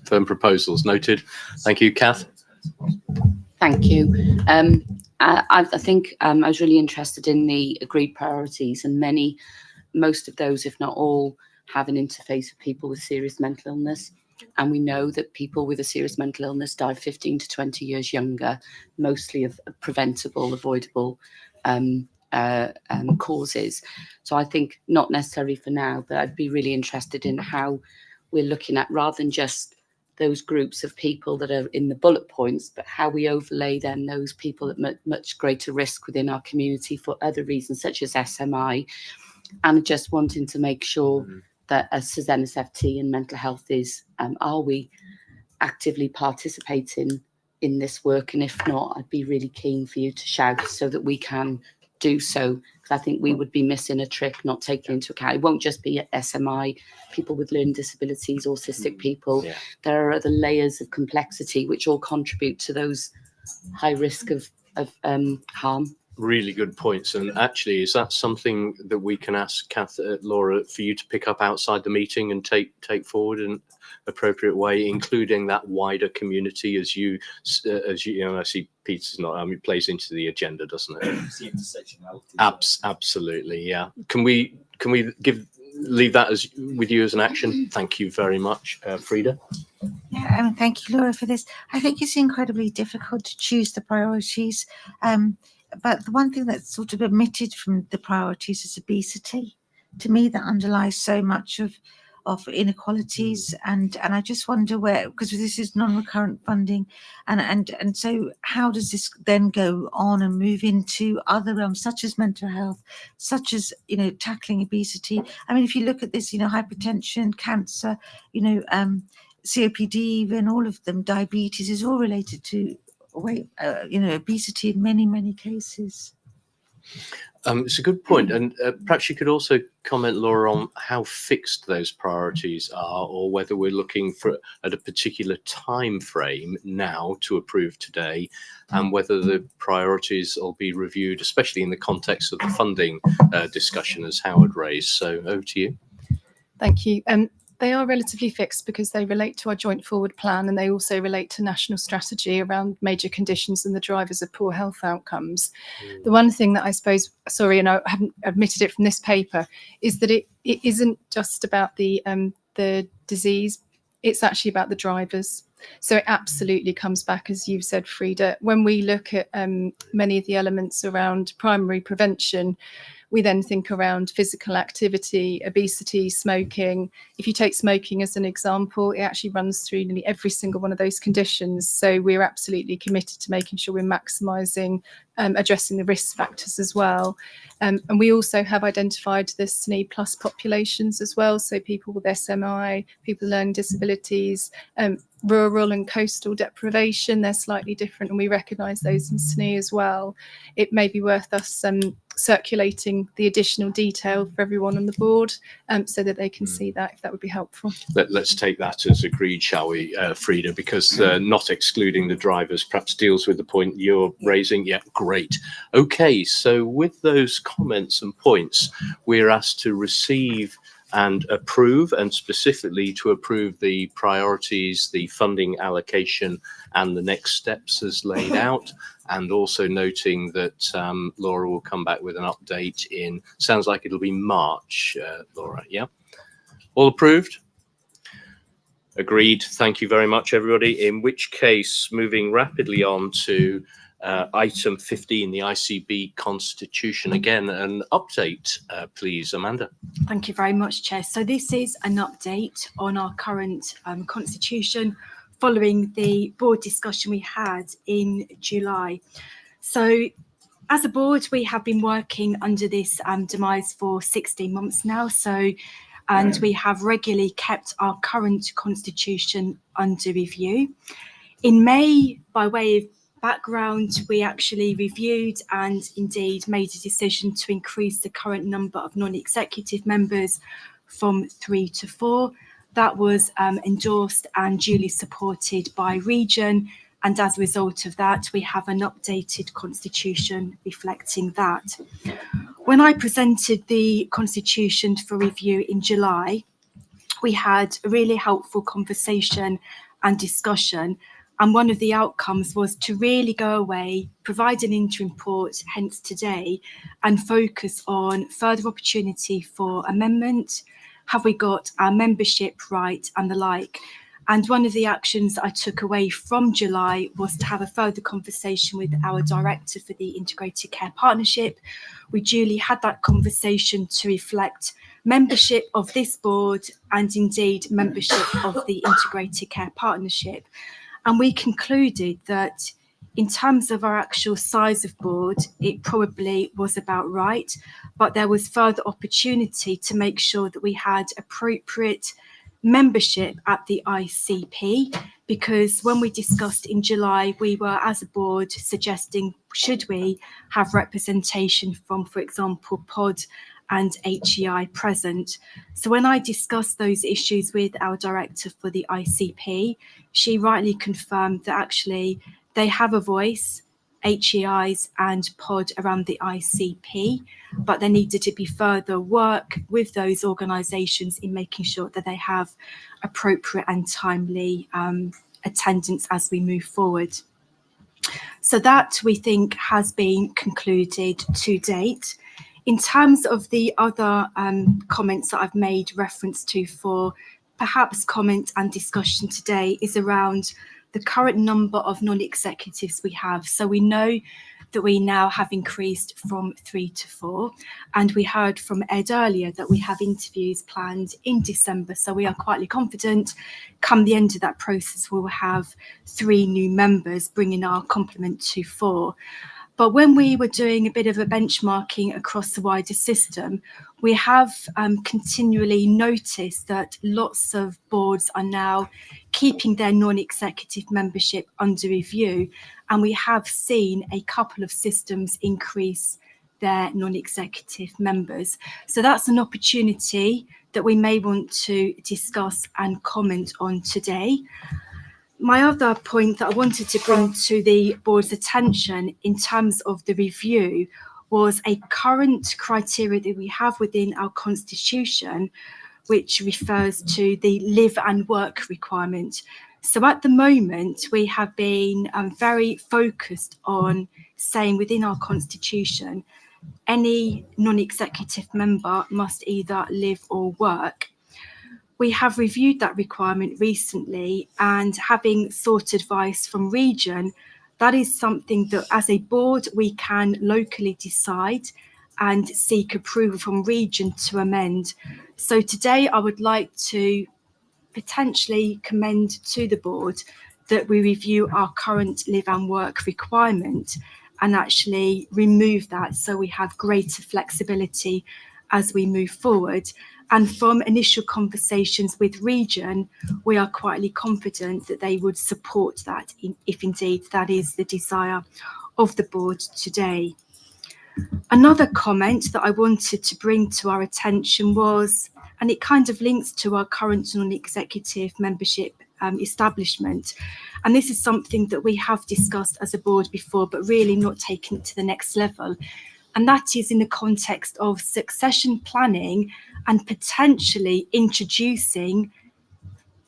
firm proposals noted. Thank you, Kath. Thank you. I think I was really interested in the agreed priorities, and most of those, if not all, have an interface with people with serious mental illness. And we know that people with a serious mental illness die 15 to 20 years younger, mostly of preventable, avoidable causes. So I think not necessarily for now, but I'd be really interested in how we're looking at, rather than just those groups of people that are in the bullet points, but how we overlay then those people at much greater risk within our community for other reasons, such as SMI, and just wanting to make sure that as NSFT and mental health is, are we actively participating in this work? And if not, I'd be really keen for you to shout so that we can do so, because I think we would be missing a trick not taking into account. It won't just be SMI, people with learning disabilities, autistic people. Yeah. There are other layers of complexity which all contribute to those high risk of harm. Really good points. And actually, is that something that we can ask Kath, Laura, for you to pick up outside the meeting and take forward in appropriate way, including that wider community as you know, I see Peter's not, it plays into the agenda, doesn't it? It's the intersectionality. Absolutely, yeah. Can we leave that with you as an action? Thank you very much, Frida. Yeah, thank you, Laura, for this. I think it's incredibly difficult to choose the priorities. But the one thing that's sort of omitted from the priorities is obesity. To me, that underlies so much of inequalities, and I just wonder where, because this is non-recurrent funding, and so how does this then go on and move into other realms such as mental health, such as tackling obesity? I mean, if you look at this, hypertension, cancer, COPD, even all of them, diabetes is all related to obesity in many cases. It's a good point, and perhaps you could also comment, Laura, on how fixed those priorities are, or whether we're looking for at a particular time frame now to approve today, and whether the priorities will be reviewed, especially in the context of the funding discussion, as Howard raised. So over to you. Thank you. They are relatively fixed because they relate to our joint forward plan, and they also relate to national strategy around major conditions and the drivers of poor health outcomes. The one thing that I suppose, sorry, and I haven't admitted it from this paper, is that it isn't just about the disease, it's actually about the drivers. So it absolutely comes back, as you've said, Frida, when we look at many of the elements around primary prevention, we then think around physical activity, obesity, smoking. If you take smoking as an example, it actually runs through nearly every single one of those conditions. So we're absolutely committed to making sure we're maximising addressing the risk factors as well. And we also have identified the SNE plus populations as well. So people with SMI, people with learning disabilities, rural and coastal deprivation, they're slightly different, and we recognise those in SNE as well. It may be worth us circulating the additional detail for everyone on the board so that they can see that, if that would be helpful. Let's take that as agreed, shall we, Frida, because not excluding the drivers perhaps deals with the point you're raising. Yeah, great. Okay, so with those comments and points, we're asked to receive and approve, and specifically to approve the priorities, the funding allocation, and the next steps as laid out, and also noting that Laura will come back with an update in, sounds like it'll be March, Laura, yeah? All approved? Agreed. Thank you very much, everybody. In which case, moving rapidly on to item 15, the ICB Constitution. Again, an update, please, Amanda. Thank you very much, Chair. So this is an update on our current constitution following the board discussion we had in July. So as a board, we have been working under this demise for 16 months now. And we have regularly kept our current constitution under review. In May, by way of background, we actually reviewed and indeed made a decision to increase the current number of non-executive members from 3 to 4. That was endorsed and duly supported by region, and as a result of that, we have an updated constitution reflecting that. When I presented the constitution for review in July, we had a really helpful conversation and discussion. And one of the outcomes was to really go away, provide an interim report, hence today, and focus on further opportunity for amendment. Have we got our membership right, and the like? And one of the actions I took away from July was to have a further conversation with our director for the Integrated Care Partnership. We duly had that conversation to reflect membership of this board and indeed membership of the Integrated Care Partnership. And we concluded that in terms of our actual size of board, it probably was about right, but there was further opportunity to make sure that we had appropriate membership at the ICP, because when we discussed in July, we were as a board suggesting, should we have representation from, for example, POD and HEI present. So when I discussed those issues with our director for the ICP, she rightly confirmed that actually they have a voice, HEIs and POD, around the ICP, but there needed to be further work with those organisations in making sure that they have appropriate and timely attendance as we move forward. So that, we think, has been concluded to date. In terms of the other comments that I've made reference to for perhaps comment and discussion today is around the current number of non-executives we have. So we know that we now have increased from 3 to 4, and we heard from Ed earlier that we have interviews planned in December. So we are quietly confident come the end of that process, we will have 3 new members, bringing our complement to 4. But when we were doing a bit of a benchmarking across the wider system, we have continually noticed that lots of boards are now keeping their non-executive membership under review. And we have seen a couple of systems increase their non-executive members. So that's an opportunity that we may want to discuss and comment on today. My other point that I wanted to bring to the board's attention in terms of the review was a current criteria that we have within our constitution, which refers to the live and work requirement. So at the moment, we have been very focused on saying within our constitution, any non-executive member must either live or work. We have reviewed that requirement recently, and having sought advice from Region, that is something that as a board we can locally decide and seek approval from Region to amend. So today I would like to potentially commend to the board that we review our current live and work requirement and actually remove that so we have greater flexibility as we move forward. And from initial conversations with Region, we are quietly confident that they would support that if indeed that is the desire of the board today. Another comment that I wanted to bring to our attention was, and it kind of links to our current non-executive membership establishment, and this is something that we have discussed as a board before, but really not taken it to the next level. And that is in the context of succession planning and potentially introducing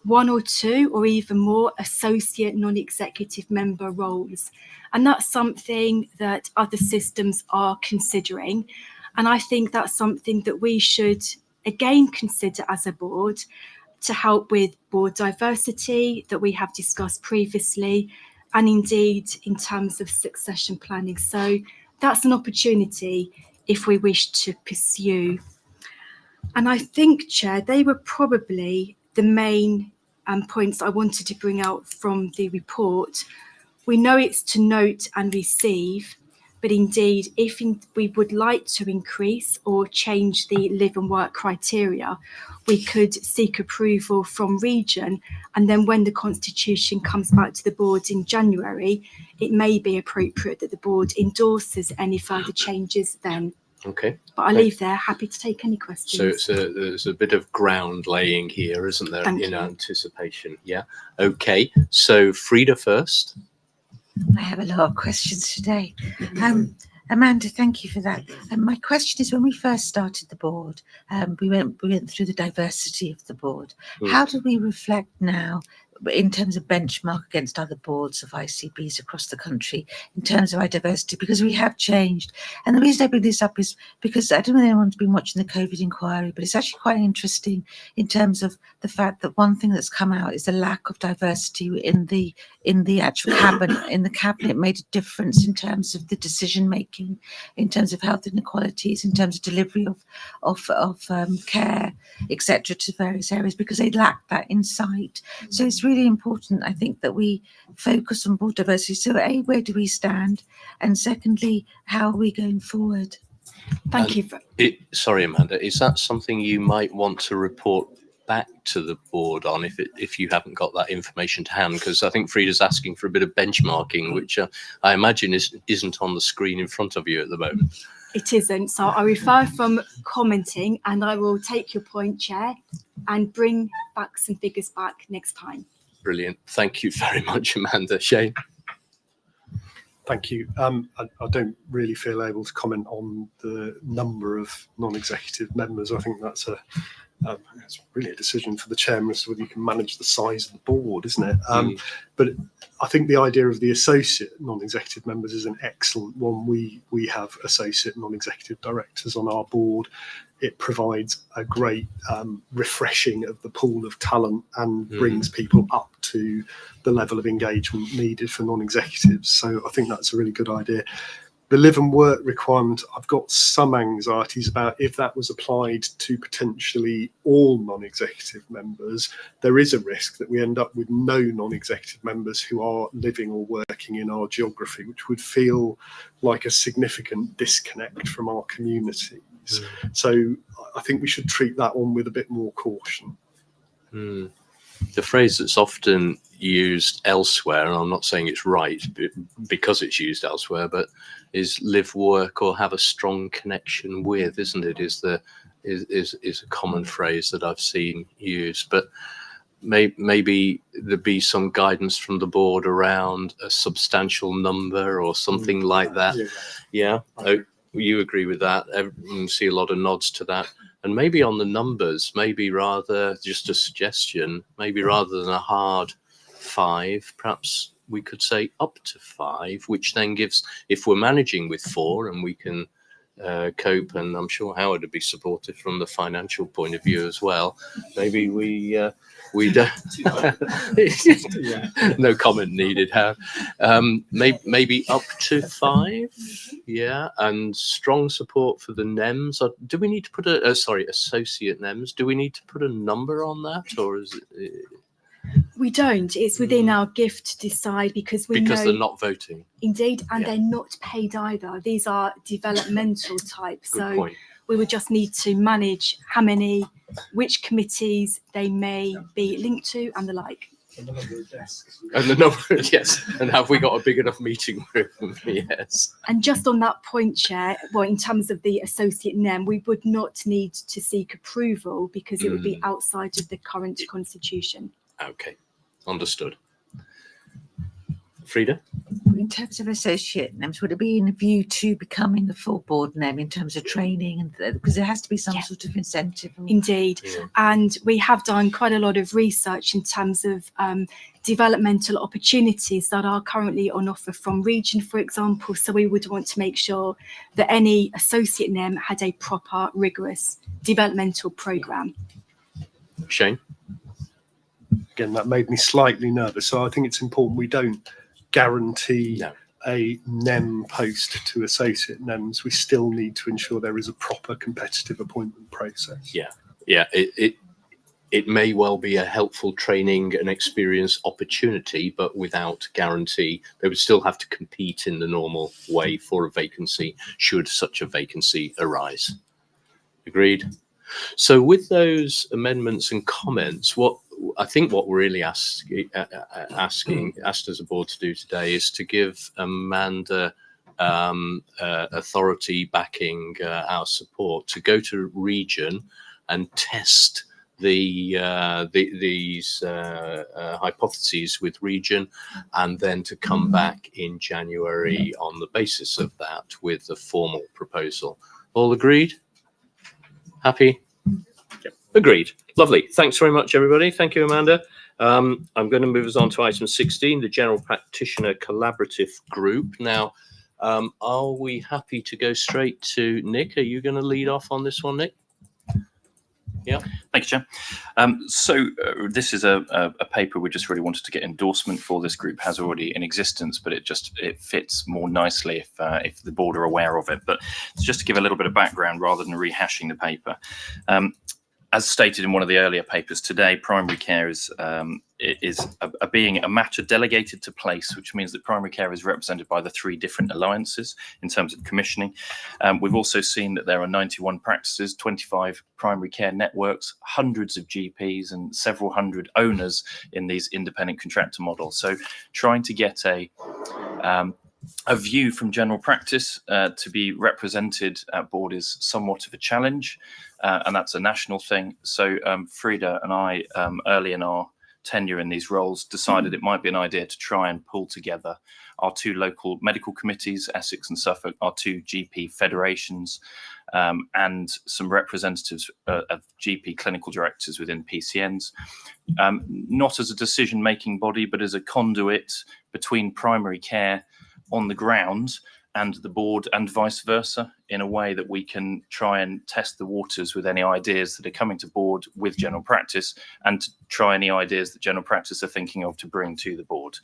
one or two or even more associate non-executive member roles. And that's something that other systems are considering. And I think that's something that we should again consider as a board to help with board diversity that we have discussed previously, and indeed in terms of succession planning. So that's an opportunity if we wish to pursue. And I think, Chair, they were probably the main points I wanted to bring out from the report. We know it's to note and receive, but indeed, if we would like to increase or change the live and work criteria, we could seek approval from Region, and then when the constitution comes back to the board in January, it may be appropriate that the board endorses any further changes then. Okay. But I leave there, happy to take any questions. So there's a bit of ground laying here, isn't there, Thank in you. anticipation? Yeah. Okay. So Frida first. I have a lot of questions today. Amanda, thank you for that. My question is, when we first started the board, we went through the diversity of the board. How do we reflect now in terms of benchmark against other boards of ICBs across the country in terms of our diversity? Because we have changed. And the reason I bring this up is because I don't know if anyone's been watching the COVID inquiry, but it's actually quite interesting in terms of the fact that one thing that's come out is the lack of diversity in the actual cabinet. In the cabinet made a difference in terms of the decision making, in terms of health inequalities, in terms of delivery of care, etc., to various areas, because they lack that insight. So it's really important, I think, that we focus on board diversity. So A, where do we stand? And secondly, how are we going forward? Thank you. Sorry, Amanda, is that something you might want to report back to the board on if you haven't got that information to hand? Because I think Frida's asking for a bit of benchmarking, which I imagine isn't on the screen in front of you at the moment. It isn't. So I refer from commenting, and I will take your point, Chair, and bring facts and figures back next time. Brilliant. Thank you very much, Amanda. Shane? Thank you. I don't really feel able to comment on the number of non-executive members. I think that's it's really a decision for the chairman as to whether you can manage the size of the board, isn't it? But I think the idea of the associate non-executive members is an excellent one. We have associate non-executive directors on our board. It provides a great refreshing of the pool of talent and brings people up to the level of engagement needed for non-executives. So I think that's a really good idea. The live and work requirement, I've got some anxieties about if that was applied to potentially all non-executive members. There is a risk that we end up with no non-executive members who are living or working in our geography, which would feel like a significant disconnect from our communities. So I think we should treat that one with a bit more caution. The phrase that's often used elsewhere, and I'm not saying it's right because it's used elsewhere, but is live, work, or have a strong connection with, isn't it? Is a common phrase that I've seen used. But maybe there be some guidance from the board around a substantial number or something like that. Yeah. Oh, you agree with that? I see a lot of nods to that. And maybe on the numbers, maybe rather, just a suggestion, maybe rather than a hard 5, perhaps we could say up to 5, which then gives, if we're managing with 4 and we can cope, and I'm sure Howard would be supportive from the financial point of view as well, maybe we don't. No comment needed, Howard. Maybe up to 5, yeah, and strong support for the NEMS. Do we need to put associate NEMS? Do we need to put a number on that, or is it? We don't. It's within our gift to decide, because we know they're not voting. Indeed, and they're not paid either. These are developmental type. Good point. We would just need to manage which committees they may be linked to, and the like. And the number, yes. And have we got a big enough meeting room? Yes. And just on that point, Chair, well, in terms of the associate NEM, we would not need to seek approval because it would be outside of the current constitution. Okay, understood. Frida? In terms of associate NEMs, would it be in view to becoming a full board NEM in terms of training, and because there has to be some sort of incentive? Indeed, and we have done quite a lot of research in terms of developmental opportunities that are currently on offer from region, for example. So we would want to make sure that any associate NEM had a proper, rigorous developmental programme. Shane? Again, that made me slightly nervous. So I think it's important we don't guarantee a NEM post to associate NEMs. We still need to ensure there is a proper competitive appointment process. Yeah. It may well be a helpful training and experience opportunity, but without guarantee. They would still have to compete in the normal way for a vacancy, should such a vacancy arise. Agreed? So with those amendments and comments, what we're really asked as a board to do today is to give Amanda authority backing our support to go to region and test these hypotheses with region, and then to come back in January on the basis of that with a formal proposal. All agreed? Happy? Yep. Agreed. Lovely. Thanks very much, everybody. Thank you, Amanda. I'm going to move us on to item 16, the General Practitioner Collaborative Group. Now, are we happy to go straight to Nick? Are you going to lead off on this one, Nick? Yeah. Thank you, Chair. So this is a paper we just really wanted to get endorsement for. This group has already in existence, but it fits more nicely if the board are aware of it. But just to give a little bit of background rather than rehashing the paper. As stated in one of the earlier papers today, primary care is being a matter delegated to place, which means that primary care is represented by the 3 different alliances in terms of commissioning. We've also seen that there are 91 practices, 25 primary care networks, hundreds of GPs and several hundred owners in these independent contractor models. So trying to get a view from general practice to be represented at board is somewhat of a challenge, and that's a national thing. So Frida and I, early in our tenure in these roles, decided it might be an idea to try and pull together our 2 local medical committees, Essex and Suffolk, our 2 GP federations, and some representatives of GP clinical directors within PCNs, not as a decision-making body, but as a conduit between primary care on the ground and the board, and vice versa, in a way that we can try and test the waters with any ideas that are coming to board with general practice, and to try any ideas that general practice are thinking of to bring to the board.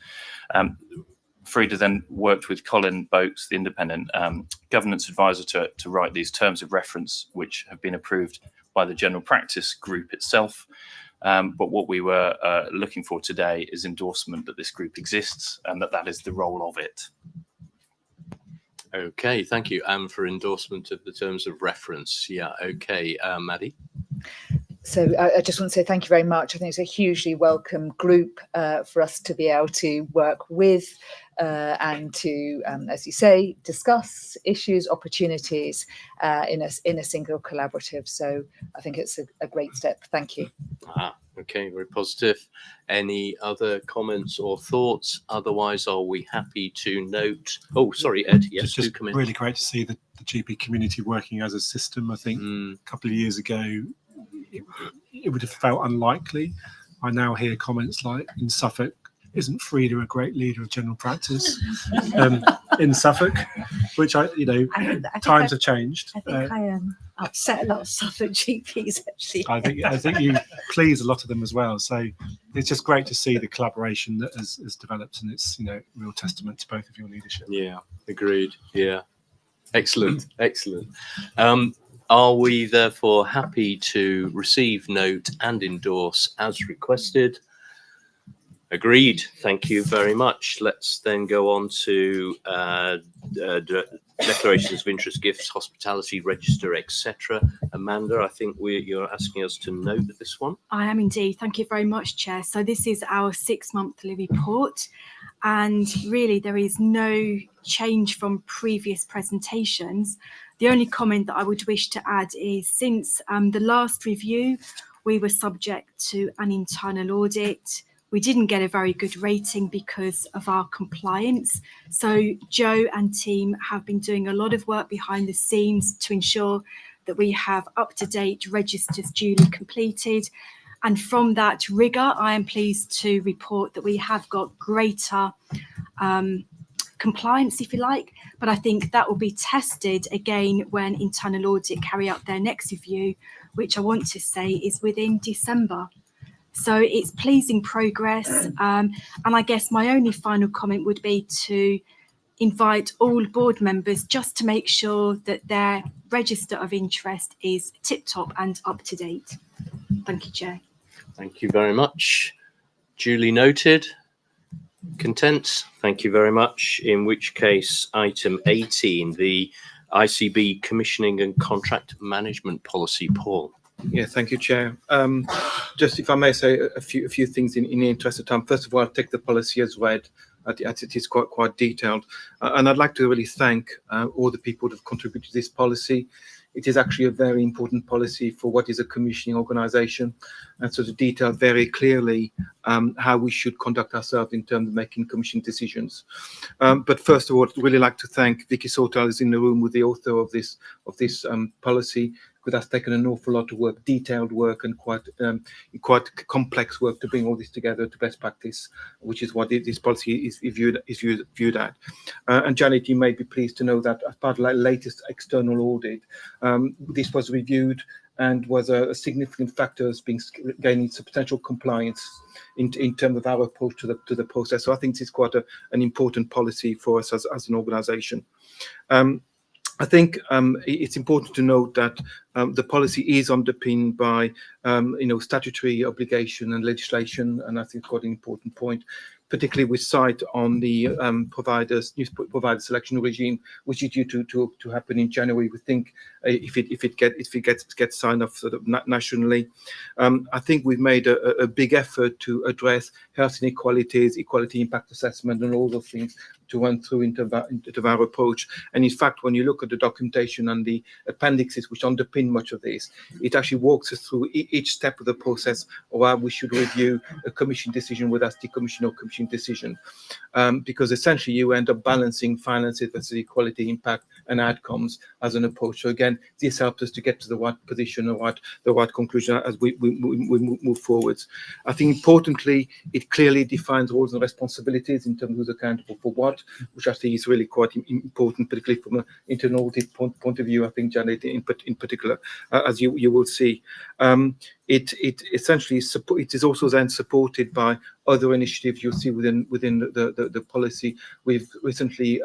Frida then worked with Colin Boakes, the independent governance advisor, to write these terms of reference, which have been approved by the general practice group itself. But what we were looking for today is endorsement that this group exists and that is the role of it. Okay, thank you. And for endorsement of the terms of reference. Yeah, okay. Maddie? So I just want to say thank you very much. I think it's a hugely welcome group for us to be able to work with and to, as you say, discuss issues, opportunities in a single collaborative. So I think it's a great step. Thank you. Okay, very positive. Any other comments or thoughts? Otherwise, are we happy to note? Oh, sorry, Ed. Yes, just really great to see the GP community working as a system. I think a couple of years ago, it would have felt unlikely. I now hear comments like, in Suffolk, isn't Frida a great leader of general practice in Suffolk? Which I times have changed. I think I upset a lot of Suffolk GPs actually. I think you please a lot of them as well. So it's just great to see the collaboration that has developed, and it's real testament to both of your leadership. Yeah, agreed. Yeah, excellent, excellent. Are we therefore happy to receive, note, and endorse as requested? Agreed. Thank you very much. Let's then go on to declarations of interest, gifts, hospitality register, etc. Amanda, I think you're asking us to note this one. I am indeed. Thank you very much, Chair. So this is our 6-monthly report, and really there is no change from previous presentations. The only comment that I would wish to add is, since the last review, we were subject to an internal audit. We didn't get a very good rating because of our compliance. So Joe and team have been doing a lot of work behind the scenes to ensure that we have up-to-date registers duly completed. And from that rigour, I am pleased to report that we have got greater compliance, if you like, but I think that will be tested again when internal audit carry out their next review, which I want to say is within December. So it's pleasing progress. And I guess my only final comment would be to invite all board members just to make sure that their register of interest is tip-top and up-to-date. Thank you, Chair. Thank you very much. Duly noted. Content? Thank you very much. In which case, item 18, the ICB Commissioning and Contract Management Policy. Paul. Yeah, thank you, Chair. Just if I may say a few things in the interest of time. First of all, I'll take the policy as read. It is quite detailed, and I'd like to really thank all the people that have contributed to this policy. It is actually a very important policy for what is a commissioning organisation, and so to detail very clearly how we should conduct ourselves in terms of making commissioning decisions. But first of all, I'd really like to thank Vicky Sautel, who's in the room with the author of this policy, because that's taken an awful lot of work, detailed work, and quite complex work to bring all this together to best practice, which is what this policy is viewed at. And Janet, you may be pleased to know that as part of the latest external audit, this was reviewed and was a significant factor as gaining substantial compliance in terms of our approach to the process. So I think this is quite an important policy for us as an organisation. I think it's important to note that the policy is underpinned by statutory obligation and legislation, and I think quite an important point, particularly with sight on the new provider selection regime, which is due to happen in January. We think if it gets signed off sort of nationally, I think we've made a big effort to address health inequalities, equality impact assessment, and all those things to run through into our approach. And in fact, when you look at the documentation and the appendixes which underpin much of this, it actually walks us through each step of the process of how we should review a commission decision, whether that's decommission or commission decision, because essentially you end up balancing finances versus equality, impact, and outcomes as an approach. So again, this helps us to get to the right position or the right conclusion as we move forwards. I think importantly, it clearly defines roles and responsibilities in terms of who's accountable for what, which I think is really quite important, particularly from an internal audit point of view. I think, Janet, in particular, as you will see. It essentially it is also then supported by other initiatives you'll see within the policy. We've recently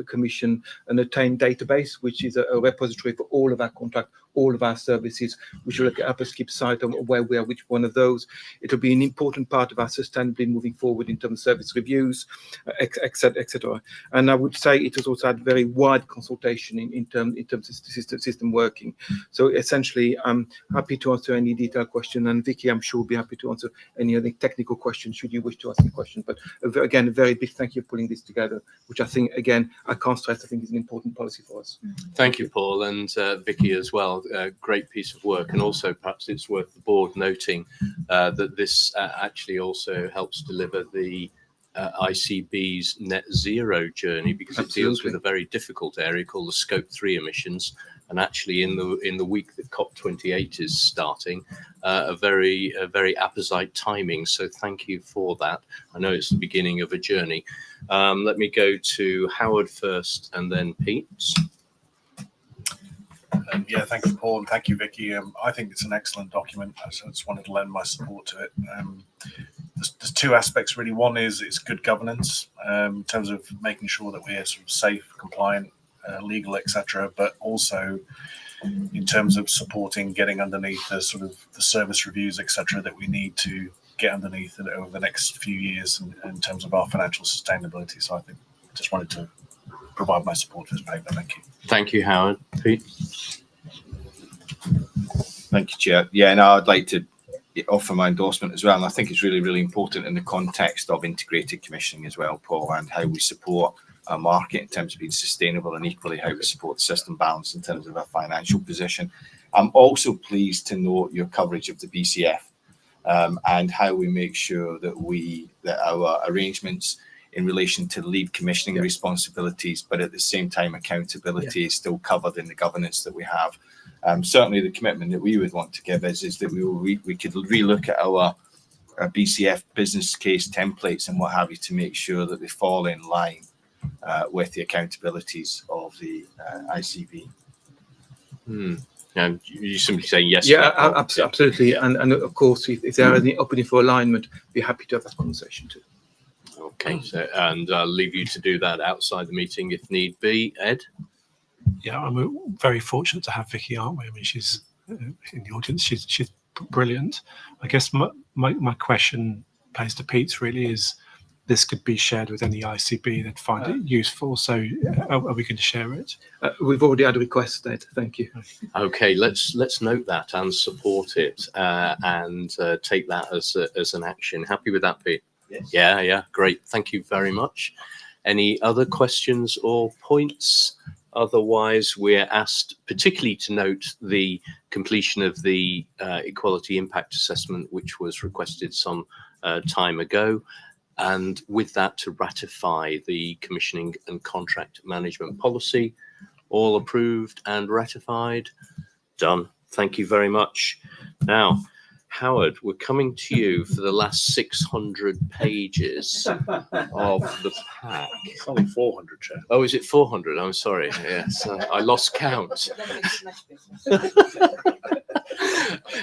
commissioned an Attain database, which is a repository for all of our contract all of our services, which will help us keep sight on where we are, which one of those. It will be an important part of our sustainability moving forward in terms of service reviews, etc. And I would say it has also had very wide consultation in terms of system working. So essentially, I'm happy to answer any detailed question, and Vicky, I'm sure, will be happy to answer any other technical questions should you wish to ask any questions. But again, a very big thank you for pulling this together, which I think, again, I can't stress, I think is an important policy for us. Thank you, Paul, and Vicky as well. Great piece of work, and also perhaps it's worth the board noting that this actually also helps deliver the ICB's net zero journey, because it deals with a very difficult area called the Scope 3 emissions. And actually, in the week that COP28 is starting, a very apposite timing. So thank you for that. I know it's the beginning of a journey. Let me go to Howard first, and then Pete. Yeah, thank you, Paul, and thank you, Vicky. I think it's an excellent document, so I just wanted to lend my support to it. There's two aspects, really. One is it's good governance in terms of making sure that we're sort of safe, compliant, legal, etc., but also in terms of supporting getting underneath the sort of the service reviews, etc., that we need to get underneath it over the next few years in terms of our financial sustainability. So I think just wanted to provide my support for this paper. Thank you. Thank you, Howard. Pete. Thank you, Chair. Yeah, no, I'd like to offer my endorsement as well. And I think it's really, really important in the context of integrated commissioning as well, Paul, and how we support our market in terms of being sustainable, and equally how we support the system balance in terms of our financial position. I'm also pleased to note your coverage of the BCF and how we make sure that our arrangements in relation to lead commissioning responsibilities, but at the same time accountability is still covered in the governance that we have. Certainly the commitment that we would want to give is that we could relook at our BCF business case templates and what have you to make sure that they fall in line with the accountabilities of the ICB. And you simply say yes. Yeah, absolutely. And of course, if there are any opening for alignment, be happy to have that conversation too. Okay, so, and I'll leave you to do that outside the meeting if need be. Ed? Yeah, I'm very fortunate to have Vicky, aren't we? I mean, she's in the audience. She's brilliant. I guess my question posed to Pete's really is, this could be shared with any ICB that find it useful. So are we going to share it? We've already had a request, Ed. Thank you. Okay, let's note that and support it and take that as an action. Happy with that, Pete? Yes. Yeah, great. Thank you very much. Any other questions or points? Otherwise, we're asked particularly to note the completion of the equality impact assessment, which was requested some time ago. And with that, to ratify the commissioning and contract management policy. All approved and ratified. Done. Thank you very much. Now, Howard, we're coming to you for the last 600 pages of the pack. It's only 400, Chair. Oh, is it 400? I'm sorry. Yes, I lost count.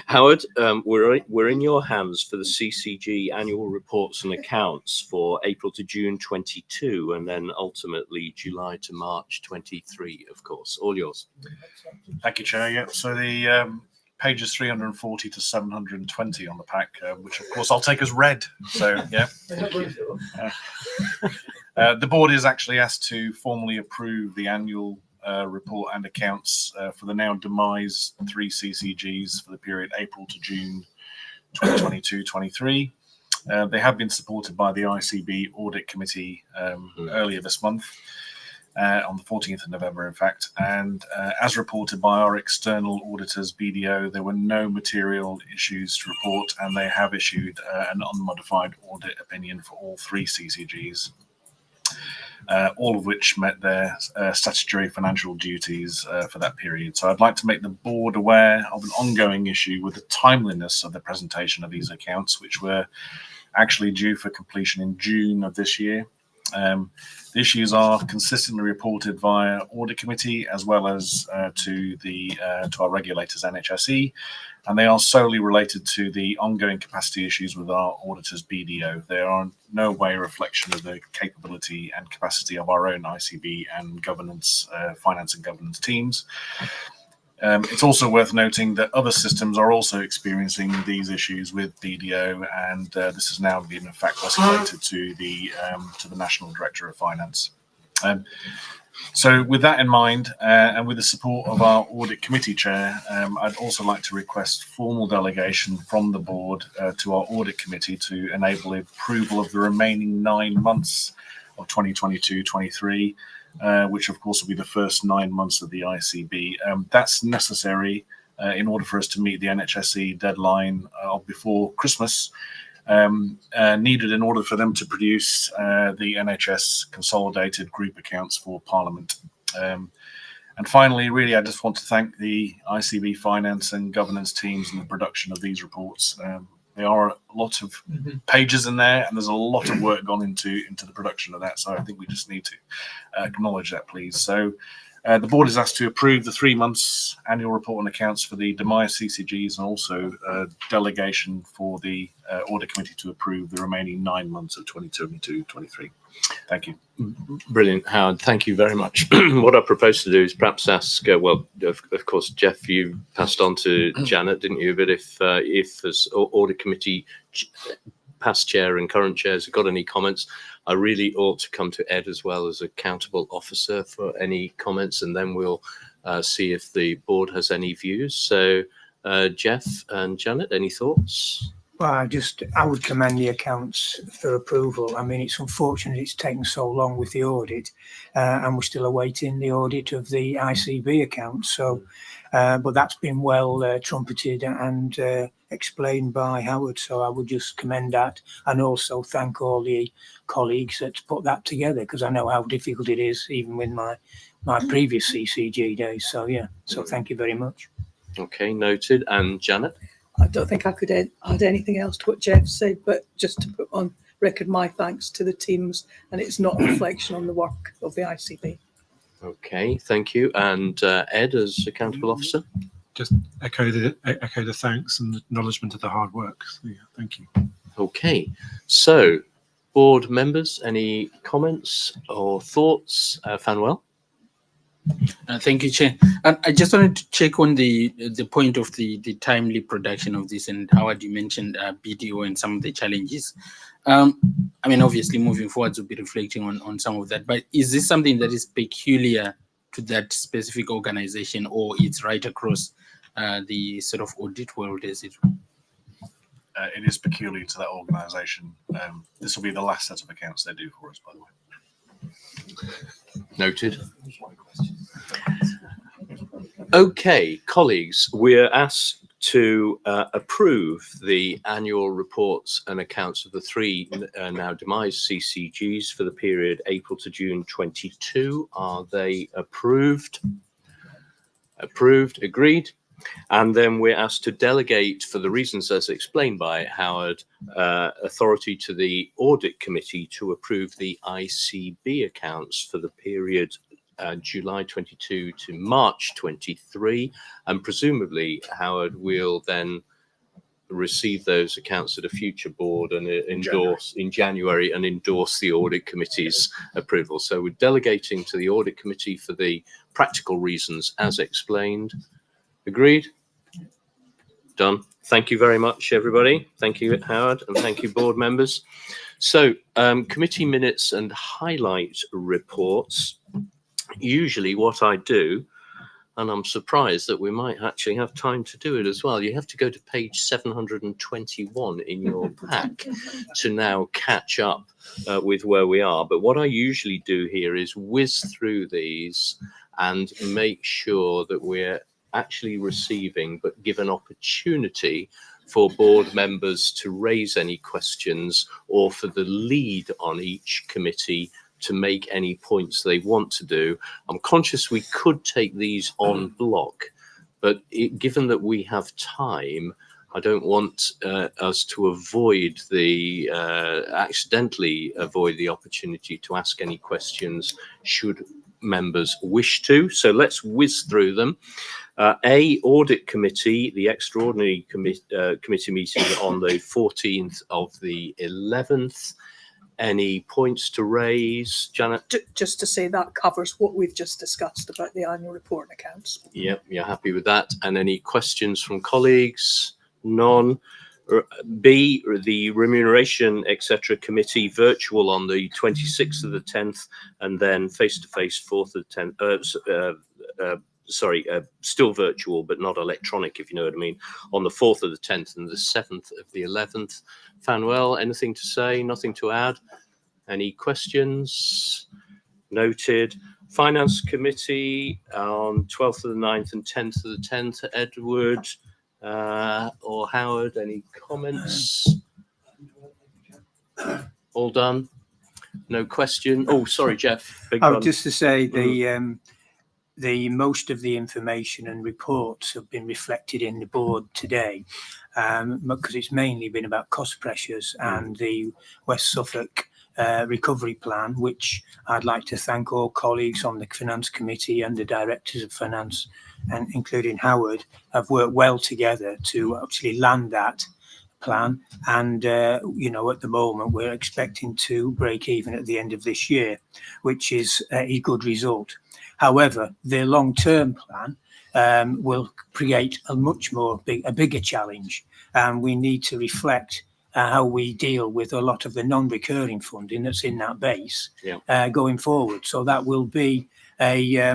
Howard, we're in your hands for the CCG annual reports and accounts for April to June 22, and then ultimately July to March 23, of course. All yours. Thank you, Chair. Yeah, so the pages 340 to 720 on the pack, which of course I'll take as read. So yeah. The board is actually asked to formally approve the annual report and accounts for the now demised 3 CCGs for the period April to June 2022-23. They have been supported by the ICB Audit Committee earlier this month, on the 14th of November, in fact. And as reported by our external auditors, BDO, there were no material issues to report, and they have issued an unmodified audit opinion for all 3 CCGs. All of which met their statutory financial duties for that period. So I'd like to make the board aware of an ongoing issue with the timeliness of the presentation of these accounts, which were actually due for completion in June of this year. The issues are consistently reported via audit committee as well as to our regulators, NHS, and they are solely related to the ongoing capacity issues with our auditors, BDO. They are in no way a reflection of the capability and capacity of our own ICB and governance, finance and governance teams. It's also worth noting that other systems are also experiencing these issues with DDO, and this has now been in fact escalated to the National Director of Finance. So with that in mind, and with the support of our Audit Committee Chair, I'd also like to request formal delegation from the board to our Audit Committee to enable approval of the remaining 9 months of 2022-23, which of course will be the first 9 months of the ICB. That's necessary in order for us to meet the NHSE deadline of before Christmas, needed in order for them to produce the NHS consolidated group accounts for Parliament. And finally, really, I just want to thank the ICB finance and governance teams in the production of these reports. There are a lot of pages in there, and there's a lot of work gone into the production of that. So I think we just need to acknowledge that, please. So the board is asked to approve the 3 months annual report and accounts for the demise CCGs, and also delegation for the audit committee to approve the remaining 9 months of 2022-23. Thank you. Brilliant, Howard. Thank you very much. What I propose to do is perhaps ask, well, of course, Jeff, you passed on to Janet, didn't you? But if as audit committee past chair and current chairs have got any comments, I really ought to come to Ed as well as accountable officer for any comments, and then we'll see if the board has any views. So, Jeff and Janet, any thoughts? Well, I would commend the accounts for approval. I mean, it's unfortunate it's taken so long with the audit, and we're still awaiting the audit of the ICB accounts. So, but that's been well trumpeted and explained by Howard. So I would just commend that, and also thank all the colleagues that put that together, because I know how difficult it is, even with my previous CCG days. So yeah, so thank you very much. Okay, noted. And Janet? I don't think I could add anything else to what Jeff said, but just to put on record my thanks to the teams, and it's not a reflection on the work of the ICB. Okay, thank you. And Ed, as accountable officer? Just echo the thanks and acknowledgement of the hard work. So, yeah, thank you. Okay, so board members, any comments or thoughts? Fanwell? Thank you, Chair. And I just wanted to check on the point of the timely production of this, and Howard, you mentioned BDO and some of the challenges. I mean, obviously moving forwards we'll be reflecting on some of that, but is this something that is peculiar to that specific organization, or it's right across the sort of audit world, is it? It is peculiar to that organisation. This will be the last set of accounts they do for us, by the way. Noted. Okay, colleagues, we're asked to approve the annual reports and accounts of the 3 now demised CCGs for the period April to June 22. Are they approved? Approved, agreed. And then we're asked to delegate, for the reasons as explained by Howard, authority to the audit committee to approve the ICB accounts for the period July 22 to March 23. And presumably, Howard will then receive those accounts at a future board and endorse in January and endorse the audit committee's approval. So we're delegating to the audit committee for the practical reasons as explained. Agreed? Done. Thank you very much, everybody. Thank you, Howard, and thank you, board members. So, committee minutes and highlight reports. Usually what I do, and I'm surprised that we might actually have time to do it as well, you have to go to page 721 in your pack to now catch up with where we are. But what I usually do here is whiz through these and make sure that we're actually receiving, but give an opportunity for board members to raise any questions, or for the lead on each committee to make any points they want to do. I'm conscious we could take these on block, but given that we have time, I don't want us to avoid accidentally avoid the opportunity to ask any questions should members wish to. So let's whiz through them. Audit committee, the extraordinary committee meeting on the 14th of the 11th. Any points to raise, Janet? Just to say that covers what we've just discussed about the annual report and accounts. Yep, you're happy with that. And any questions from colleagues? None. B, the remuneration, etc. committee virtual on the 26th of the 10th, and then face-to-face 4th of the 10th. Still virtual, but not electronic, if you know what I mean, on the 4th of the 10th and the 7th of the 11th. Fanwell, anything to say? Nothing to add? Any questions? Noted. Finance committee on 12th of the 9th and 10th of the 10th. Edward or Howard, any comments? All done? No question? Oh, sorry, Jeff. Big Oh, one. just to say the most of the information and reports have been reflected in the board today, because it's mainly been about cost pressures and the West Suffolk recovery plan, which I'd like to thank all colleagues on the finance committee and the directors of finance, and including Howard, have worked well together to actually land that plan. And you know, at the moment we're expecting to break even at the end of this year, which is a good result. However, the long-term plan will create a bigger challenge, and we need to reflect how we deal with a lot of the non-recurring funding that's in that base going forward. So that will be a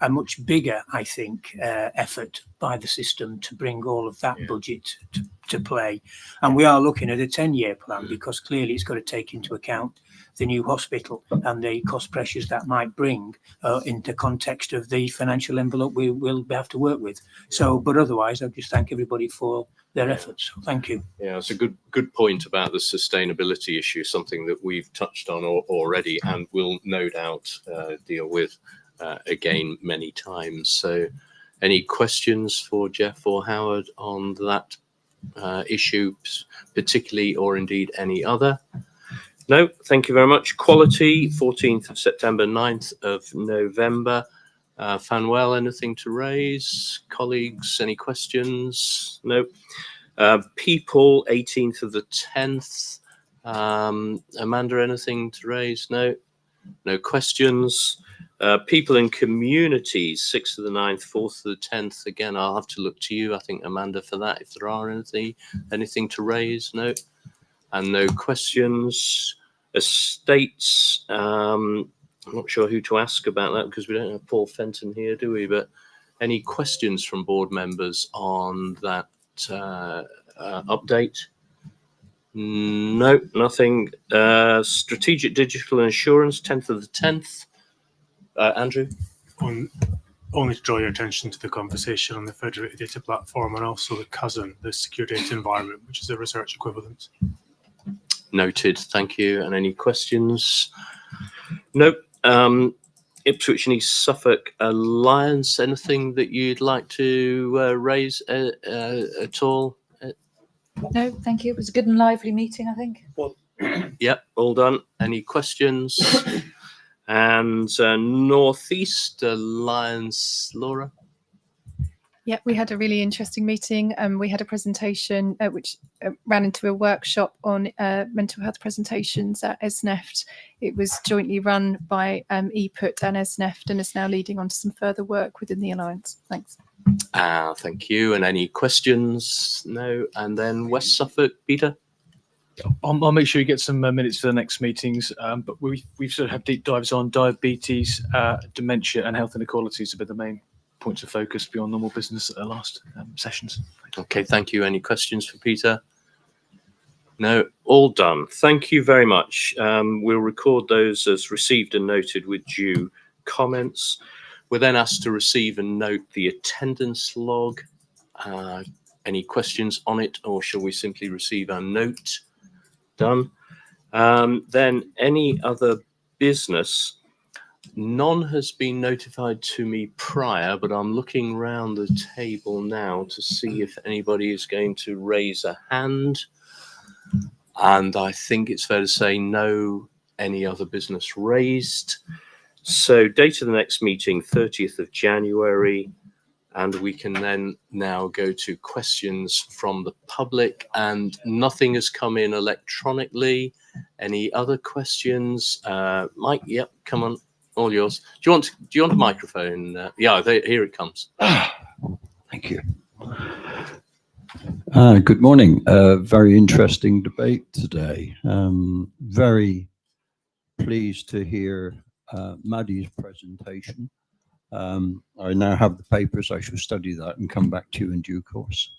much bigger, I think, effort by the system to bring all of that budget to play. And we are looking at a 10-year plan, because clearly it's got to take into account the new hospital and the cost pressures that might bring in the context of the financial envelope we will have to work with. So, but otherwise, I just thank everybody for their efforts. So thank you. Yeah, it's a good point about the sustainability issue, something that we've touched on already and will no doubt deal with again many times. So any questions for Jeff or Howard on that issue particularly, or indeed any other? No, thank you very much. Quality, 14th of September, 9th of November. Fanwell, anything to raise? Colleagues, any questions? No. People, 18th of the 10th. Amanda, anything to raise? No. No questions. People and communities, 6th of the 9th, 4th of the 10th. Again, I'll have to look to you, I think, Amanda, for that, if there are anything to raise. No. And no questions. Estates, I'm not sure who to ask about that, because we don't have Paul Fenton here, do we? But any questions from board members on that update? No, nothing. Strategic digital insurance, 10th of the 10th. Andrew? Only to draw your attention to the conversation on the federated data platform, and also the cousin, the secure data environment, which is a research equivalent. Noted, thank you. And any questions? Nope. Ipswich and East Suffolk Alliance, anything that you'd like to raise at all? No, thank you. It was a good and lively meeting, I think. Yep, all done. Any questions? And North East Alliance, Laura? Yeah, we had a really interesting meeting. We had a presentation which ran into a workshop on mental health presentations at ESNEFT. It was jointly run by ePut and ESNEFT, and is now leading on to some further work within the Alliance. Thanks. Thank you. And any questions? No. And then West Suffolk, Peter? I'll make sure you get some minutes for the next meetings, but we've sort of had deep dives on diabetes, dementia and health inequalities have been the main points of focus beyond normal business at the last sessions. Okay, thank you. Any questions for Peter? No, all done. Thank you very much. We'll record those as received and noted with due comments. We're then asked to receive and note the attendance log. Any questions on it, or shall we simply receive our note? Done. Then any other business? None has been notified to me prior, but I'm looking round the table now to see if anybody is going to raise a hand. And I think it's fair to say no, any other business raised. So date of the next meeting, 30th of January. And we can then now go to questions from the public, and nothing has come in electronically. Any other questions? Mike, yep, come on, all yours. Do you want a microphone? Yeah, here it comes. Thank you. Good morning. Very interesting debate today. Very pleased to hear Maddie's presentation. I now have the papers. I shall study that and come back to you in due course.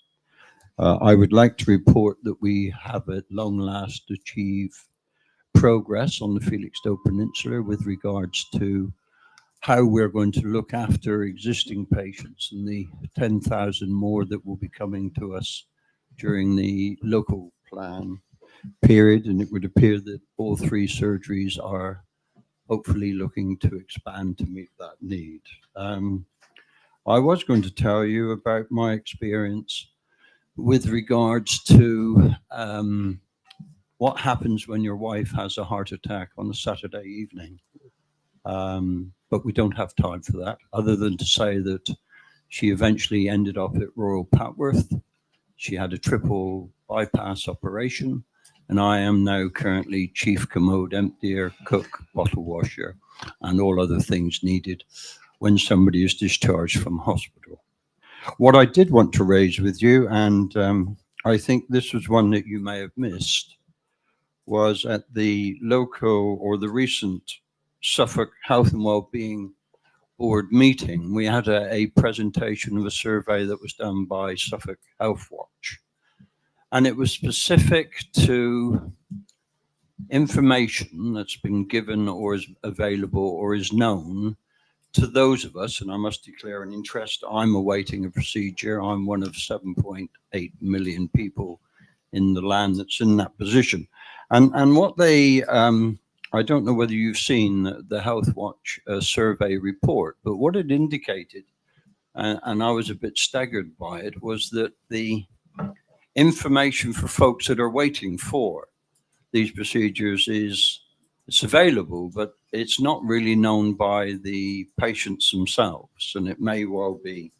I would like to report that we have at long last achieved progress on the Felixstowe Peninsula with regards to how we're going to look after existing patients and the 10,000 more that will be coming to us during the local plan period. And it would appear that all three surgeries are hopefully looking to expand to meet that need. I was going to tell you about my experience with regards to what happens when your wife has a heart attack on a Saturday evening. But we don't have time for that, other than to say that she eventually ended up at Royal Patworth. She had a triple bypass operation, and I am now currently chief commode, emptier, cook, bottle washer, and all other things needed when somebody is discharged from hospital. What I did want to raise with you, and I think this was one that you may have missed, was at the local or the recent Suffolk Health and Wellbeing Board meeting, we had a presentation of a survey that was done by Suffolk Health Watch. And it was specific to information that's been given or is available or is known to those of us, and I must declare an interest, I'm awaiting a procedure. I'm one of 7.8 million people in the land that's in that position. And what they, I don't know whether you've seen the Health Watch survey report, but what it indicated, and I was a bit staggered by it, was that the information for folks that are waiting for these procedures it's available, but it's not really known by the patients themselves. And it may well be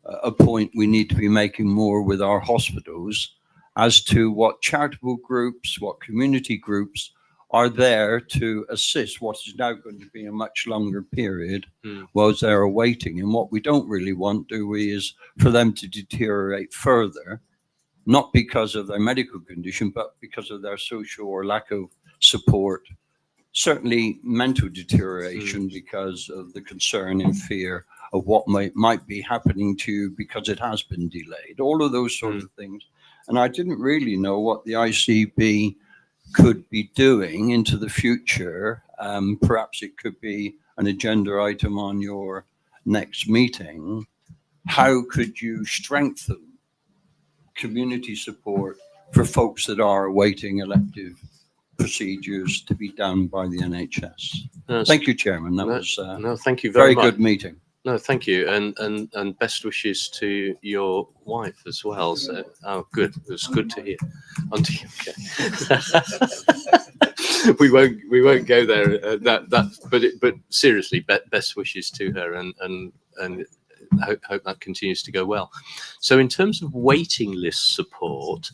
a point we need to be making more with our hospitals as to what charitable groups, what community groups are there to assist what is now going to be a much longer period whilst they're awaiting. And what we don't really want, do we, is for them to deteriorate further, not because of their medical condition, but because of their social or lack of support. Certainly mental deterioration because of the concern and fear of what might be happening to you because it has been delayed, all of those sorts of things. And I didn't really know what the ICB could be doing into the future. Perhaps it could be an agenda item on your next meeting. How could you strengthen community support for folks that are awaiting elective procedures to be done by the NHS? Thank you, Chairman. That was no, thank you very much. Good meeting. No, thank you, and best wishes to your wife as well. So, oh, good. It was good to hear. Okay. we won't go there. But seriously, best wishes to her, and hope that continues to go well. So in terms of waiting list support,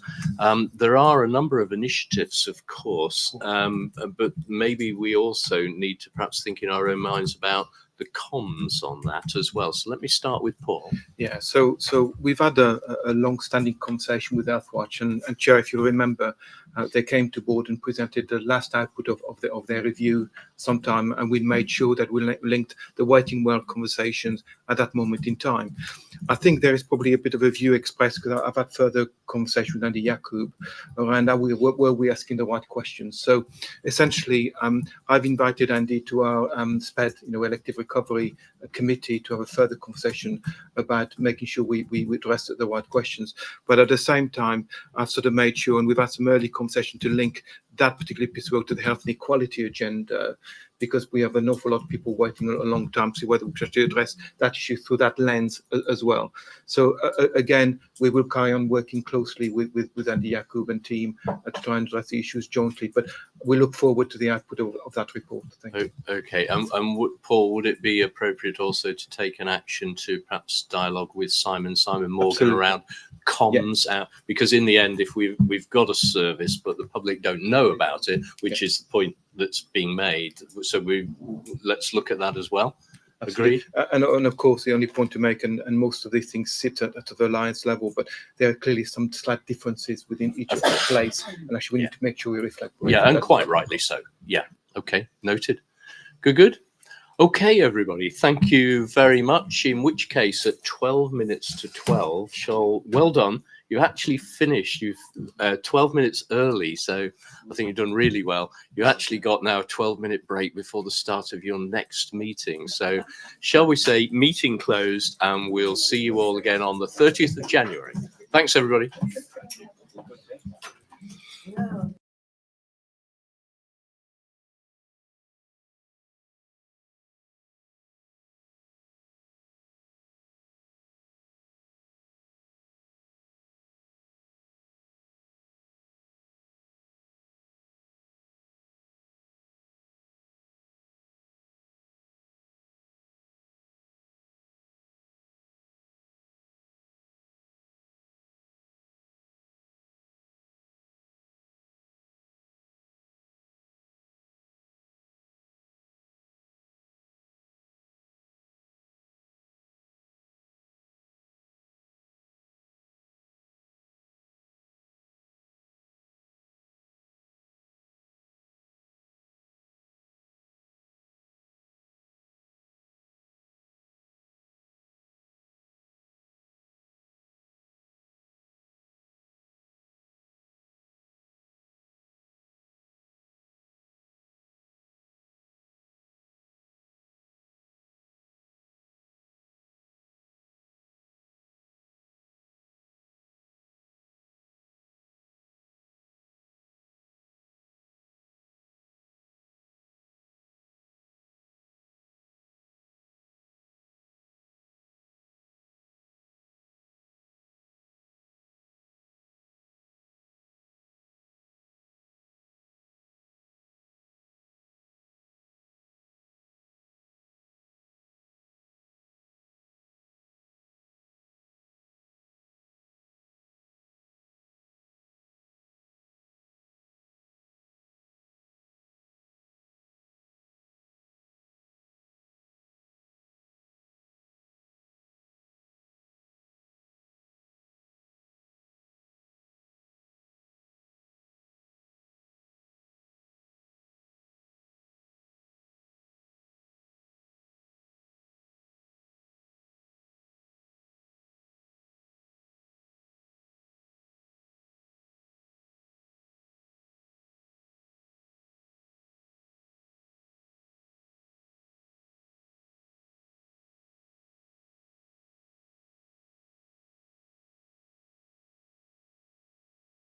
there are a number of initiatives, of course, but maybe we also need to perhaps think in our own minds about the comms on that as well. So let me start with Paul. Yeah, so we've had a long-standing conversation with Healthwatch, and Chair, if you remember, they came to board and presented the last output of their review sometime, and we made sure that we linked the waiting well conversations at that moment in time. I think there is probably a bit of a view expressed, because I've had further conversation with Andy Yakub around how were we asking the right questions. So essentially, I've invited Andy to our SPED, elective recovery committee, to have a further conversation about making sure we address the right questions. But at the same time, I've sort of made sure, and we've had some early conversation to link that particular piece of work to the health and equality agenda, because we have an awful lot of people waiting a long time to see whether we should address that issue through that lens as well. So again, we will carry on working closely with Andy Yakub and team to try and address the issues jointly, but we look forward to the output of that report. Thank you. Okay, and Paul, would it be appropriate also to take an action to perhaps dialogue with Simon Morgan around comms out, because in the end, if we've got a service but the public don't know about it, which is the point that's being made, so let's look at that as well. Agreed. And of course, the only point to make, and most of these things sit at the alliance level, but there are clearly some slight differences within each of the place, and actually we need to make sure we reflect. Yeah, and quite rightly so. Yeah. Okay. Noted. Good. Okay, everybody. Thank you very much. In which case, at 12 minutes to 12, well done. You actually finished. You've 12 minutes early, so I think you've done really well. You actually got now a 12-minute break before the start of your next meeting. So shall we say meeting closed, and we'll see you all again on the 30th of January. Thanks, everybody.